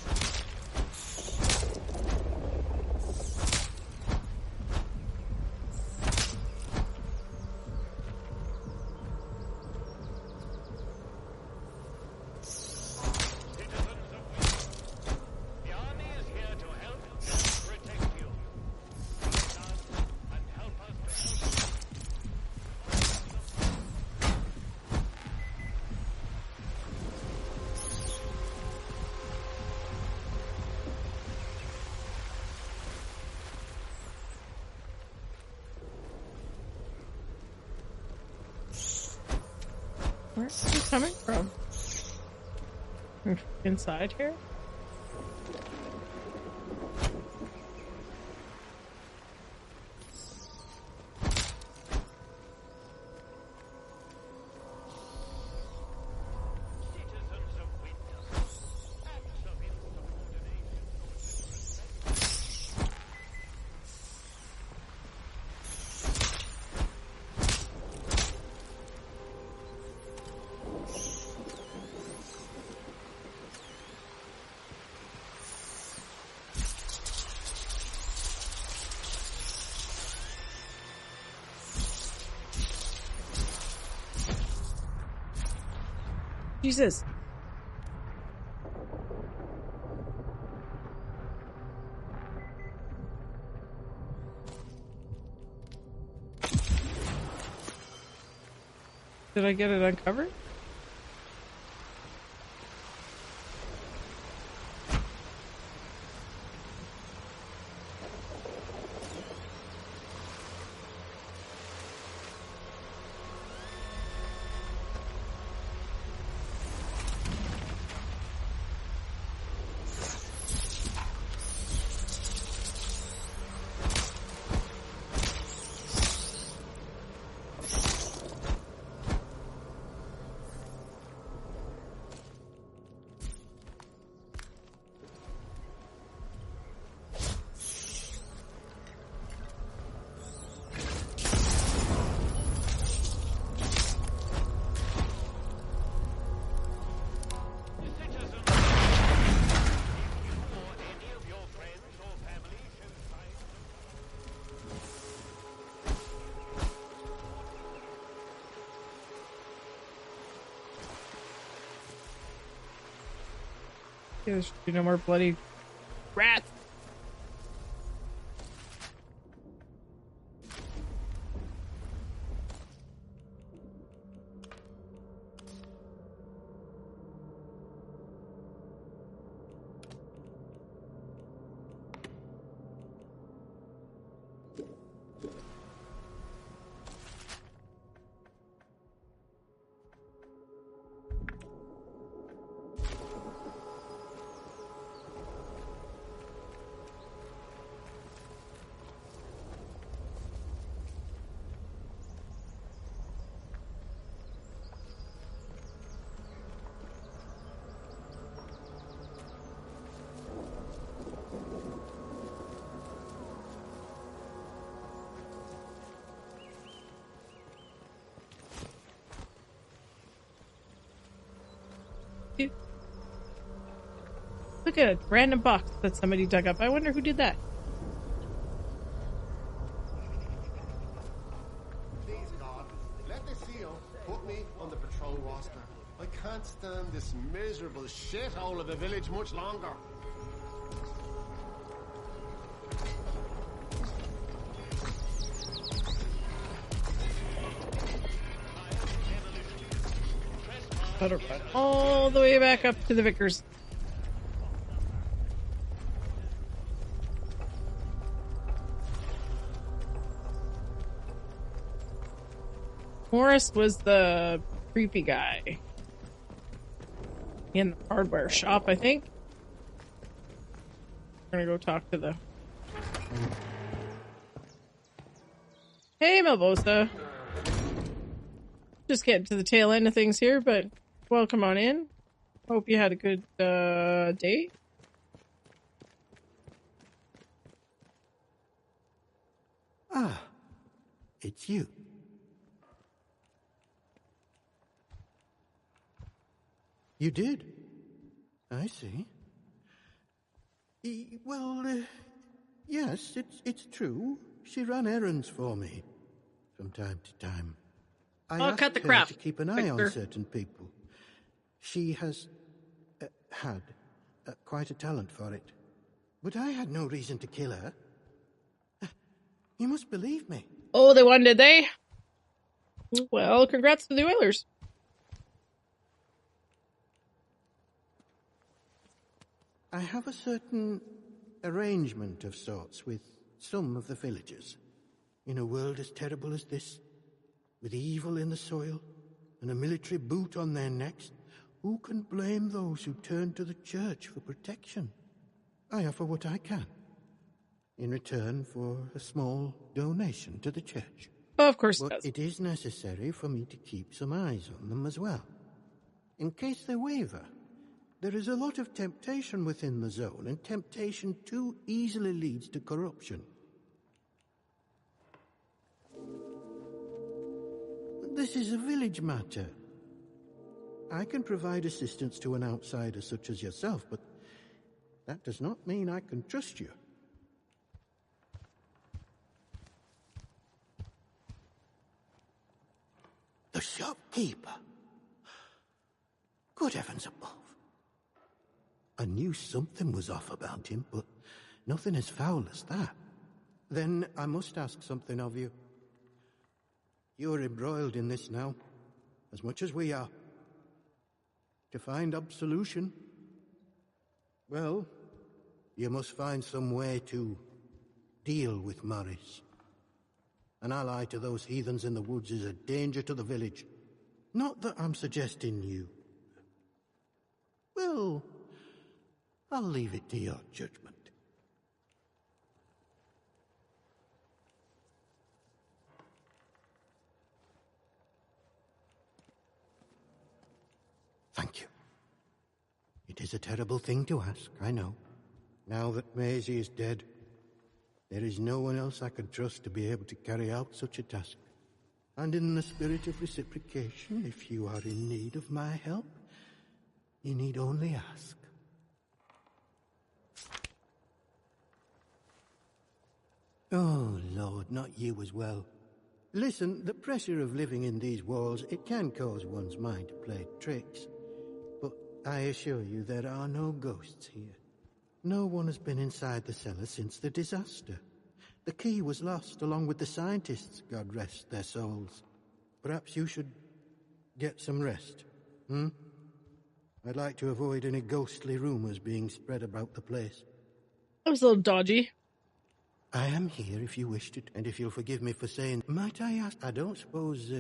Where's he coming from? Inside here? Jesus. Did I get it uncovered? There should be no more bloody rats. Look at a random box that somebody dug up. I wonder who did that. Please, God, let the CO put me on the patrol roster. I can't stand this miserable shithole of a village much longer. Gotta run all the way back up to the Vickers. Morris was the creepy guy in the hardware shop, I think. I'm gonna go talk to the... Hey, Melbosa. Just getting to the tail end of things here, but welcome on in. Hope you had a good day. Ah, it's you. You did? I see. Well, yes, it's true. She ran errands for me from time to time. I asked cut the her crap, to keep an eye Victor. on certain people. She has had quite a talent for it. But I had no reason to kill her. You must believe me. Oh, they won, did they? Well, congrats to the Oilers. I have a certain arrangement of sorts with some of the villagers. In a world as terrible as this, with evil in the soil and a military boot on their necks, who can blame those who turn to the church for protection? I offer what I can, in return for a small donation to the church. Of course but it is necessary for me to keep some eyes on them as well. In case they waver, there is a lot of temptation within the zone, and temptation too easily leads to corruption. This is a village matter. I can provide assistance to an outsider such as yourself, but that does not mean I can trust you. The shopkeeper? Good heavens above. I knew something was off about him, but nothing as foul as that. Then I must ask something of you. You're embroiled in this now, as much as we are. To find absolution, well, you must find some way to deal with Morris. An ally to those heathens in the woods is a danger to the village. Not that I'm suggesting you. Well, I'll leave it to your judgment. Thank you. It is a terrible thing to ask, I know. Now that Maisie is dead, there is no one else I can trust to be able to carry out such a task. And in the spirit of reciprocation, if you are in need of my help, you need only ask. Oh, Lord, not you as well. Listen, the pressure of living in these walls, it can cause one's mind to play tricks. But I assure you there are no ghosts here. No one has been inside the cellar since the disaster. The key was lost along with the scientists, God rest their souls. Perhaps you should get some rest, I'd like to avoid any ghostly rumors being spread about the place. That was a little dodgy. I am here if you wished it, and if you'll forgive me for saying, might I ask, I don't suppose,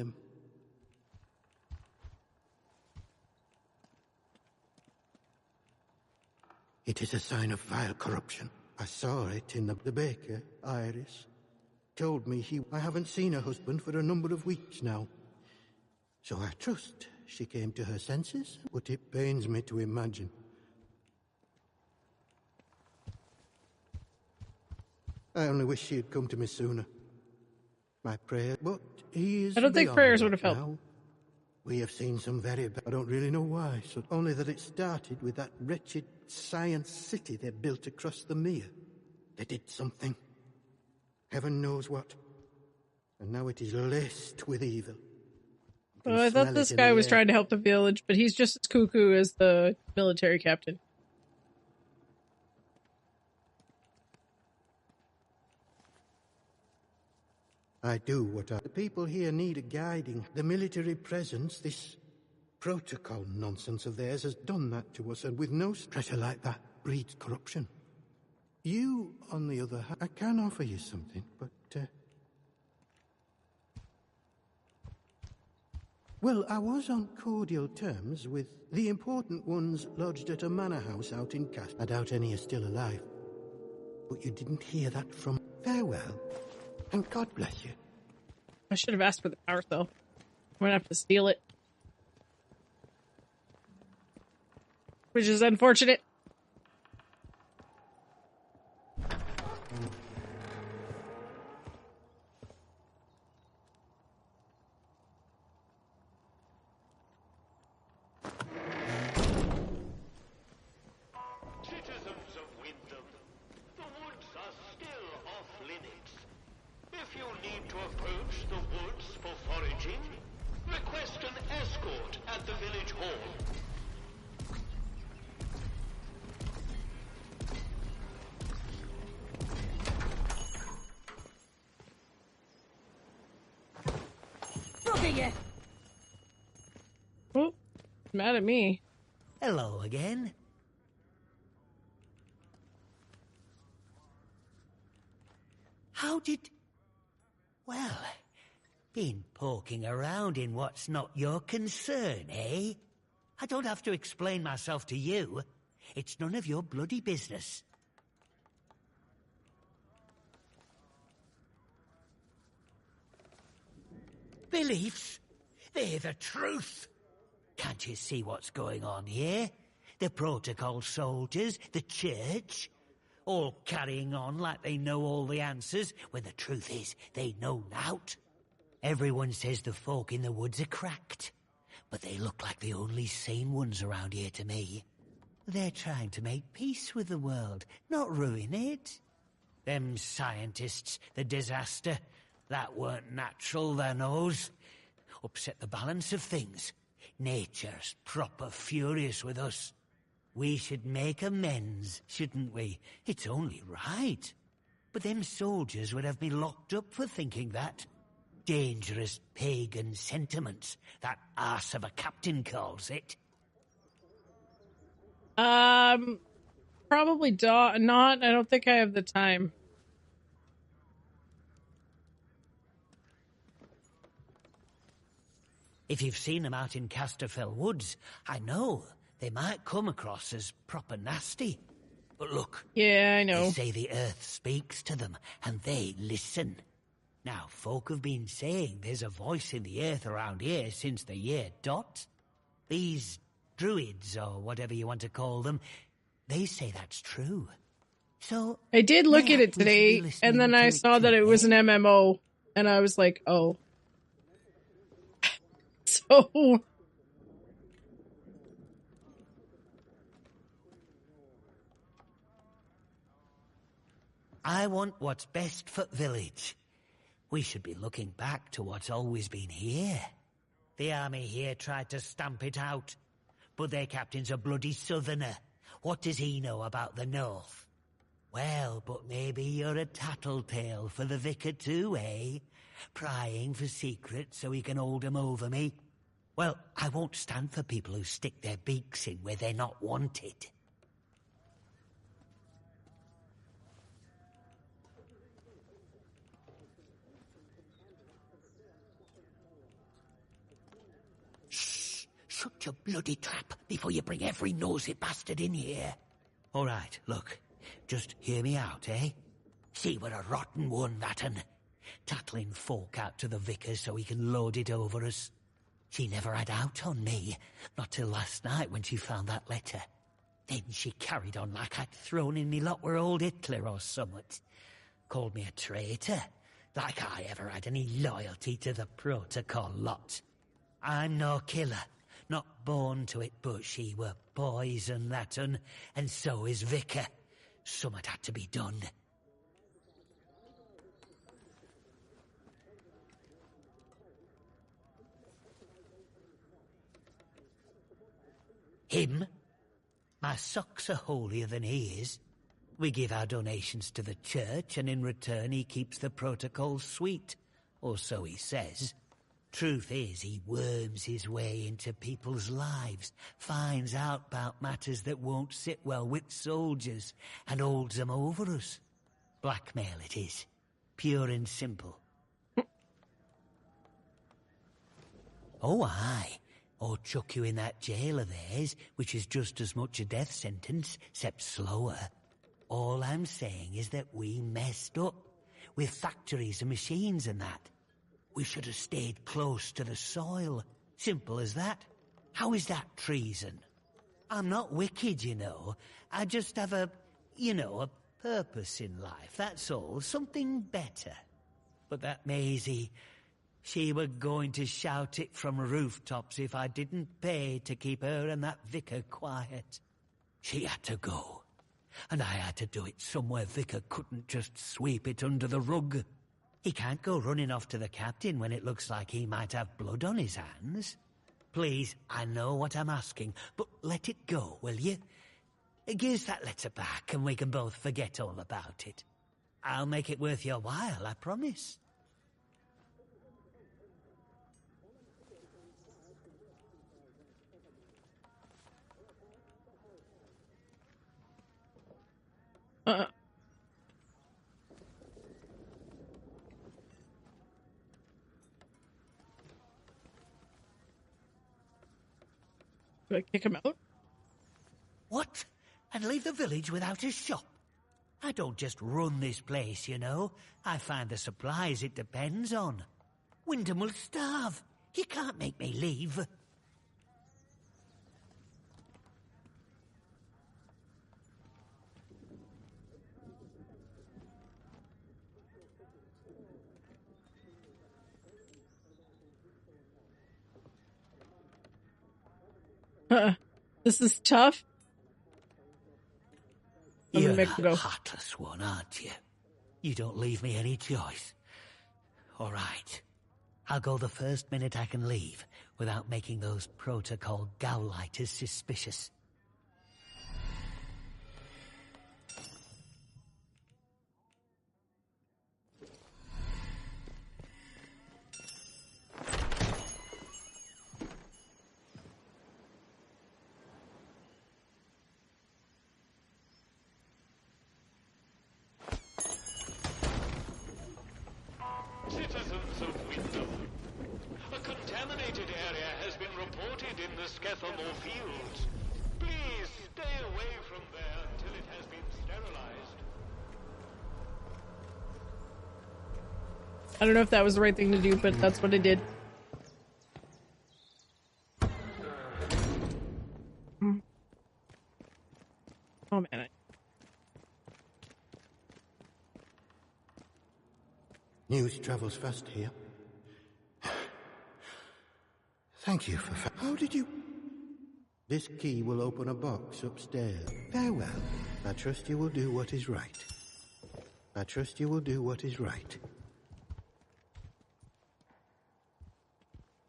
It is a sign of vile corruption. I saw it in the baker, Iris. Told me I haven't seen her husband for a number of weeks now. So I trust she came to her senses, but it pains me to imagine. I only wish she had come to me sooner. My prayer, but he is. I don't think prayers would have helped. Now. We have seen some very bad. I don't really know why, so only that it started with that wretched science city they built across the mere. They did something. Heaven knows what. And now it is laced with evil. Well, I thought this guy was trying to help the village, but he's just as cuckoo as the military captain. I do what the people here need a guiding. The military presence, this protocol nonsense of theirs has done that to us, and with no pressure like that breeds corruption. You, on the other hand, I can offer you something, but, well, I was on cordial terms with the important ones lodged at a manor house out in Cast. I doubt any are still alive. But you didn't hear that from... Farewell, and God bless you. I should have asked for the power cell. I'm gonna have to steal it. Which is unfortunate. Citizens of Wyndham, the woods are still off limits. If you need to approach the woods for foraging, request an escort at the village hall. Oh, mad at me. Hello again. How did... Well, been poking around in what's not your concern, eh? I don't have to explain myself to you. It's none of your bloody business. Beliefs? They're the truth. Can't you see what's going on here? The protocol soldiers, the church, all carrying on like they know all the answers, when the truth is they know nought. Everyone says the folk in the woods are cracked, but they look like the only sane ones around here to me. They're trying to make peace with the world, not ruin it. Them scientists, the disaster, that weren't natural, their knows. Upset the balance of things. Nature's proper furious with us. We should make amends, shouldn't we? It's only right. But them soldiers would have me locked up for thinking that. Dangerous pagan sentiments, that arse of a captain calls it. Probably not. I don't think I have the time. If you've seen them out in Casterfell Woods, I know they might come across as proper nasty. But look, yeah, I know. They say the earth speaks to them, and they listen. Now, folk have been saying there's a voice in the earth around here since the year dot. These druids, or whatever you want to call them, they say that's true. So I did look at it today, and then I saw that it was an MMO, and I was like, oh. So... I want what's best for village. We should be looking back to what's always been here. The army here tried to stamp it out, but their captain's a bloody southerner. What does he know about the north? Well, but maybe you're a tattletale for the vicar too, eh? Prying for secrets so he can hold 'em over me. Well, I won't stand for people who stick their beaks in where they're not wanted. Shut your bloody trap before you bring every nosy bastard in here. All right, look. Just hear me out, eh? See, we're a rotten one, that un. Tattling folk out to the vicar so he can load it over us. She never had out on me. Not till last night when she found that letter. Then she carried on like I'd thrown in me lot were old Hitler or summat. Called me a traitor. Like I ever had any loyalty to the protocol lot. I'm no killer. Not born to it, but she were poison, that un, and so is Vicar. Summat had to be done. Him? My socks are holier than he is. We give our donations to the church, and in return he keeps the protocol sweet. Or so he says. Truth is, he worms his way into people's lives, finds out about matters that won't sit well with soldiers, and holds them over us. Blackmail it is. Pure and simple. Oh, aye. Or chuck you in that jail of theirs, which is just as much a death sentence, except slower. All I'm saying is that we messed up, with factories and machines and that. We should have stayed close to the soil. Simple as that. How is that treason? I'm not wicked, you know. I just have a purpose in life, that's all. Something better. But that Maisie, she were going to shout it from rooftops if I didn't pay to keep her and that vicar quiet. She had to go. And I had to do it somewhere Vicar couldn't just sweep it under the rug. He can't go running off to the captain when it looks like he might have blood on his hands. Please, I know what I'm asking, but let it go, will you? Give us that letter back and we can both forget all about it. I'll make it worth your while, I promise. Do I kick him out? What? And leave the village without a shop? I don't just run this place, you know. I find the supplies it depends on. Wyndham will starve. You can't make me leave. This is tough. You're a heartless one, aren't you? You don't leave me any choice. All right. I'll go the first minute I can leave, without making those protocol Gaulighters suspicious. Citizens of Wyndham, a contaminated area has been reported in the Skethamore fields. Please stay away from there until it has been sterilized. I don't know if that was the right thing to do, but that's what I did. Oh man. News travels fast here. Thank you for... How did you... This key will open a box upstairs. Very well. I trust you will do what is right. I trust you will do what is right.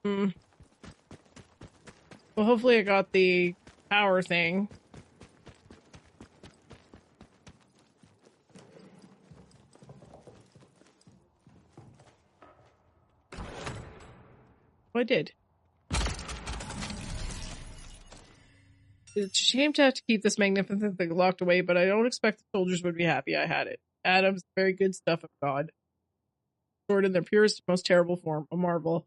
Well, hopefully I got the power thing. I did. It's a shame to have to keep this magnificent thing locked away, but I don't expect the soldiers would be happy I had it. Adam's very good stuff of God. Stored in their purest, most terrible form, a marvel.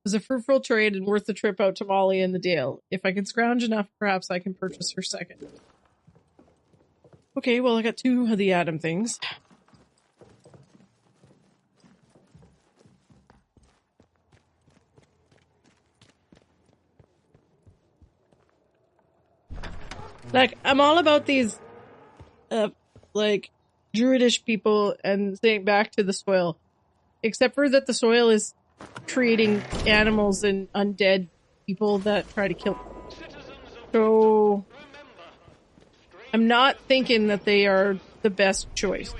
It was a fruitful trade and worth the trip out to Molly and the Dale. If I can scrounge enough, perhaps I can purchase her second. Okay, well I got 2 of the Adam things. Like, I'm all about these, druidish people and saying back to the soil. Except for that the soil is creating animals and undead people that try to kill them. So, I'm not thinking that they are the best choice.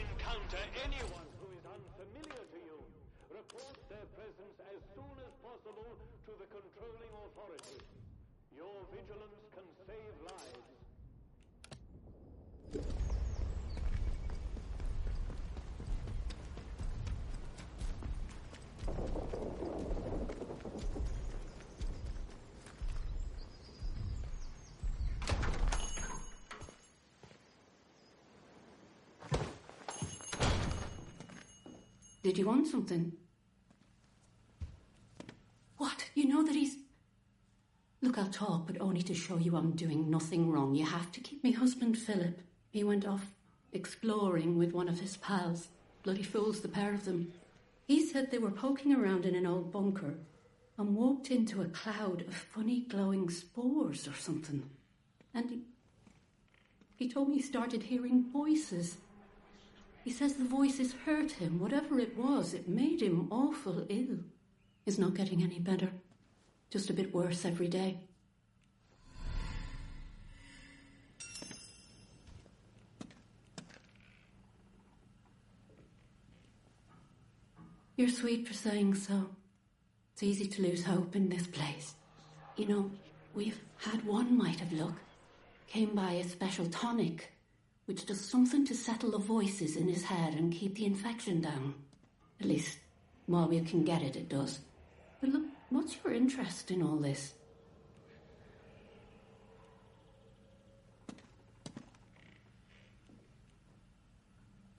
Did you want something? What? You know that he's... Look, I'll talk, but only to show you I'm doing nothing wrong. You have to keep me husband, Philip. He went off exploring with one of his pals. Bloody fools, the pair of them. He said they were poking around in an old bunker and walked into a cloud of funny glowing spores or something. And he told me he started hearing voices. He says the voices hurt him. Whatever it was, it made him awful ill. He's not getting any better. Just a bit worse every day. You're sweet for saying so. It's easy to lose hope in this place. You know, we've had one mite of luck. Came by a special tonic, which does something to settle the voices in his head and keep the infection down. At least, while you can get it, it does. But look, what's your interest in all this?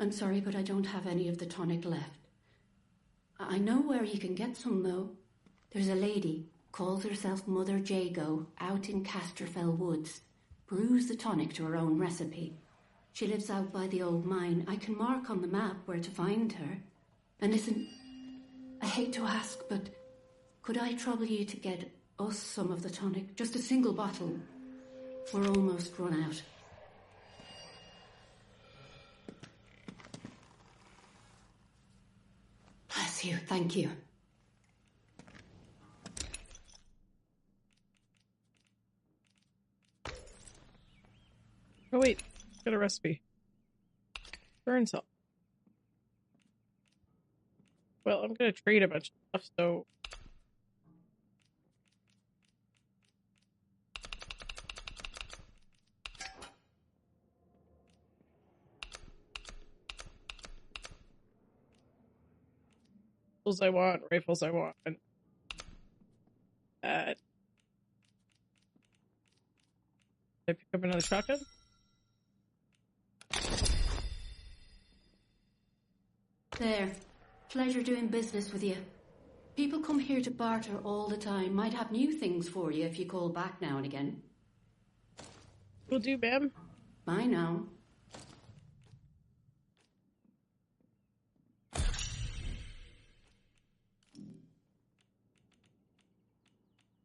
I'm sorry, but I don't have any of the tonic left. I know where you can get some, though. There's a lady, calls herself Mother Jago, out in Casterfell Woods. Brews the tonic to her own recipe. She lives out by the old mine. I can mark on the map where to find her. And listen, I hate to ask, but could I trouble you to get us some of the tonic? Just a single bottle. We're almost run out. Bless you, thank you. Oh wait, got a recipe. Burn salt. Well, I'm gonna trade a bunch of stuff, so... I want, rifles I want. Did I pick up another shotgun? There. Pleasure doing business with you. People come here to barter all the time. Might have new things for you if you call back now and again. Will do, ma'am. Bye now.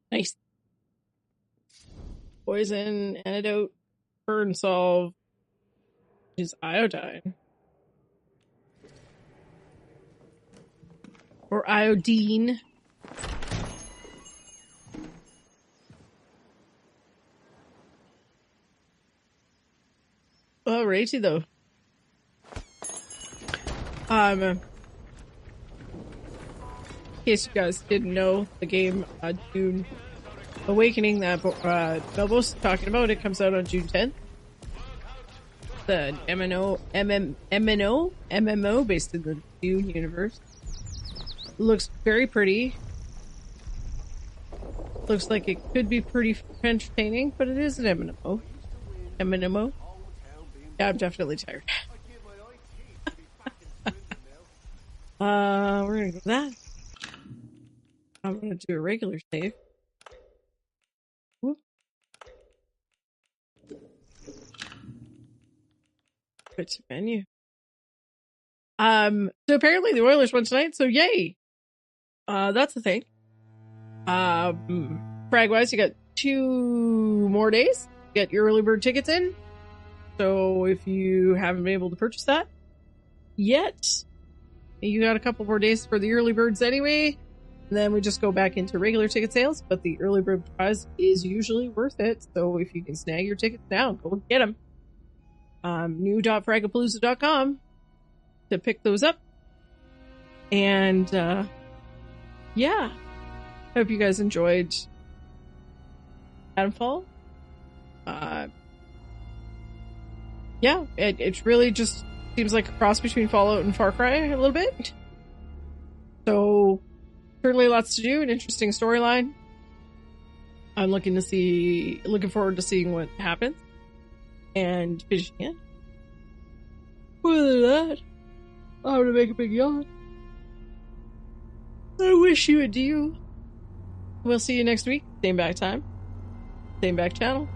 Nice. Poison, antidote, burn solve, which is iodine. Or iodine. Alrighty though. In case you guys didn't know, the game Dune Awakening that Nobo's talking about, it comes out on June 10th. The MMO based in the Dune universe. Looks very pretty. Looks like it could be pretty entertaining, but it is an MMO. MMO? Yeah, I'm definitely tired. We're gonna go with that. I'm gonna do a regular save. Whoop. Go to menu. So apparently the Oilers won tonight, so yay! That's the thing. Frag-wise, you got 2 more days. Get your early bird tickets in. So if you haven't been able to purchase that yet, you got a couple more days for the early birds anyway. And then we just go back into regular ticket sales, but the early bird prize is usually worth it. So if you can snag your tickets now, go get them. New.fragapalooza.com to pick those up. And, yeah. Hope you guys enjoyed Adamfall. Yeah, it really just seems like a cross between Fallout and Far Cry a little bit. So, certainly lots to do, an interesting storyline. I'm looking forward to seeing what happens and finishing it. Other than that, I'm gonna make a big yawn. I wish you adieu. We'll see you next week. Same back time. Same back channel.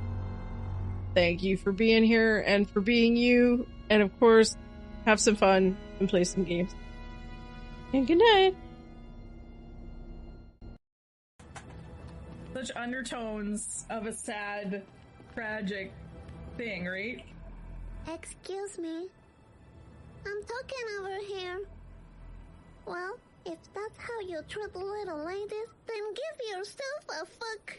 Thank you for being here and for being you. And of course, have some fun and play some games. And good night. Such undertones of a sad, tragic thing, right? Excuse me. I'm talking over here. Well, if that's how you treat little ladies, then give yourself a fuck.